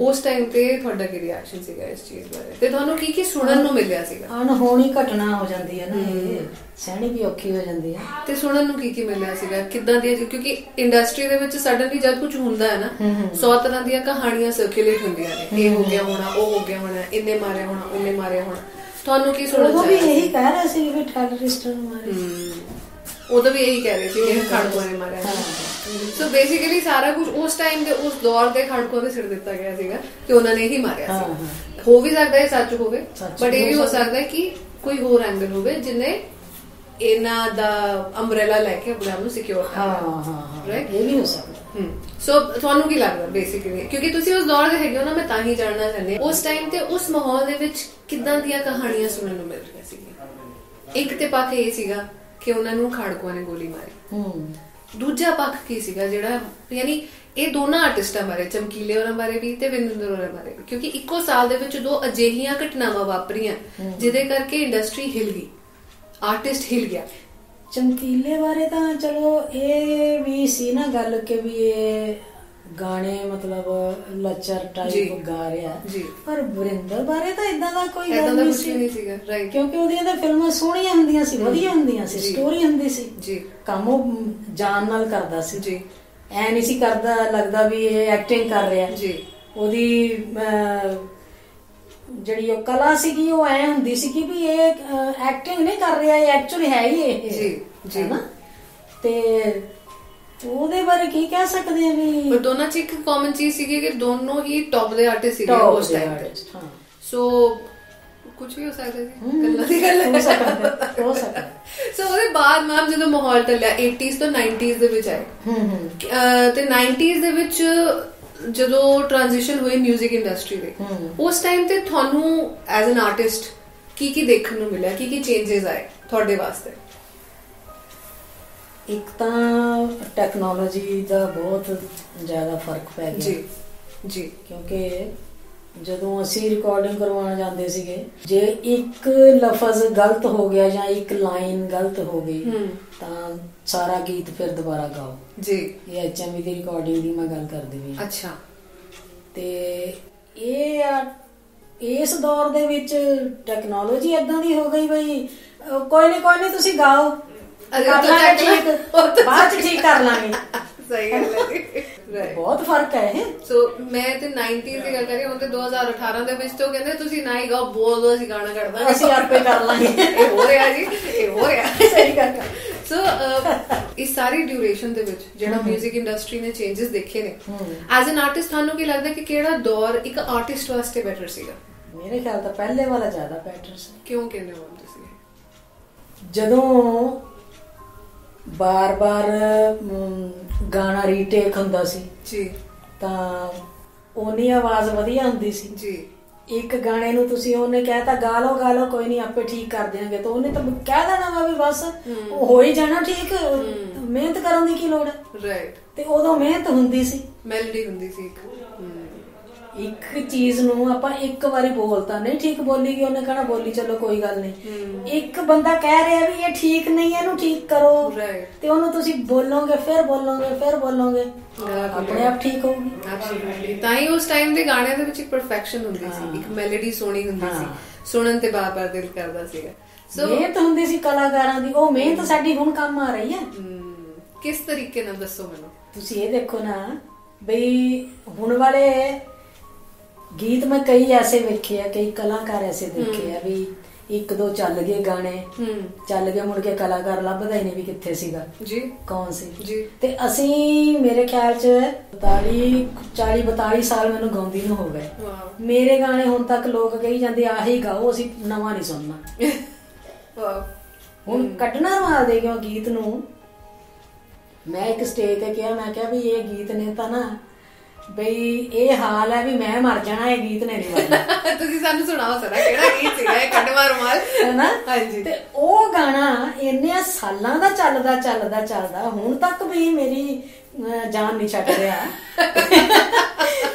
ਉਸ ਟਾਈਮ ਤੇ ਤੁਹਾਡਾ ਕੀ ਰਿਐਕਸ਼ਨ ਸੀਗਾ ਇਸ ਚੀਜ਼ ਬਾਰੇ, ਤੇ ਤੁਹਾਨੂੰ ਕੀ ਸੁਣਨ ਨੂੰ ਮਿਲਿਆ ਸੀਗਾ? ਅਣਹੋਣੀ ਘਟਨਾ ਹੋ ਜਾਂਦੀ ਹੈ ਨਾ, ਇਹ ਸਹਿਣੀ ਵੀ ਔਖੀ ਹੋ ਜਾਂਦੀ ਹੈ। ਤੇ ਸੁਣਨ ਨੂੰ ਕੀ ਮਿਲਿਆ ਸੀਗਾ, ਕਿੱਦਾਂ ਦੀ? ਕਿਉਂਕਿ ਇੰਡਸਟਰੀ ਦੇ ਵਿੱਚ ਸਡਨਲੀ ਜਦ ਕੁਝ ਹੁੰਦਾ ਹੈ ਨਾ, 100 ਤਰ੍ਹਾਂ ਦੀਆਂ ਕਹਾਣੀਆਂ ਸਰਕੂਲੇਟ ਹੁੰਦੀਆਂ ਨੇ, ਇਹ ਹੋ ਗਿਆ ਹੋਣਾ, ਉਹ ਹੋ ਗਿਆ ਹੋਣਾ, ਇਹਨੇ ਮਾਰਿਆ ਹੋਣਾ, ਉਹਨੇ ਮਾਰਿਆ ਹੋਣਾ। ਤੁਹਾਨੂੰ ਕੀ ਸੁਣਨ ਉਹ ਵੀ ਇਹੀ ਕਹਿ ਰਹੇ ਸੀ ਵੀ ਟੈਰਰਿਸਟਾਂ ਨੂੰ ਮਾਰੇ, ਉਦੋਂ ਵੀ ਇਹੀ ਕਹਿ ਰਹੇ ਸੀ ਕਿ ਖੜਕੂਆਂ ਨੇ ਮਾਰਿਆ। ਸੋ ਬੇਸਿਕਲੀ ਸਾਰਾ ਕੁਝ ਉਸ ਟਾਈਮ ਦੇ ਉਸ ਦੌਰ ਦੇ ਖੜਕੂਆਂ ਤੇ ਸਿਰ ਦਿੱਤਾ ਗਿਆ ਸੀਗਾ ਕਿ ਉਹਨਾਂ ਨੇ ਹੀ ਮਾਰਿਆ ਸੀ। ਹੋ ਵੀ ਸਕਦਾ ਹੈ ਸੱਚ ਹੋਵੇ, ਬਟ ਇਹ ਵੀ ਹੋ ਸਕਦਾ ਹੈ ਕਿ ਕੋਈ ਹੋਰ ਐਂਗਲ ਹੋਵੇ ਜਿਹਨੇ ਇਹਨਾਂ ਦਾ ਅੰਬ੍ਰੇਲਾ ਲੈ ਕੇ ਆਪਣੇ ਆਪ ਨੂੰ ਸਿਕਿਉਰ ਕਰਨਾ। ਰਾਈਟ, ਇਹ ਵੀ ਹੋ ਸਕਦਾ। ਸੋ ਤੁਹਾਨੂੰ ਕੀ ਲੱਗਦਾ ਬੇਸਿਕਲੀ, ਕਿਉਂਕਿ ਤੁਸੀਂ ਉਸ ਦੌਰ ਦੇ ਹੈਗੇ ਹੋ ਨਾ, ਮੈਂ ਤਾਂ ਹੀ ਜਾਣਨਾ ਚਾਹੁੰਦੀ ਹਾਂ ਉਸ ਟਾਈਮ ਤੇ ਉਸ ਮਾਹੌਲ ਦੇ ਵਿੱਚ ਕਿੱਦਾਂ ਦੀਆਂ ਕਹਾਣੀਆਂ ਸੁਣਨ ਨੂੰ ਮਿਲ ਰਹੀਆਂ ਸੀਗੀਆਂ? ਇੱਕ ਤੇ ਪੱਖ ਇਹ ਸੀਗਾ ਕਿ ਉਹਨਾਂ ਨੂੰ ਖਾੜਕੂਆਂ ਨੇ ਗੋਲੀ ਮਾਰੀ, ਦੂਜਾ ਪੱਖ ਕੀ ਸੀਗਾ ਜਿਹੜਾ, ਯਾਨੀ ਇਹ ਦੋਨਾਂ ਆਰਟਿਸਟਾਂ ਬਾਰੇ, ਚਮਕੀਲੇ ਹੋਰਾਂ ਬਾਰੇ ਵੀ ਤੇ ਵਿਰਿੰਦਰ ਹੋਰਾਂ ਬਾਰੇ ਵੀ, ਕਿਉਂਕਿ ਇੱਕੋ ਸਾਲ ਦੇ ਵਿੱਚ ਦੋ ਅਜਿਹੀਆਂ ਘਟਨਾਵਾਂ ਵਾਪਰੀਆਂ ਜਿਹਦੇ ਕਰਕੇ ਇੰਡਸਟਰੀ ਹਿਲ ਗਈ, ਆਰਟਿਸਟ ਹਿਲ ਗਿਆ। ਚਮਕੀਲੇ ਬਾਰੇ ਤਾਂ ਚਲੋ ਇਹ ਵੀ ਸੀ ਨਾ ਗੱਲ ਕਿ ਵੀ ਇਹ ਗਾਣੇ ਮਤਲਬ ਲੱਚਰ ਟਾਈਪ ਗਾ ਰਿਹਾ, ਪਰ ਵਰਿੰਦਰ ਬਾਰੇ ਤਾਂ ਇਦਾਂ ਦਾ ਕੋਈ ਗੱਲ ਨਹੀਂ ਸੀ, ਕਿਉਂਕਿ ਉਹਦੀਆਂ ਤਾਂ ਫਿਲਮਾਂ ਸੋਹਣੀਆਂ ਹੁੰਦੀਆਂ ਸੀ, ਵਧੀਆ ਹੁੰਦੀਆਂ ਸੀ, ਸਟੋਰੀ ਹੁੰਦੀ ਸੀ, ਕੰਮ ਉਹ ਜਾਨ ਨਾਲ ਕਰਦਾ ਸੀ, ਐ ਨਹੀਂ ਸੀ ਕਰਦਾ ਲੱਗਦਾ ਵੀ ਇਹ ਐਕਟਿੰਗ ਕਰ ਰਿਹਾ। ਉਹਦੀ ਜਿਹੜੀ ਉਹ ਕਲਾ ਸੀਗੀ ਉਹ ਐ ਹੁੰਦੀ ਸੀ ਕਿ ਵੀ ਇਹ ਐਕਟਿੰਗ ਨਹੀਂ ਕਰ ਰਿਹਾ, ਇਹ ਐਕਚੁਅਲੀ ਹੈ ਹੀ ਇਹ ਨਾ। ਤੇ ਉਹਦੇ ਬਾਰੇ ਕੀ ਕਹਿ ਸਕਦੇ ਆ ਵੀ, ਪਰ ਦੋਨਾਂ 'ਚ ਇੱਕ ਕਾਮਨ ਚੀਜ਼ ਸੀਗੀ ਕਿ ਦੋਨੋਂ ਹੀ ਟੌਪ ਦੇ ਆਰਟਿਸਟ ਸੀਗੇ ਉਸ ਟਾਈਮ ਤੇ। ਸੋ ਕੁਝ ਵੀ ਹੋ ਸਕਦਾ ਸੀ, ਗੱਲਾਂ ਦੀ ਗੱਲ ਹੋ ਸਕਦਾ। ਸੋ ਉਹਦੇ ਬਾਅਦ ਮੈਮ ਜਦੋਂ ਮਾਹੌਲ ਟਲਿਆ 80s ਤੋਂ 90s ਦੇ ਵਿੱਚ ਆਏ, ਤੇ 90s ਦੇ ਵਿੱਚ ਜਦੋਂ ਟ੍ਰਾਂਜੀਸ਼ਨ ਹੋਈ ਮਿਊਜ਼ਿਕ ਇੰਡਸਟਰੀ ਦੇ, ਉਸ ਟਾਈਮ ਤੇ ਤੁਹਾਨੂੰ ਐਜ਼ ਐਨ ਆਰਟਿਸਟ ਕੀ ਦੇਖਣ ਨੂੰ ਮਿਲਿਆ, ਕੀ ਚੇਂਜਸ ਆਏ ਤੁਹਾਡੇ ਵਾਸਤੇ? ਇੱਕ ਤਾਂ ਟੈਕਨੋਲੋਜੀ ਦਾ ਬਹੁਤ ਜ਼ਿਆਦਾ ਫਰਕ ਪੈ ਗਿਆ ਜੀ, ਕਿਉਂਕਿ ਜਦੋਂ ਅਸੀਂ ਰਿਕਾਰਡਿੰਗ ਕਰਵਾਉਣ ਜਾਂਦੇ ਸੀਗੇ, ਜੇ ਇੱਕ ਲਫ਼ਜ਼ ਗਲਤ ਹੋ ਗਿਆ ਜਾਂ ਇੱਕ ਲਾਈਨ ਗਲਤ ਹੋ ਗਈ ਤਾਂ ਸਾਰਾ ਗੀਤ ਫਿਰ ਦੁਬਾਰਾ ਗਾਓ ਜੀ। ਇਹ HMV ਦੀ ਰਿਕਾਰਡਿੰਗ ਦੀ ਮੈਂ ਗੱਲ ਕਰਦੀ ਵੀ। ਅੱਛਾ, ਤੇ ਇਹ ਇਸ ਦੌਰ ਦੇ ਵਿੱਚ ਟੈਕਨੋਲੋਜੀ ਏਦਾਂ ਦੀ ਹੋ ਗਈ ਬਈ ਕੋਈ ਨਹੀਂ ਤੁਸੀਂ ਗਾਓ, ਬਾਅਦ ਚ ਠੀਕ ਕਰ ਲਾਂਗੇ। ਸਹੀ ਗੱਲ ਹੈ, ਬਹੁਤ ਫਰਕ ਹੈ ਇਹ। ਸੋ ਮੈਂ ਤੇ 90s ਦੀ ਗੱਲ ਕਰੀ, ਹੁਣ ਤੇ 2018 ਦੇ ਵਿੱਚ ਤੋਂ ਕਹਿੰਦੇ ਤੁਸੀਂ ਨਾ ਹੀ ਗਾਓ, ਬੋਲ ਦੋ, ਅਸੀਂ ਗਾਣਾ ਕੱਢ ਦਾਂਗੇ, ਅਸੀਂ ਆਪੇ ਕਰ ਲਾਂਗੇ। ਇਹ ਹੋ ਰਿਹਾ ਜੀ, ਇਹ ਹੋ ਰਿਹਾ। ਸਹੀ ਗੱਲ ਹੈ। ਸੋ ਇਸ ਸਾਰੀ ਡਿਊਰੇਸ਼ਨ ਦੇ ਵਿੱਚ ਜਿਹੜਾ ਮਿਊਜ਼ਿਕ ਇੰਡਸਟਰੀ ਨੇ ਚੇਂਜਸ ਦੇਖੇ ਨੇ, ਐਜ਼ ਐਨ ਆਰਟਿਸਟ ਤੁਹਾਨੂੰ ਕੀ ਲੱਗਦਾ ਕਿ ਕਿਹੜਾ ਦੌਰ ਇੱਕ ਆਰਟਿਸਟ ਵਾਸਤੇ ਬੈਟਰ ਸੀਗਾ? ਮੇਰੇ ਖਿਆਲ ਤਾਂ ਪਹਿਲੇ ਵਾਲਾ ਜ਼ਿਆਦਾ ਬੈਟਰ ਸੀ। ਕਿਉਂ ਕਹਿੰਦੇ ਹੋ ਤੁਸੀਂ? ਜਦੋਂ ਬਾਰ-ਬਾਰ ਗਾਣਾ ਰੀਟੇਕ ਹੁੰਦਾ ਸੀ ਜੀ, ਤਾਂ ਉਹਨੀ ਆਵਾਜ਼ ਵਧੀਆ ਹੁੰਦੀ ਸੀ ਜੀ। ਇੱਕ ਗਾਣੇ ਨੂੰ ਤੁਸੀਂ ਉਹਨੇ ਕਹਿਤਾ ਗਾ ਲਓ ਕੋਈ ਨਹੀਂ ਆਪੇ ਠੀਕ ਕਰ ਦਿਆਂਗੇ, ਤਾਂ ਉਹਨੇ ਤਾਂ ਕਹਿ ਦੇਣਾ ਵਾ ਵੀ ਬਸ ਹੋ ਹੀ ਜਾਣਾ ਠੀਕ, ਮਿਹਨਤ ਕਰਨ ਦੀ ਕੀ ਲੋੜ ਹੈ। ਰਾਈਟ, ਤੇ ਉਦੋਂ ਮਿਹਨਤ ਹੁੰਦੀ ਸੀ, ਮੈਲੋਡੀ ਹੁੰਦੀ ਸੀ। ਇੱਕ ਚੀਜ਼ ਨੂੰ ਆਪਾਂ ਇੱਕ ਵਾਰੀ ਬੋਲਤਾ, ਨਹੀਂ ਠੀਕ ਬੋਲੀ ਗਈ, ਉਹਨੇ ਕਹਿਣਾ ਬੋਲੀ ਚਲੋ ਕੋਈ ਗੱਲ ਨਹੀਂ। ਇੱਕ ਬੰਦਾ ਕਹਿ ਰਿਹਾ ਵੀ ਇਹ ਠੀਕ ਨਹੀਂ, ਇਹਨੂੰ ਠੀਕ ਕਰੋ, ਤੇ ਉਹਨੂੰ ਤੁਸੀਂ ਬੋਲੋਗੇ, ਫਿਰ ਬੋਲੋਗੇ, ਆਪਣੇ ਆਪ ਠੀਕ ਹੋਊਗੀ। ਤਾਂ ਹੀ ਉਸ ਟਾਈਮ ਦੇ ਗਾਣਿਆਂ ਦੇ ਵਿੱਚ ਇੱਕ ਪਰਫੈਕਸ਼ਨ ਹੁੰਦੀ ਸੀ, ਇੱਕ ਮੈਲੋਡੀ ਸੋਹਣੀ ਹੁੰਦੀ ਸੀ, ਸੁਣਨ ਤੇ ਬਾਰ-ਬਾਰ ਦਿਲ ਕਰਦਾ ਸੀਗਾ। ਮਿਹਨਤ ਹੁੰਦੀ ਸੀ ਕਲਾਕਾਰਾਂ ਦੀ, ਉਹ ਮਿਹਨਤ ਸਾਡੀ ਹੁਣ ਕੰਮ ਆ ਰਹੀ ਹੈ। ਕਿਸ ਤਰੀਕੇ ਨਾਲ ਦੱਸੋ ਮੈਨੂੰ। ਤੁਸੀਂ ਇਹ ਦੇਖੋ ਨਾ ਬਈ ਹੁਣ ਵਾਲੇ ਗੀਤ ਮੈਂ ਕਈ ਐਸੇ ਵੇਖੇ ਆ, ਕਈ ਕਲਾਕਾਰ ਐਸੇ ਦੇਖੇ ਆ ਵੀ ਇੱਕ ਦੋ ਚੱਲ ਗਏ ਗਾਣੇ, ਚੱਲ ਗਏ, ਮੁੜ ਕੇ ਕਲਾਕਾਰ ਲੱਭਦਾ ਹੀ ਨਹੀਂ ਵੀ ਕਿੱਥੇ ਸੀਗਾ ਜੀ, ਕੌਣ ਸੀ ਜੀ। ਤੇ ਅਸੀਂ ਮੇਰੇ ਖਿਆਲ ਚ 42 ਸਾਲ ਮੈਨੂੰ ਗਾਉਂਦੀ ਨੂੰ ਹੋ ਗਏ। ਮੇਰੇ ਗਾਣੇ ਹੁਣ ਤੱਕ ਲੋਕ ਕਹੀ ਜਾਂਦੇ ਆਹੀ ਗਾਓ, ਅਸੀਂ ਨਵਾਂ ਨਹੀਂ ਸੁਣਨਾ। ਹੁਣ ਕੱਢਣਾ ਰਵਾ ਦੇ ਕਿਉਂ ਗੀਤ ਨੂੰ। ਮੈਂ ਇੱਕ ਸਟੇਜ ਤੇ ਕਿਹਾ, ਮੈਂ ਕਿਹਾ ਵੀ ਇਹ ਗੀਤ ਨੇ ਤਾਂ ਨਾ ਬਈ ਇਹ ਹਾਲ ਹੈ ਵੀ ਮੈਂ ਮਰ ਜਾਣਾ, ਇਹ ਗੀਤ ਨੇ ਨਹੀਂ ਮਰਨਾ। ਤੁਸੀਂ ਸਾਨੂੰ ਸੁਣਾਓ ਸਰਾ ਕਿਹੜਾ ਗੀਤ ਸੀਗਾ ਇਹ ਕੱਢਵਾ ਰੁਮਾਲ, ਹੈਨਾ? ਹਾਂਜੀ। ਤੇ ਉਹ ਗਾਣਾ ਇੰਨੇ ਸਾਲਾਂ ਦਾ ਚੱਲਦਾ ਹੁਣ ਤੱਕ ਵੀ ਮੇਰੀ ਜਾਨ ਨਹੀਂ ਛੱਡ ਰਿਹਾ।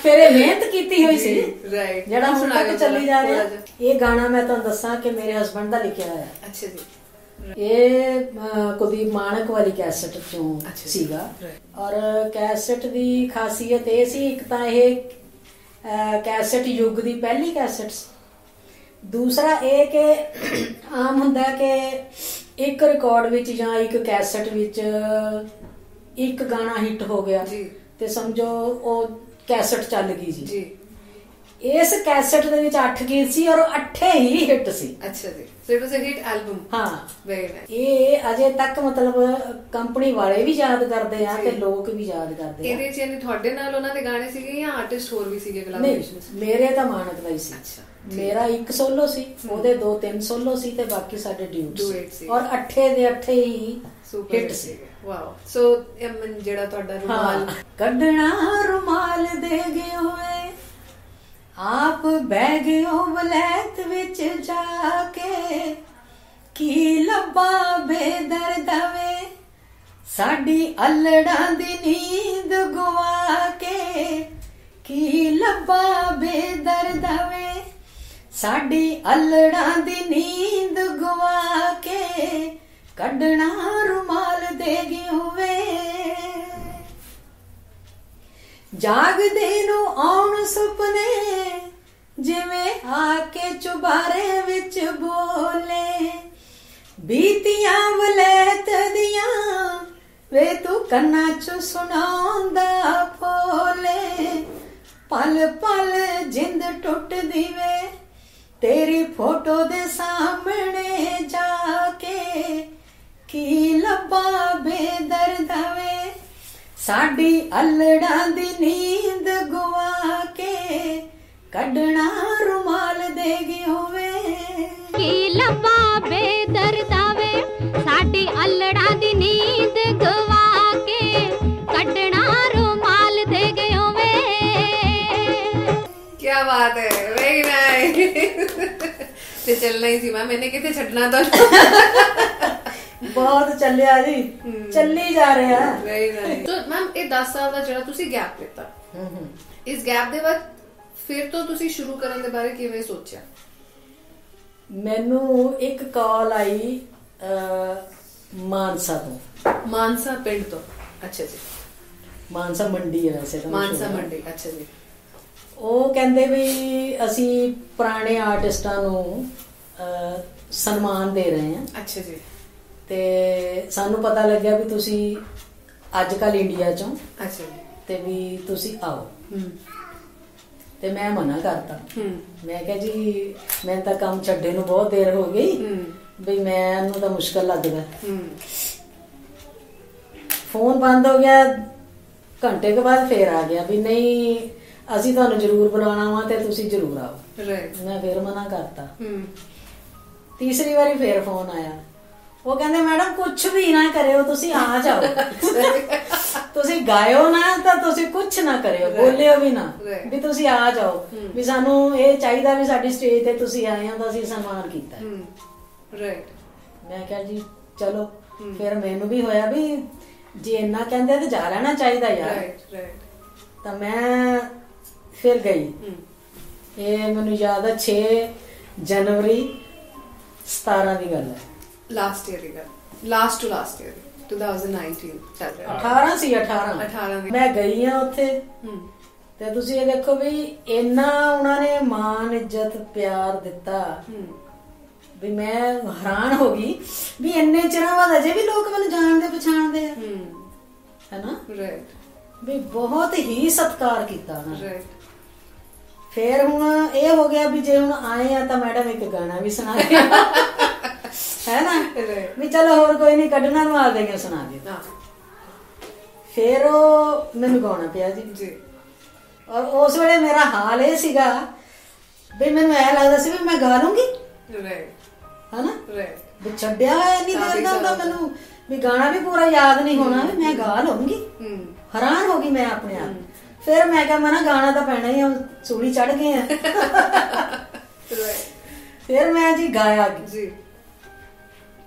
ਫਿਰ ਇਹ ਮਿਹਨਤ ਕੀਤੀ ਹੋਈ ਸੀ ਜਿਹੜਾ ਹੁਣ ਤੱਕ ਚੱਲੀ ਜਾ ਰਿਹਾ। ਇਹ ਗਾਣਾ ਮੈਂ ਤੁਹਾਨੂੰ ਦੱਸਾਂ ਕਿ ਮੇਰੇ ਹਸਬੰਡ ਦਾ ਲਿਖਿਆ ਹੋਇਆ। ਅੱਛਾ ਜੀ। ਇਹ ਕੁਲਦੀਪ ਮਾਣਕ ਵਾਲੀ ਕੈਸਟ ਚੋਂ ਸੀਗਾ। ਔਰ ਕੈਸਟ ਦੀ ਖਾਸੀਅਤ ਇਹ ਸੀ, ਇੱਕ ਤਾਂ ਇਹ ਕੈਸਟ ਯੁੱਗ ਦੀ ਪਹਿਲੀ ਕੈਸਟ ਸੀ। ਦੂਸਰਾ ਇਹ ਕਿ ਆਮ ਹੁੰਦਾ ਕਿ ਇੱਕ ਰਿਕਾਰਡ ਵਿੱਚ ਜਾਂ ਇੱਕ ਕੈਸਟ ਵਿੱਚ ਇੱਕ ਗਾਣਾ ਹਿੱਟ ਹੋ ਗਿਆ ਤੇ ਸਮਝੋ ਉਹ ਕੈਸਟ ਚੱਲ ਗਈ ਜੀ। ਇਸ ਕੈਸਟ ਦੇ ਵਿੱਚ 8 ਗੀਤ ਸੀ ਔਰ 8 ਹੀ ਹਿੱਟ ਸੀ। ਅੱਛਾ ਜੀ। So it was a hit album. ਹਾਂ, very nice. ਇਹ ਅਜੇ ਤੱਕ ਮਤਲਬ ਕੰਪਨੀ ਵਾਲੇ ਵੀ ਯਾਦ ਕਰਦੇ ਆ ਤੇ ਲੋਕ ਵੀ ਯਾਦ ਕਰਦੇ ਆ। ਇਹਦੇ ਚ ਯਾਨੀ ਤੁਹਾਡੇ ਨਾਲ ਉਹਨਾਂ ਦੇ ਗਾਣੇ ਸੀਗੇ ਜਾਂ ਆਰਟਿਸਟ ਹੋਰ ਵੀ ਸੀਗੇ ਕੋਲੈਬੋਰੇਸ਼ਨ ਵਿੱਚ? ਮੇਰੇ ਤਾਂ ਮਾਨਕ ਦਾ ਹੀ ਸੀ। ਅੱਛਾ। ਮੇਰਾ ਇੱਕ ਸੋਲੋ ਸੀ, ਉਹਦੇ 2-3 ਸੋਲੋ ਸੀ ਤੇ ਬਾਕੀ ਸਾਡੇ ਡਿਊਟ ਸੀ ਔਰ 8 ਦੇ 8 ਹੀ ਹਿੱਟ ਸੀ। ਵਾਓ। ਸੋ ਜਿਹੜਾ ਤੁਹਾਡਾ ਰੁਮਾਲ ਕੱਢਣਾ ਰੁਮਾਲ ਦੇ ਗਏ ਹੋਏ, ਆਪ ਬਹਿ ਗਿਓ ਵਲੈਤ ਵਿੱਚ ਜਾ ਕੇ, ਕੀ ਲੱਭਾ ਬੇਦਰਦ ਵੇ ਸਾਡੀ ਅਲੜਾਂ ਦੀ ਨੀਂਦ ਗਵਾ ਕੇ, ਕੀ ਲੱਭਾ ਬੇਦਰਦ ਵੇ ਸਾਡੀ ਅਲੜਾਂ ਦੀ ਨੀਂਦ ਗਵਾ ਕੇ, ਕੱਢਣਾ ਰੁਮਾਲ ਦੇ ਗਿਓ ਵੇ ਜਾਗਦੇ ਨੂੰ ਆਉਣ ਸੁਪਨੇ, ਜਿਵੇਂ ਆ ਕੇ ਚੁਬਾਰੇ ਵਿੱਚ ਬੋਲੇ, ਬੀਤੀਆਂ ਵਲੈਤ ਦੀਆਂ ਵੇ ਤੂੰ ਕੰਨਾਂ ਚ ਸੁਣਾਉਂਦਾ ਫੋਲੇ, ਪਲ ਪਲ ਜਿੰਦ ਟੁੱਟਦੀ ਵੇ ਤੇਰੀ ਫੋਟੋ ਦੇ ਸਾਹਮਣੇ ਜਾ ਕੇ, ਕੀ ਲੱਭਾ ਬੇਦਰਦ ਵੇ ਸਾਡੀ ਅਲੜਾਂ ਦੀ ਨੀਂਦ ਗਵਾ ਕੇ, ਕੱਢਣਾ ਰੁਮਾਲ ਦੇ ਗਈ ਹੋਵੇ, ਕੀ ਲੱਭਾ ਬੇਦਰਦ ਵੇ ਸਾਡੀ ਅਲੜਾਂ ਦੀ ਨੀਂਦ ਗਵਾ ਕੇ, ਕੱਢਣਾ ਰੁਮਾਲ ਦੇ ਗਏ ਹੋਵੇ। ਕੀ ਬਾਤ ਹੈ, ਵੈਰੀ ਨਾਈਸ। ਤੇ ਚੱਲਣਾ ਹੀ ਸੀ ਮੈਮ, ਇਹਨੇ ਕਿਤੇ ਛੱਡਣਾ ਤਾਂ ਬਹੁਤ ਚੱਲਿਆ ਜੀ, ਚੱਲੀ ਜਾ ਰਿਹਾ। Very nice. ਸੋ ਮੈਮ ਇਹ 10 ਸਾਲ ਦਾ ਜਿਹੜਾ ਤੁਸੀਂ ਗੈਪ ਦਿੱਤਾ, ਇਸ ਗੈਪ ਦੇ ਬਾਅਦ ਫਿਰ ਤੋਂ ਤੁਸੀਂ ਸ਼ੁਰੂ ਕਰਨ ਦੇ ਬਾਰੇ ਕਿਵੇਂ ਸੋਚਿਆ? ਮੈਨੂੰ ਇੱਕ ਕਾਲ ਆਈ ਮਾਨਸਾ ਤੋਂ। ਮਾਨਸਾ ਪਿੰਡ ਤੋਂ? ਅੱਛਾ ਜੀ। ਮਾਨਸਾ ਮੰਡੀ ਹੈ ਵੈਸੇ ਤਾਂ। ਮਾਨਸਾ ਮੰਡੀ, ਅੱਛਾ ਜੀ। ਉਹ ਕਹਿੰਦੇ ਵੀ ਅਸੀਂ ਪੁਰਾਣੇ ਆਰਟਿਸਟਾਂ ਨੂੰ ਸਨਮਾਨ ਦੇ ਰਹੇ ਹਾਂ। ਅੱਛਾ ਜੀ। ਤੇ ਸਾਨੂੰ ਪਤਾ ਲੱਗਿਆ ਵੀ ਤੁਸੀਂ ਅੱਜ ਕੱਲ ਇੰਡੀਆ ਚੋਂ, ਅੱਛਾ ਜੀ, ਤੇ ਵੀ ਤੁਸੀਂ ਆਓ। ਤੇ ਮੈਂ ਮਨਾ ਕਰਤਾ। ਮੈਂ ਕਿਹਾ ਜੀ ਮੈਂ ਤਾਂ ਕੰਮ ਛੱਡੇ ਨੂੰ ਬਹੁਤ ਦੇਰ ਹੋ ਗਈ, ਵੀ ਮੈਨੂੰ ਤਾਂ ਮੁਸ਼ਕਲ ਲੱਗਦਾ। ਫੋਨ ਬੰਦ ਹੋ ਗਿਆ, ਘੰਟੇ ਕੇ ਬਾਅਦ ਫੇਰ ਆ ਗਿਆ ਵੀ ਨਹੀਂ ਅਸੀਂ ਤੁਹਾਨੂੰ ਜ਼ਰੂਰ ਬੁਲਾਉਣਾ ਵਾ ਤੇ ਤੁਸੀਂ ਜ਼ਰੂਰ ਆਓ। ਮੈਂ ਫੇਰ ਮਨਾ ਕਰਤਾ। ਤੀਸਰੀ ਵਾਰੀ ਫੇਰ ਫੋਨ ਆਇਆ, ਉਹ ਕਹਿੰਦੇ ਮੈਡਮ ਕੁਛ ਵੀ ਨਾ ਕਰਿਓ, ਤੁਸੀਂ ਆ ਜਾਓ। ਤੁਸੀਂ ਗਾਇਓ ਨਾ ਤਾਂ ਤੁਸੀਂ ਕੁਛ ਨਾ ਕਰਿਓ, ਬੋਲਿਓ ਵੀ ਨਾ, ਵੀ ਤੁਸੀਂ ਆ ਜਾਓ, ਵੀ ਸਾਨੂੰ ਇਹ ਚਾਹੀਦਾ ਵੀ ਸਾਡੀ ਸਟੇਜ ਤੇ ਤੁਸੀਂ ਆਏ ਹੋ ਤਾਂ ਅਸੀਂ ਸਨਮਾਨ ਕੀਤਾ। ਮੈਂ ਕਿਹਾ ਜੀ ਚਲੋ। ਫਿਰ ਮੈਨੂੰ ਵੀ ਹੋਇਆ ਵੀ ਜੇ ਇੰਨਾ ਕਹਿੰਦੇ ਤੇ ਜਾ ਲੈਣਾ ਚਾਹੀਦਾ ਯਾਰ। ਤਾਂ ਮੈਂ ਫਿਰ ਗਈ। ਇਹ ਮੈਨੂੰ ਯਾਦ ਹੈ 6 ਜਨਵਰੀ 17 ਦੀ ਗੱਲ ਹੈ। ਲਾਸਟ ਈਅਰ ਦੀ ਗੱਲ, ਲਾਸਟ ਟੂ ਲਾਸਟ ਈਅਰ 2019 ਚੱਲ ਰਿਹਾ। 18 ਸੀ 18 ਮੈਂ ਗਈ ਆ ਉੱਥੇ। ਤੇ ਤੁਸੀਂ ਇਹ ਦੇਖੋ ਵੀ ਇੰਨਾ ਉਹਨਾਂ ਨੇ ਮਾਣ ਇੱਜ਼ਤ ਪਿਆਰ ਦਿੱਤਾ ਵੀ ਮੈਂ ਹੈਰਾਨ ਹੋ ਗਈ ਵੀ ਇੰਨੇ ਚਿਰਾਂ ਬਾਅਦ ਅਜੇ ਵੀ ਲੋਕ ਮੈਨੂੰ ਜਾਣਦੇ ਪਛਾਣਦੇ ਆ ਹੈਨਾ। ਰਾਈਟ। ਵੀ ਬਹੁਤ ਹੀ ਸਤਿਕਾਰ ਕੀਤਾ ਉਹਨਾਂ ਨੇ। ਰਾਈਟ। ਫਿਰ ਹੁਣ ਇਹ ਹੋ ਗਿਆ ਵੀ ਜੇ ਹੁਣ ਆਏ ਆ ਤਾਂ ਮੈਡਮ ਇੱਕ ਗਾਣਾ ਵੀ ਸੁਣਾ ਦੇ ਹੈ ਨਾ ਵੀ ਚਲੋ ਹੋਰ ਕੋਈ ਨਹੀਂ ਕੱਢਣਾ ਮਾਰ ਦੇਗੇ ਸੁਣਾ ਦੇ। ਫਿਰ ਉਹ ਮੈਨੂੰ ਗਾਉਣਾ ਪਿਆ ਜੀ। ਔਰ ਉਸ ਵੇਲੇ ਮੇਰਾ ਹਾਲ ਇਹ ਸੀਗਾ ਵੀ ਮੈਨੂੰ ਐ ਲੱਗਦਾ ਸੀ ਵੀ ਮੈਂ ਗਾ ਲੂੰਗੀ ਹਨਾ ਵੀ ਛੱਡਿਆ ਹੋਇਆ ਨਹੀਂ ਦੇਰ ਦਾ ਮੈਨੂੰ ਵੀ ਗਾਣਾ ਵੀ ਪੂਰਾ ਯਾਦ ਨਹੀਂ ਹੋਣਾ ਵੀ ਮੈਂ ਗਾ ਲਊਂਗੀ। ਹੈਰਾਨ ਹੋ ਗਈ ਮੈਂ ਆਪਣੇ ਆਪ। ਫਿਰ ਮੈਂ ਕਿਹਾ ਮੈਂ ਨਾ ਗਾਣਾ ਤਾਂ ਪੈਣਾ ਹੀ ਆ ਸੂਲੀ ਚੜ ਗਏ ਆ। ਫਿਰ ਮੈਂ ਜੀ ਗਾਇਆ ਜੀ।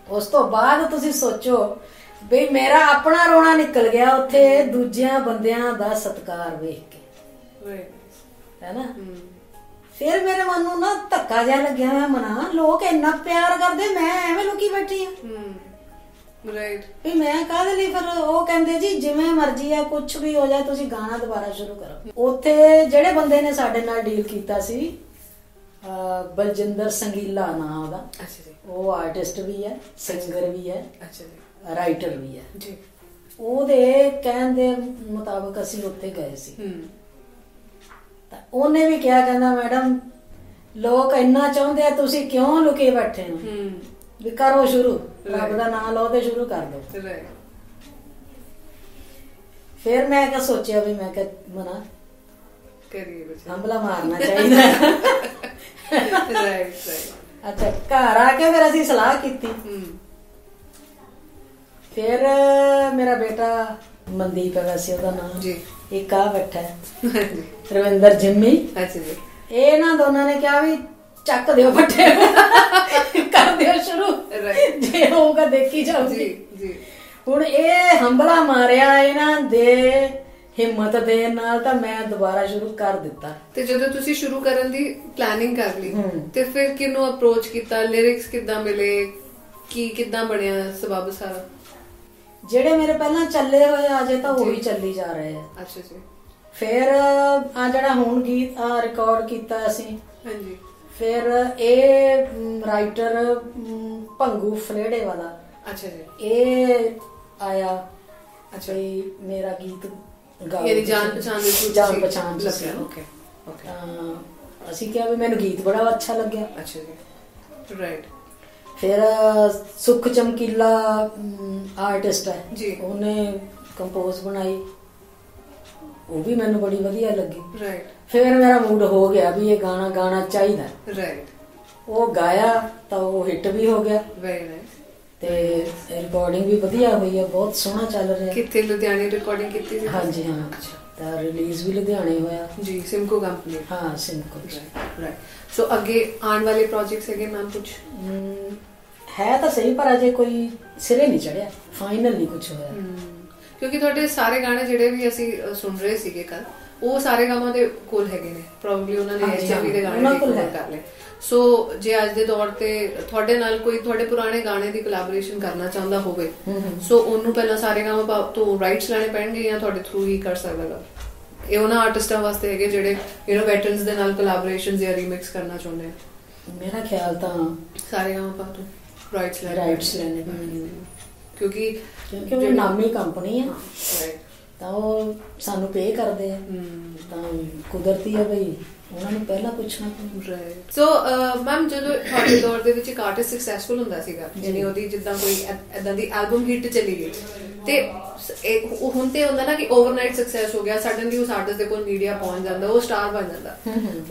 ਉਸ ਤੋਂ ਬਾਅਦ ਤੁਸੀਂ ਸੋਚੋ ਵੀ ਮੇਰਾ ਆਪਣਾ ਰੋਣਾ ਨਿਕਲ ਗਿਆ ਉੱਥੇ ਦੂਜਿਆਂ ਬੰਦਿਆਂ ਦਾ ਸਤਿਕਾਰ ਵੇਖ ਕੇ ਹੈਨਾ। ਫਿਰ ਮੇਰੇ ਮਨ ਨੂੰ ਨਾ ਧੱਕਾ ਜਿਹਾ ਲੱਗਿਆ ਮੈਂ ਮਨਾ ਲੋਕ ਇੰਨਾ ਪਿਆਰ ਕਰਦੇ ਮੈਂ ਐਵੇਂ ਲੁਕੀ ਬੈਠੀ ਆ ਵੀ ਮੈਂ ਕਾਹਦੇ ਲਈ। ਫਿਰ ਉਹ ਕਹਿੰਦੇ ਜੀ ਜਿਵੇਂ ਮਰਜ਼ੀ ਆ ਕੁਛ ਵੀ ਹੋ ਜਾਏ ਤੁਸੀਂ ਗਾਣਾ ਦੁਬਾਰਾ ਸ਼ੁਰੂ ਕਰੋ। ਉੱਥੇ ਜਿਹੜੇ ਬੰਦੇ ਨੇ ਸਾਡੇ ਨਾਲ ਡੀਲ ਕੀਤਾ ਸੀ ਬਲਜਿੰਦਰ ਸੰਗੀਲਾ ਨਾਂ ਉਹਦਾ। ਉਹ ਆਰਟਿਸਟ ਵੀ ਹੈ, ਸਿੰਗਰ ਵੀ ਹੈ, ਰਾਈਟਰ ਵੀ ਹੈ। ਉਹਦੇ ਕਹਿਣ ਦੇ ਮੁਤਾਬਕ ਅਸੀਂ ਉੱਥੇ ਗਏ ਸੀ ਤਾਂ ਉਹਨੇ ਵੀ ਕਿਹਾ ਕਹਿੰਦਾ ਮੈਡਮ ਲੋਕ ਇੰਨਾ ਚਾਹੁੰਦੇ ਆ ਤੁਸੀਂ ਕਿਉਂ ਲੁਕੇ ਬੈਠੇ ਹੋ ਵੀ ਕਰੋ ਸ਼ੁਰੂ ਰੱਬ ਦਾ ਨਾਮ ਲਓ ਤੇ ਸ਼ੁਰੂ ਕਰ ਦਿਓ। ਫਿਰ ਮੈਂ ਕਿਹਾ ਸੋਚਿਆ ਵੀ ਮੈਂ ਕਿਹਾ ਮਨਾ ਹੰਬਲਾ ਮਾਰਨਾ ਚਾਹੀਦਾ। ਅੱਛਾ ਘਰ ਆ ਕੇ ਫਿਰ ਅਸੀਂ ਸਲਾਹ ਕੀਤੀ। ਫਿਰ ਮੇਰਾ ਬੇਟਾ ਮਨਦੀਪ ਹੈ ਵੈਸੇ ਉਹਦਾ ਨਾਮ ਜੀ, ਇੱਕ ਆ ਬੈਠਾ ਰਵਿੰਦਰ ਜਿੰਮੀ। ਇਹਨਾਂ ਦੋਨਾਂ ਨੇ ਕਿਹਾ ਵੀ ਚੱਕ ਦਿਓ ਫੱਟੇ ਕਰ ਦਿਓ ਸ਼ੁਰੂ ਜੇ ਹੋਊਗਾ ਦੇਖੀ ਜਾਊਗੀ। ਹੁਣ ਇਹ ਹੰਬਲਾ ਮਾਰਿਆ ਇਹਨਾਂ ਦੇ ਹਿੰਮਤ ਦੇਣ ਨਾਲ ਤਾਂ ਮੈਂ ਦੁਬਾਰਾ ਸ਼ੁਰੂ ਕਰ ਦਿੱਤਾ। ਤੇ ਜਦੋਂ ਤੁਸੀਂ ਸ਼ੁਰੂ ਕਰਨ ਦੀ ਪਲਾਨਿੰਗ ਕਰ ਲਈ ਤੇ ਫਿਰ ਕਿਹਨੂੰ ਅਪਰੋਚ ਕੀਤਾ, ਲਿਰਿਕਸ ਕਿੱਦਾਂ ਮਿਲੇ, ਕੀ ਕਿੱਦਾਂ ਬਣਿਆ ਸਬਬ ਸਾਰਾ? ਜਿਹੜੇ ਮੇਰੇ ਪਹਿਲਾਂ ਚੱਲੇ ਹੋਏ ਅਜੇ ਤਾਂ ਉਹੀ ਚੱਲੀ ਜਾ ਰਹੇ ਆ। ਅੱਛਾ ਜੀ। ਫਿਰ ਆ ਜਿਹੜਾ ਹੁਣ ਗੀਤ ਆ ਰਿਕਾਰਡ ਕੀਤਾ ਅਸੀਂ ਹਾਂਜੀ ਫਿਰ ਇਹ ਰਾਈਟਰ ਭੰਗੂ ਫਲੇੜੇ ਵਾਲਾ। ਅੱਛਾ ਜੀ। ਇਹ ਆਇਆ ਅੱਛਾ ਮੇਰਾ ਗੀਤ ਯਾਨੀ ਜਾਣ ਪਛਾਣ ਅਸੀਂ ਕਿਹਾ ਵੀ ਮੈਨੂੰ ਗੀਤ ਬੜਾ ਅੱਛਾ ਲੱਗਿਆ। ਅੱਛਾ ਜੀ। ਰਾਈਟ। ਫਿਰ ਸੁਖ ਚਮਕੀਲਾ ਆਰਟਿਸਟ ਹੈ ਜੀ, ਉਹਨੇ ਕੰਪੋਜ਼ ਬਣਾਈ, ਉਹ ਵੀ ਮੈਨੂੰ ਬੜੀ ਵਧੀਆ ਲੱਗੀ। ਰਾਈਟ। ਫਿਰ ਮੇਰਾ ਮੂਡ ਹੋ ਗਿਆ ਵੀ ਇਹ ਗਾਣਾ ਗਾਣਾ ਚਾਹੀਦਾ। ਰਾਈਟ। ਉਹ ਗਾਇਆ ਤਾਂ ਉਹ ਹਿੱਟ ਵੀ ਹੋ ਗਿਆ। Very nice. ਤੇ ਰਿਕਾਰਡਿੰਗ ਵੀ ਵਧੀਆ ਹੋਈ ਹੈ, ਬਹੁਤ ਸੋਹਣਾ ਚੱਲ ਰਿਹਾ। ਕਿੱਥੇ? ਲੁਧਿਆਣੇ ਰਿਕਾਰਡਿੰਗ ਕੀਤੀ ਸੀ? ਹਾਂਜੀ ਹਾਂ। ਤਾਂ ਰਿਲੀਜ਼ ਵੀ ਲੁਧਿਆਣੇ ਹੋਇਆ ਜੀ, ਸਿਮਕੋ ਕੰਪਨੀ। ਹਾਂ ਸਿਮਕੋ। ਰਾਈਟ। ਸੋ ਅੱਗੇ ਆਉਣ ਵਾਲੇ ਪ੍ਰੋਜੈਕਟਸ ਹੈਗੇ ਮੈਮ? ਕੁਝ ਹੈ ਤਾਂ ਸਹੀ ਪਰ ਅਜੇ ਕੋਈ ਸਿਰੇ ਨਹੀਂ ਚੜਿਆ, ਫਾਈਨਲ ਨਹੀਂ ਕੁਝ ਹੋਇਆ। ਕਿਉਂਕਿ ਤੁਹਾਡੇ ਸਾਰੇ ਗਾਣੇ ਜਿਹੜੇ ਵੀ ਅਸੀਂ ਸੁਣ ਰਹੇ ਸੀਗੇ ਕੱਲ ਉਹ ਸਾਰੇ ਗਾਵਾਂ ਦੇ ਕੋਲ ਹੈਗੇ ਨੇ, ਪ੍ਰੋਬਬਲੀ ਉਹਨਾਂ ਨੇ ਐਚਐਮਵੀ ਦੇ ਗਾਣੇ ਕੋਲ ਕਰ ਲਏ। ਸੋ ਜੇ ਅੱਜ ਦੇ ਦੌਰ ਤੇ ਤੁਹਾਡੇ ਨਾਲ ਕੋਈ ਤੁਹਾਡੇ ਪੁਰਾਣੇ ਗਾਣੇ ਦੀ ਕੋਲੈਬੋਰੇਸ਼ਨ ਕਰਨਾ ਚਾਹੁੰਦਾ ਹੋਵੇ ਸੋ ਉਹਨੂੰ ਪਹਿਲਾਂ ਸਾਰੇ ਗਾਵਾਂ ਤੋਂ ਰਾਈਟਸ ਲੈਣੇ ਪੈਣਗੇ ਜਾਂ ਤੁਹਾਡੇ ਥਰੂ ਹੀ ਕਰ ਸਕਦਾ? ਇਹ ਉਹਨਾਂ ਆਰਟਿਸਟਾਂ ਵਾਸਤੇ ਹੈਗੇ ਜਿਹੜੇ ਵੈਟਰਨਸ ਦੇ ਨਾਲ ਕੋਲੈਬੋਰੇਸ਼ਨਸ ਜਾਂ ਰੀਮਿਕਸ ਕਰਨਾ ਚਾਹੁੰਦੇ ਆ? ਮੇਰਾ ਖਿਆਲ ਤਾਂ ਸਾਰੇ ਗਾਵਾਂ ਤੋਂ ਰਾਈਟਸ ਲੈਣੇ ਕਿਉਂਕਿ ਉਹ ਨਾਮੀ ਕੰਪਨੀ ਆ ਤਾਂ ਉਹ ਸਾਨੂੰ ਪੇ ਕਰਦੇ ਆ ਤਾਂ ਕੁਦਰਤੀ ਆ ਬਈ ਉਹਨਾਂ ਨੂੰ ਪਹਿਲਾਂ ਪੁੱਛਣਾ ਪੈਂਦਾ। ਸੋ ਮੈਮ ਜਦੋਂ ਤੁਹਾਡੇ ਦੌਰ ਦੇ ਵਿੱਚ ਇੱਕ ਆਰਟਿਸਟ ਸਕਸੈਸਫੁਲ ਹੁੰਦਾ ਸੀਗਾ ਜਿਹਨੇ ਉਹਦੀ ਜਿੱਦਾਂ ਕੋਈ ਏਦਾਂ ਦੀ ਐਲਬਮ ਹਿੱਟ ਚਲੀ ਗਈ ਤੇ ਹੁਣ ਤੇ ਹੁੰਦਾ ਨਾ ਕਿ ਓਵਰਨਾਈਟ ਸਕਸੈਸ ਹੋ ਗਿਆ, ਸਡਨਲੀ ਉਸ ਆਰਟਿਸਟ ਦੇ ਕੋਲ ਮੀਡੀਆ ਪਹੁੰਚ ਜਾਂਦਾ, ਉਹ ਸਟਾਰ ਬਣ ਜਾਂਦਾ।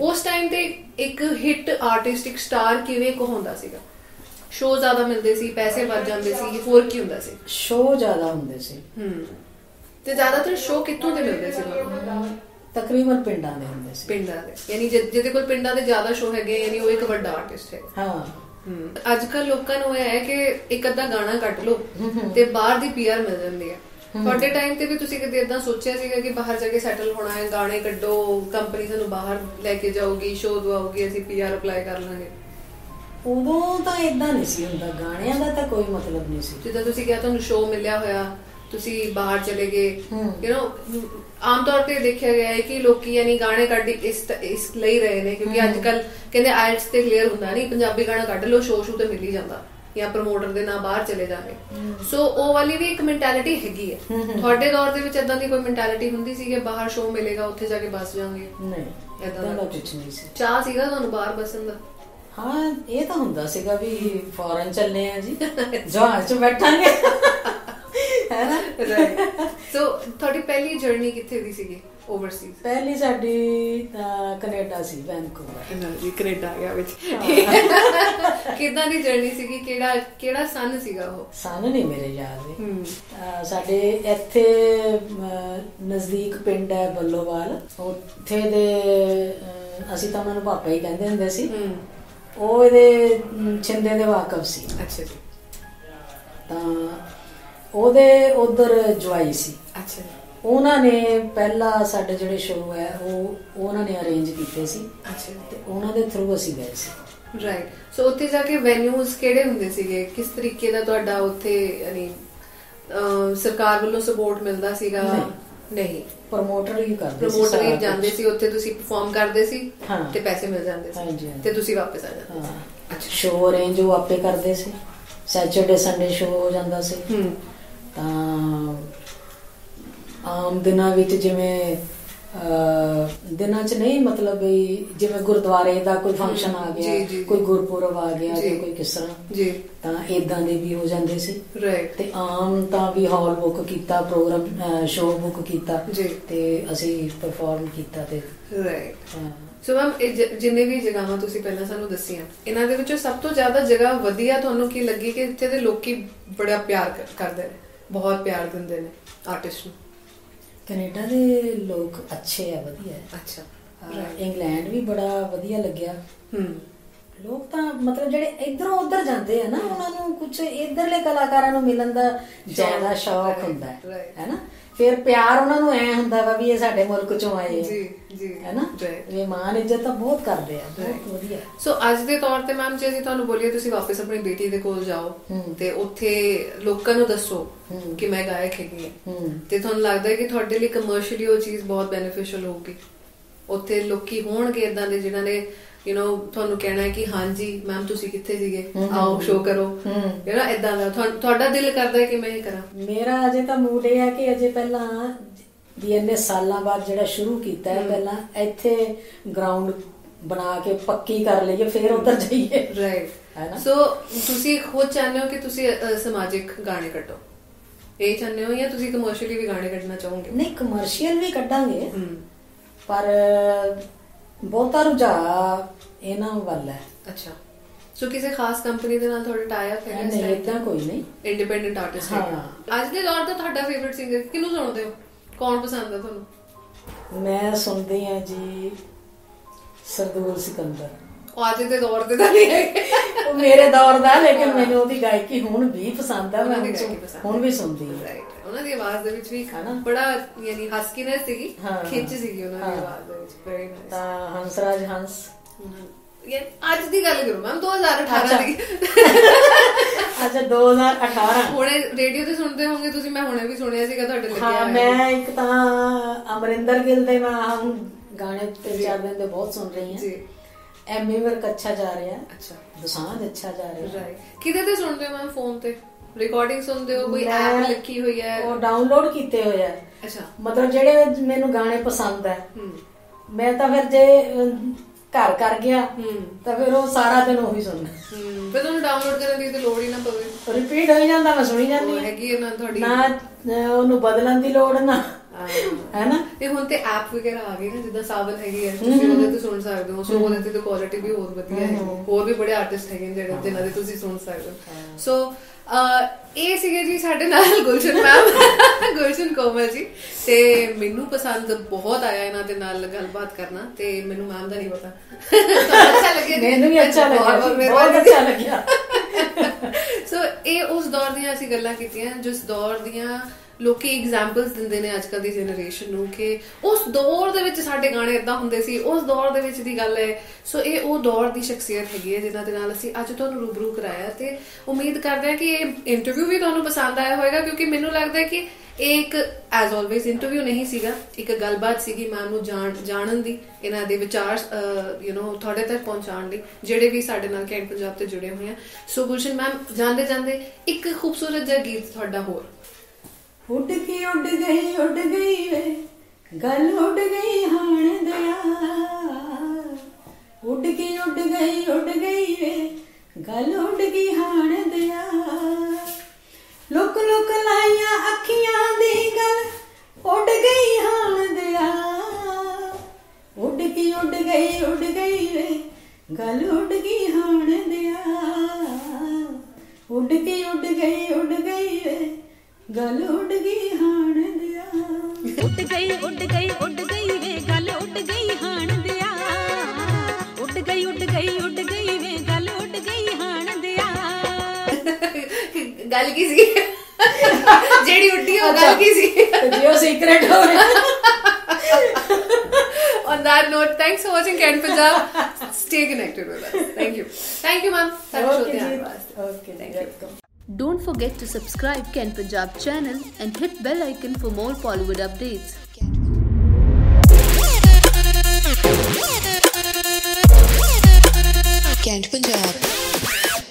ਉਸ ਟਾਈਮ ਤੇ ਇੱਕ ਹਿੱਟ ਆਰਟਿਸਟ ਇੱਕ ਸਟਾਰ ਕਿਵੇਂ ਕਹਾਉਂਦਾ ਸੀਗਾ? ਸ਼ੋ ਜ਼ਿਆਦਾ ਮਿਲਦੇ ਸੀ, ਪੈਸੇ ਵੱਧ ਜਾਂਦੇ ਸੀ, ਹੋਰ ਕੀ ਹੁੰਦਾ ਸੀ? ਸ਼ੋ ਜ਼ਿਆਦਾ ਹੁੰਦੇ ਸੀ। ਤੇ ਜ਼ਿਆਦਾਤਰ ਸ਼ੋ ਕਿੱਥੋਂ ਦੇ ਮਿਲਦੇ ਸੀ? ਤਕਰੀਬਨ ਪਿੰਡਾਂ ਦੇ ਹੁੰਦੇ ਸੀ। ਪਿੰਡਾਂ ਦੇ, ਯਾਨੀ ਜਿਹਦੇ ਕੋਲ ਪਿੰਡਾਂ ਦੇ ਜ਼ਿਆਦਾ ਸ਼ੋ ਹੈਗੇ ਯਾਨੀ ਉਹ ਇੱਕ ਵੱਡਾ ਆਰਟਿਸਟ ਹੈ। ਹਾਂ। ਅੱਜ ਕੱਲ ਲੋਕਾਂ ਨੂੰ ਇਹ ਹੈ ਕਿ ਇੱਕ ਅੱਧਾ ਗਾਣਾ ਕੱਟ ਲਓ ਤੇ ਬਾਹਰ ਦੀ ਪੀਆਰ ਮਿਲ ਜਾਂਦੀ ਹੈ। ਤੁਹਾਡੇ ਟਾਈਮ ਤੇ ਵੀ ਤੁਸੀਂ ਕਦੇ ਏਦਾਂ ਸੋਚਿਆ ਸੀਗਾ ਕਿ ਬਾਹਰ ਜਾ ਕੇ ਸੈਟਲ ਹੋਣਾ ਹੈ, ਗਾਣੇ ਕੱਢੋ, ਕੰਪਨੀ ਸਾਨੂੰ ਬਾਹਰ ਲੈ ਕੇ ਜਾਊਗੀ, ਸ਼ੋ ਦਵਾਉਗੀ, ਅਸੀਂ ਪੀਆਰ ਅਪਲਾਈ ਕਰ ਲਾਂਗੇ? ਉਦੋਂ ਤਾਂ ਏਦਾਂ ਨਹੀਂ ਸੀ ਹੁੰਦਾ, ਗਾਣਿਆਂ ਦਾ ਤਾਂ ਕੋਈ ਮਤਲਬ ਨਹੀਂ ਸੀ। ਜਿੱਦਾਂ ਤੁਸੀਂ ਕਿਹਾ ਤੁਹਾਨੂੰ ਸ਼ੋ ਮਿਲਿਆ ਹੋਇਆ ਤੁਸੀਂ ਬਾਹਰ ਚਲੇ ਗਏ ਯੂ نو ਆਮ ਤੌਰ ਤੇ ਦੇਖਿਆ ਗਿਆ ਹੈ ਕਿ ਲੋਕੀ ਯਾਨੀ ਗਾਣੇ ਕੱਢ ਇਸ ਲਈ ਰਹੇ ਨੇ ਕਿਉਂਕਿ ਅੱਜ ਕੱਲ ਕਹਿੰਦੇ ਆਇਲਟਸ ਤੇ ਕਲੀਅਰ ਹੁੰਦਾ ਨਹੀਂ, ਪੰਜਾਬੀ ਗਾਣਾ ਕੱਢ ਲਓ ਸ਼ੋਅ ਤੇ ਮਿਲ ਹੀ ਜਾਂਦਾ ਜਾਂ ਪ੍ਰਮੋਟਰ ਦੇ ਨਾਲ ਬਾਹਰ ਚਲੇ ਜਾਵੇ। ਸੋ ਉਹ ਵਾਲੀ ਵੀ ਇੱਕ ਮੈਂਟੈਲਿਟੀ ਹੈਗੀ ਹੈ। ਤੁਹਾਡੇ ਦੌਰ ਦੇ ਵਿੱਚ ਏਦਾਂ ਦੀ ਕੋਈ ਮੈਂਟੈਲਿਟੀ ਹੁੰਦੀ ਸੀ ਕਿ ਬਾਹਰ ਸ਼ੋਅ ਮਿਲੇਗਾ ਉੱਥੇ ਜਾ ਕੇ ਬਸ ਜਾਵਾਂਗੇ? ਨਹੀਂ, ਏਦਾਂ ਦਾ ਕੁਝ ਨਹੀਂ ਸੀ। ਚਾਹ ਸੀਗਾ ਤੁਹਾਨੂੰ ਬਾਹਰ ਬਸਣ ਦਾ? ਹਾਂ, ਇਹ ਤਾਂ ਹੁੰਦਾ ਸੀਗਾ ਵੀ ਫੋਰਨ ਚੱਲੇ ਆ ਜੀ, ਜਹਾਜ਼ 'ਚ ਬੈਠਾਂਗੇ ਹੈ ਨਾ। ਸੋ ਤੁਹਾਡੀ ਪਹਿਲੀ ਜਰਨੀ ਕਿੱਥੇ ਦੀ ਸੀਗੀ ਓਵਰਸੀਜ਼? ਪਹਿਲੀ ਸਾਡੀ ਕੈਨੇਡਾ ਸੀ, ਵੈਨਕੂਵਰ ਜੀ। ਕੈਨੇਡਾ ਗਿਆ ਵਿੱਚ ਕਿੱਦਾਂ ਦੀ ਜਰਨੀ ਸੀਗੀ? ਕਿਹੜਾ ਸਨ ਸੀਗਾ ਉਹ? ਸਨ ਨਹੀਂ ਮੇਰੇ ਯਾਦ ਹੈ। ਸਾਡੇ ਇੱਥੇ ਨਜ਼ਦੀਕ ਪਿੰਡ ਹੈ ਬੱਲੋਵਾਲ, ਉੱਥੇ ਦੇ ਅਸੀਂ ਤਾਂ ਉਹਨਾਂ ਨੂੰ ਪਾਪਾ ਹੀ ਕਹਿੰਦੇ ਹੁੰਦੇ ਸੀ। ਉਹ ਇਹਦੇ ਛਿੰਦੇ ਦੇ ਵਾਕਫ ਸੀ। ਅੱਛਾ ਜੀ। ਤਾਂ ਉਹਦੇ ਉਧਰ ਜਵਾਈ ਸੀ। ਅੱਛਾ। ਉਹਨਾਂ ਨੇ ਪਹਿਲਾ ਸਾਡੇ ਜਿਹੜੇ ਸ਼ੋਅ ਹੈ ਉਹ ਉਹਨਾਂ ਨੇ ਅਰੇਂਜ ਕੀਤੇ ਸੀ। ਅੱਛਾ। ਤੇ ਉਹਨਾਂ ਦੇ ਥਰੂ ਅਸੀਂ ਗਏ ਸੀ। ਰਾਈਟ। ਸੋ ਉੱਥੇ ਜਾ ਕੇ ਵੈਨਿਊਜ਼ ਕਿਹੜੇ ਹੁੰਦੇ ਸੀਗੇ? ਕਿਸ ਤਰੀਕੇ ਦਾ ਤੁਹਾਡਾ ਉੱਥੇ ਯਾਨੀ ਸਰਕਾਰ ਵੱਲੋਂ ਸਪੋਰਟ ਮਿਲਦਾ ਸੀਗਾ? ਨਹੀਂ, ਪ੍ਰਮੋਟਰ ਹੀ ਕਰਦੇ ਸੀ। ਪ੍ਰਮੋਟਰ ਹੀ ਜਾਂਦੇ ਸੀ ਉੱਥੇ, ਤੁਸੀਂ ਪਰਫਾਰਮ ਕਰਦੇ ਸੀ ਤੇ ਪੈਸੇ ਮਿਲ ਜਾਂਦੇ ਸੀ। ਹਾਂਜੀ। ਤੇ ਤੁਸੀਂ ਵਾਪਸ ਆ ਜਾਂਦੇ? ਹਾਂ। ਅੱਛਾ। ਸ਼ੋਅ ਅਰੇਂਜ ਉਹ ਆਪੇ ਕਰਦੇ ਸੀ। ਸੈਚਰਡੇ ਸੰਡੇ ਸ਼ੋਅ ਹੋ ਜਾਂਦਾ ਸੀ। ਤਾਂ ਆਮ ਦਿਨਾਂ ਵਿੱਚ ਜਿਵੇਂ ਦਿਨਾਂ 'ਚ ਨਹੀਂ, ਮਤਲਬ ਜਿਵੇਂ ਗੁਰਦੁਆਰੇ ਦਾ ਕੋਈ ਫੰਕਸ਼ਨ ਆ ਗਿਆ, ਕੋਈ ਗੁਰਪੁਰਬ ਆ ਗਿਆ ਜਾਂ ਕੋਈ ਕਿਸ ਤਰ੍ਹਾਂ, ਤਾਂ ਏਦਾਂ ਦੇ ਵੀ ਹੋ ਜਾਂਦੇ ਸੀ। ਤੇ ਆਮ ਤਾਂ ਵੀ ਹਾਲ ਬੁੱਕ ਕੀਤਾ, ਪ੍ਰੋਗਰਾਮ ਸ਼ੋਅ ਬੁੱਕ ਕੀਤਾ ਤੇ ਅਸੀਂ ਪਰਫਾਰਮ ਕੀਤਾ। ਤੇ ਸੋ ਮੈਮ ਜਿੰਨੇ ਵੀ ਜਗ੍ਹਾਵਾਂ ਤੁਸੀਂ ਪਹਿਲਾਂ ਸਾਨੂੰ ਦੱਸੀਆਂ, ਇਹਨਾਂ ਦੇ ਵਿੱਚੋਂ ਸਭ ਤੋਂ ਜ਼ਿਆਦਾ ਜਗ੍ਹਾ ਵਧੀਆ ਤੁਹਾਨੂੰ ਕੀ ਲੱਗੀ ਕਿ ਇੱਥੇ ਦੇ ਲੋਕੀ ਬੜਾ ਪਿਆਰ ਕਰਦੇ ਨੇ, ਬਹੁਤ ਪਿਆਰ ਦਿੰਦੇ ਨੇ ਆਰਟਿਸਟ ਨੂੰ? ਕੈਨੇਡਾ ਦੇ ਲੋਕ ਅੱਛੇ ਆ, ਵਧੀਆ। ਅੱਛਾ। ਇੰਗਲੈਂਡ ਵੀ ਬੜਾ ਵਧੀਆ ਲੱਗਿਆ। ਲੋਕ ਤਾਂ ਮਤਲਬ ਜਿਹੜੇ ਇੱਧਰੋਂ ਉੱਧਰ ਜਾਂਦੇ ਆ ਨਾ, ਉਹਨਾਂ ਨੂੰ ਕੁਝ ਇੱਧਰਲੇ ਕਲਾਕਾਰਾਂ ਨੂੰ ਮਿਲਣ ਦਾ ਜ਼ਿਆਦਾ ਸ਼ੌਕ ਹੁੰਦਾ ਹੈ ਨਾ। ਫਿਰ ਪਿਆਰ ਉਹਨਾਂ ਨੂੰ ਐ ਹੁੰਦਾ ਵਾ ਵੀ ਇਹ ਸਾਡੇ ਮੁਲਕ ਚੋਂ ਆਏ ਹੈ ਨਾ। ਇਹ ਮਾਣ ਇੱਜ਼ਤ ਤਾਂ ਬਹੁਤ ਕਰਦੇ ਆ, ਬਹੁਤ ਵਧੀਆ। ਸੋ ਅੱਜ ਦੇ ਤੌਰ ਤੇ ਮੈਮ ਜੇ ਅਸੀਂ ਤੁਹਾਨੂੰ ਬੋਲੀਏ ਤੁਸੀਂ ਵਾਪਸ ਆਪਣੀ ਬੇਟੀ ਦੇ ਕੋਲ ਜਾਓ ਤੇ ਉੱਥੇ ਲੋਕਾਂ ਨੂੰ ਦੱਸੋ ਕਿ ਮੈਂ ਗਾਇਕ ਹੈਗੀ ਹਾਂ, ਤੇ ਤੁਹਾਨੂੰ ਲੱਗਦਾ ਹੈ ਕਿ ਤੁਹਾਡੇ ਲਈ ਕਮਰਸ਼ੀਅਲੀ ਉਹ ਚੀਜ਼ ਬਹੁਤ ਬੈਨੀਫੀਸ਼ੀਅਲ ਹੋਊਗੀ? ਉੱਥੇ ਲੋਕੀ ਹੋਣਗੇ ਏਦਾਂ ਦੇ ਜਿਨ੍ਹਾਂ ਨੇ ਯੂ نو ਤੁਹਾਨੂੰ ਕਹਿਣਾ ਹੈ ਕਿ ਹਾਂਜੀ ਮੈਮ ਤੁਸੀਂ ਕਿੱਥੇ ਸੀਗੇ, ਆਓ ਸ਼ੋਅ ਕਰੋ, ਯੂ نو ਏਦਾਂ ਦਾ ਤੁਹਾਡਾ ਦਿਲ ਕਰਦਾ ਹੈ ਕਿ ਮੈਂ ਇਹ ਕਰਾਂ? ਮੇਰਾ ਅਜੇ ਤਾਂ ਮੂਡ ਇਹ ਹੈ ਕਿ ਅਜੇ ਪਹਿਲਾਂ ਵੀ ਇੰਨੇ ਸਾਲਾਂ ਬਾਅਦ ਜਿਹੜਾ ਸ਼ੁਰੂ ਕੀਤਾ ਹੈ, ਪਹਿਲਾਂ ਇੱਥੇ ਗਰਾਊਂਡ ਬਣਾ ਕੇ ਪੱਕੀ ਕਰ ਲਈਏ ਫਿਰ ਉੱਧਰ ਜਾਈਏ। ਰਾਈਟ। ਸੋ ਤੁਸੀਂ ਖੁਦ ਚਾਹੁੰਦੇ ਹੋ ਕਿ ਤੁਸੀਂ ਸਮਾਜਿਕ ਗਾਣੇ ਕੱਢੋ, ਇਹ ਚਾਹੁੰਦੇ ਹੋ, ਜਾਂ ਤੁਸੀਂ ਕਮਰਸ਼ੀਅਲੀ ਵੀ ਗਾਣੇ ਕੱਢਣਾ ਚਾਹੋਗੇ? ਨਹੀਂ, ਕਮਰਸ਼ੀਅਲ ਵੀ ਕੱਢਾਂਗੇ ਪਰ ਬਹੁਤਾ ਰੁਝਾਨ ਇਹਨਾਂ ਵੱਲ ਹੈ। ਅੱਛਾ। ਸੋ ਕਿਸੇ ਖਾਸ ਕੰਪਨੀ ਦੇ ਨਾਲ ਤੁਹਾਡਾ ਟਾਈ ਅਪ ਹੈ? ਨਹੀਂ, ਏਦਾਂ ਕੋਈ ਨਹੀਂ, ਇੰਡੀਪੈਂਡੈਂਟ ਆਰਟਿਸਟ ਹੈ। ਅੱਜ ਦੇ ਦੌਰ ਦਾ ਤੁਹਾਡਾ ਫੇਵਰਿਟ ਸਿੰਗਰ ਕਿਹਨੂੰ ਸੁਣਦੇ ਹੋ? ਕੌਣ ਪਸੰਦ ਹੈ ਤੁਹਾਨੂੰ? ਮੈਂ ਸੁਣਦੀ ਹਾਂ ਜੀ ਸਰਦੂਲ ਸਿਕੰਦਰ। ਉਹ ਅੱਜ ਦੇ ਦੌਰ ਦੇ ਤਾਂ ਨਹੀਂ ਹੈ, ਉਹ ਮੇਰੇ ਦੌਰ ਦਾ, ਲੇਕਿਨ ਮੈਨੂੰ ਉਹਦੀ ਗਾਇਕੀ ਹੁਣ ਵੀ ਪਸੰਦ ਹੈ, ਮੈਂ ਹੁਣ ਵੀ ਸੁਣਦੀ ਹਾਂ। ਉਹਨਾਂ ਦੀ ਆਵਾਜ਼ ਦੇ ਵਿੱਚ ਵੀ ਬੜਾ ਯਾਨੀ ਹਸਕੀਨੈਸ ਸੀਗੀ, ਖਿੱਚ ਸੀਗੀ ਉਹਨਾਂ ਦੀ ਆਵਾਜ਼ ਦੇ ਵਿੱਚ। Very nice. ਤਾਂ ਹੰਸਰਾਜ ਹੰਸ। ਅੱਜ ਦੀ ਗੱਲ ਕਰੋ ਮੈਮ, 2018 ਦੀ। ਅੱਛਾ, 2018। ਹੁਣੇ ਰੇਡੀਓ ਤੇ ਸੁਣਦੇ ਹੋਵੋਗੇ ਤੁਸੀਂ? ਮੈਂ ਹੁਣੇ ਵੀ ਸੁਣਿਆ ਸੀਗਾ ਤੁਹਾਡੇ ਲੱਗਿਆ। ਹਾਂ, ਮੈਂ ਇੱਕ ਤਾਂ ਅਮਰਿੰਦਰ ਗਿੱਲ ਦੇ ਮੈਂ ਗਾਣੇ 3-4 ਦਿਨ ਦੇ ਬਹੁਤ ਸੁਣ ਰਹੀ ਹਾਂ ਜੀ। ਐਮੀ ਵਰਕ ਅੱਛਾ ਜਾ ਰਿਹਾ। ਅੱਛਾ। ਦੁਸਾਂਝ ਅੱਛਾ ਜਾ ਰਿਹਾ। ਕਿਹਦੇ ਤੇ ਸੁਣਦੇ ਹੋ ਮੈਮ? ਫੋਨ ਤੇ ਰਿਕਾਰਡਿੰਗ ਸੁਣਦੇ ਹੋ? ਕੋਈ ਐਪ ਲੱਗੀ ਹੋਈ ਹੈ? ਉਹ ਡਾਊਨਲੋਡ ਕੀਤੇ ਹੋਏ ਆ। ਅੱਛਾ। ਮਤਲਬ ਜਿਹੜੇ ਮੈਨੂੰ ਗਾਣੇ ਪਸੰਦ ਹੈ, ਮੈਂ ਤਾਂ ਫਿਰ ਜੇ ਘਰ ਕਰ ਗਿਆ ਤਾਂ ਫਿਰ ਉਹ ਸਾਰਾ ਦਿਨ ਉਹੀ ਸੁਣਨਾ। ਫਿਰ ਤੁਹਾਨੂੰ ਡਾਊਨਲੋਡ ਕਰਨ ਦੀ ਲੋੜ ਹੀ ਨਾ ਪਵੇ, ਰਿਪੀਟ ਹੋ ਜਾਂਦਾ, ਮੈਂ ਸੁਣੀ ਜਾਂਦੀ ਹੈਗੀ ਨਾ ਤੁਹਾਡੀ, ਨਾ ਉਹਨੂੰ ਬਦਲਣ ਦੀ ਲੋੜ ਨਾ, ਹੈ ਨਾ। ਤੇ ਹੁਣ ਤੇ ਐਪ ਵਗੈਰਾ ਆ ਗਏ ਨਾ, ਜਿੱਦਾਂ ਸਾਵਨ ਹੈਗੀ ਹੈ, ਤੁਸੀਂ ਉਹਦੇ ਤੇ ਸੁਣ ਸਕਦੇ ਹੋ। ਸੋ ਉਹਦੇ ਤੇ ਕੁਆਲਿਟੀ ਵੀ ਹੋਰ ਵਧੀਆ ਹੈ, ਹੋਰ ਵੀ ਬੜੇ ਆਰਟਿਸਟ ਹੈਗੇ ਜਿਹਨਾਂ ਦੇ ਤੁਸੀਂ ਸੁਣ ਸਕਦੇ ਹੋ। ਸੋ ਇਹ ਸੀਗੇ ਜੀ ਸਾਡੇ ਨਾਲ ਗੁਲਸ਼ਨ ਮੈਮ, ਗੁਲਸ਼ਨ ਕੋਮਲ ਜੀ। ਤੇ ਮੈਨੂੰ ਪਸੰਦ ਬਹੁਤ ਆਇਆ ਇਹਨਾਂ ਦੇ ਨਾਲ ਗੱਲਬਾਤ ਕਰਨਾ, ਤੇ ਮੈਨੂੰ ਮੈਮ ਦਾ ਨਹੀਂ ਪਤਾ, ਅੱਛਾ ਲੱਗਿਆ? ਮੈਨੂੰ ਵੀ ਅੱਛਾ ਲੱਗਿਆ, ਬਹੁਤ ਅੱਛਾ ਲੱਗਿਆ। ਸੋ ਇਹ ਉਸ ਦੌਰ ਦੀਆਂ ਅਸੀਂ ਗੱਲਾਂ ਕੀਤੀਆਂ ਜਿਸ ਦੌਰ ਦੀਆਂ ਲੋਕੀ ਐਗਜ਼ਾਮਪਲਸ ਦਿੰਦੇ ਨੇ ਅੱਜਕੱਲ ਦੀ ਜਨਰੇਸ਼ਨ ਨੂੰ ਕਿ ਉਸ ਦੌਰ ਦੇ ਵਿੱਚ ਸਾਡੇ ਗਾਣੇ ਇਦਾਂ ਹੁੰਦੇ ਸੀ, ਉਸ ਦੌਰ ਦੇ ਵਿੱਚ ਦੀ ਗੱਲ ਹੈ। ਸੋ ਇਹ ਉਹ ਦੌਰ ਦੀ ਸ਼ਖਸੀਅਤ ਹੈਗੀ ਹੈ ਜਿਨ੍ਹਾਂ ਦੇ ਨਾਲ ਅਸੀਂ ਅੱਜ ਤੁਹਾਨੂੰ ਰੂਬਰੂ ਕਰਾਇਆ, ਤੇ ਉਮੀਦ ਕਰਦੇ ਹਾਂ ਕਿ ਇਹ ਇੰਟਰਵਿਊ ਵੀ ਤੁਹਾਨੂੰ ਪਸੰਦ ਆਇਆ ਹੋਵੇਗਾ, ਕਿਉਂਕਿ ਮੈਨੂੰ ਲੱਗਦਾ ਹੈ ਕਿ ਇਹ ਇੱਕ ਐਜ਼ ਆਲਵੇਜ਼ ਇੰਟਰਵਿਊ ਨਹੀਂ ਸੀਗਾ, ਇੱਕ ਗੱਲਬਾਤ ਸੀਗੀ ਮੈਮ ਨੂੰ ਜਾਣਨ ਦੀ, ਇਹਨਾਂ ਦੇ ਵਿਚਾਰ ਤੁਹਾਡੇ ਤੱਕ ਪਹੁੰਚਾਉਣ ਲਈ, ਜਿਹੜੇ ਵੀ ਸਾਡੇ ਨਾਲ ਕੈਂਟ ਪੰਜਾਬ ਤੇ ਜੁੜੇ ਹੋਏ ਆ। ਸੋ ਗੁਲਸ਼ਨ ਮੈਮ, ਜਾਂਦੇ ਜਾਂਦੇ ਇੱਕ ਖੂਬਸੂਰਤ ਜਿਹਾ ਗੀਤ ਤੁਹਾਡਾ ਹੋਰ। ਉੱਡ ਗਈ ਵੇ ਗੱਲ ਉੱਡ ਗਈ ਹਾਣ ਦਿਆ, ਉੱਡ ਗਈ ਵੇ ਗੱਲ ਉੱਡ ਗਈ ਹਾਣ ਦਿਆ, ਲੁਕ ਲਾਈਆਂ ਅੱਖੀਆਂ ਦੀ ਗੱਲ ਉੱਡ ਗਈ ਹਾਣ ਦਿਆ, ਉੱਡ ਗਈ ਵੇ ਗੱਲ ਉੱਡ ਗਈ ਹਾਣ ਦਿਆ, ਉੱਡ ਗਈ ਵੇ ਗੱਲ ਉੱਡ ਗਈ ਹਾਣ ਦਿਆ, ਉੱਡ ਗਈ ਵੇ ਗੱਲ ਉੱਡ ਗਈ ਹਾਣ ਦਿਆ, ਉੱਡ ਗਈ ਵੇ ਗੱਲ ਉੱਡ ਗਈ ਹਾਣ ਦਿਆ। ਗੱਲ ਕੀ ਸੀ ਜਿਹੜੀ ਉੱਡੀ ਉਹ ਗੱਲ ਕੀ ਸੀ? ਜੀ ਉਹ ਸੀਕ੍ਰੇਟ ਹੋ ਰਿਹਾ। On that note, thanks for watching Kent Punjab. Stay connected with us. Thank you ma'am. Okay, thank you. Don't forget to subscribe Kent Punjab channel and hit bell icon for more Bollywood updates.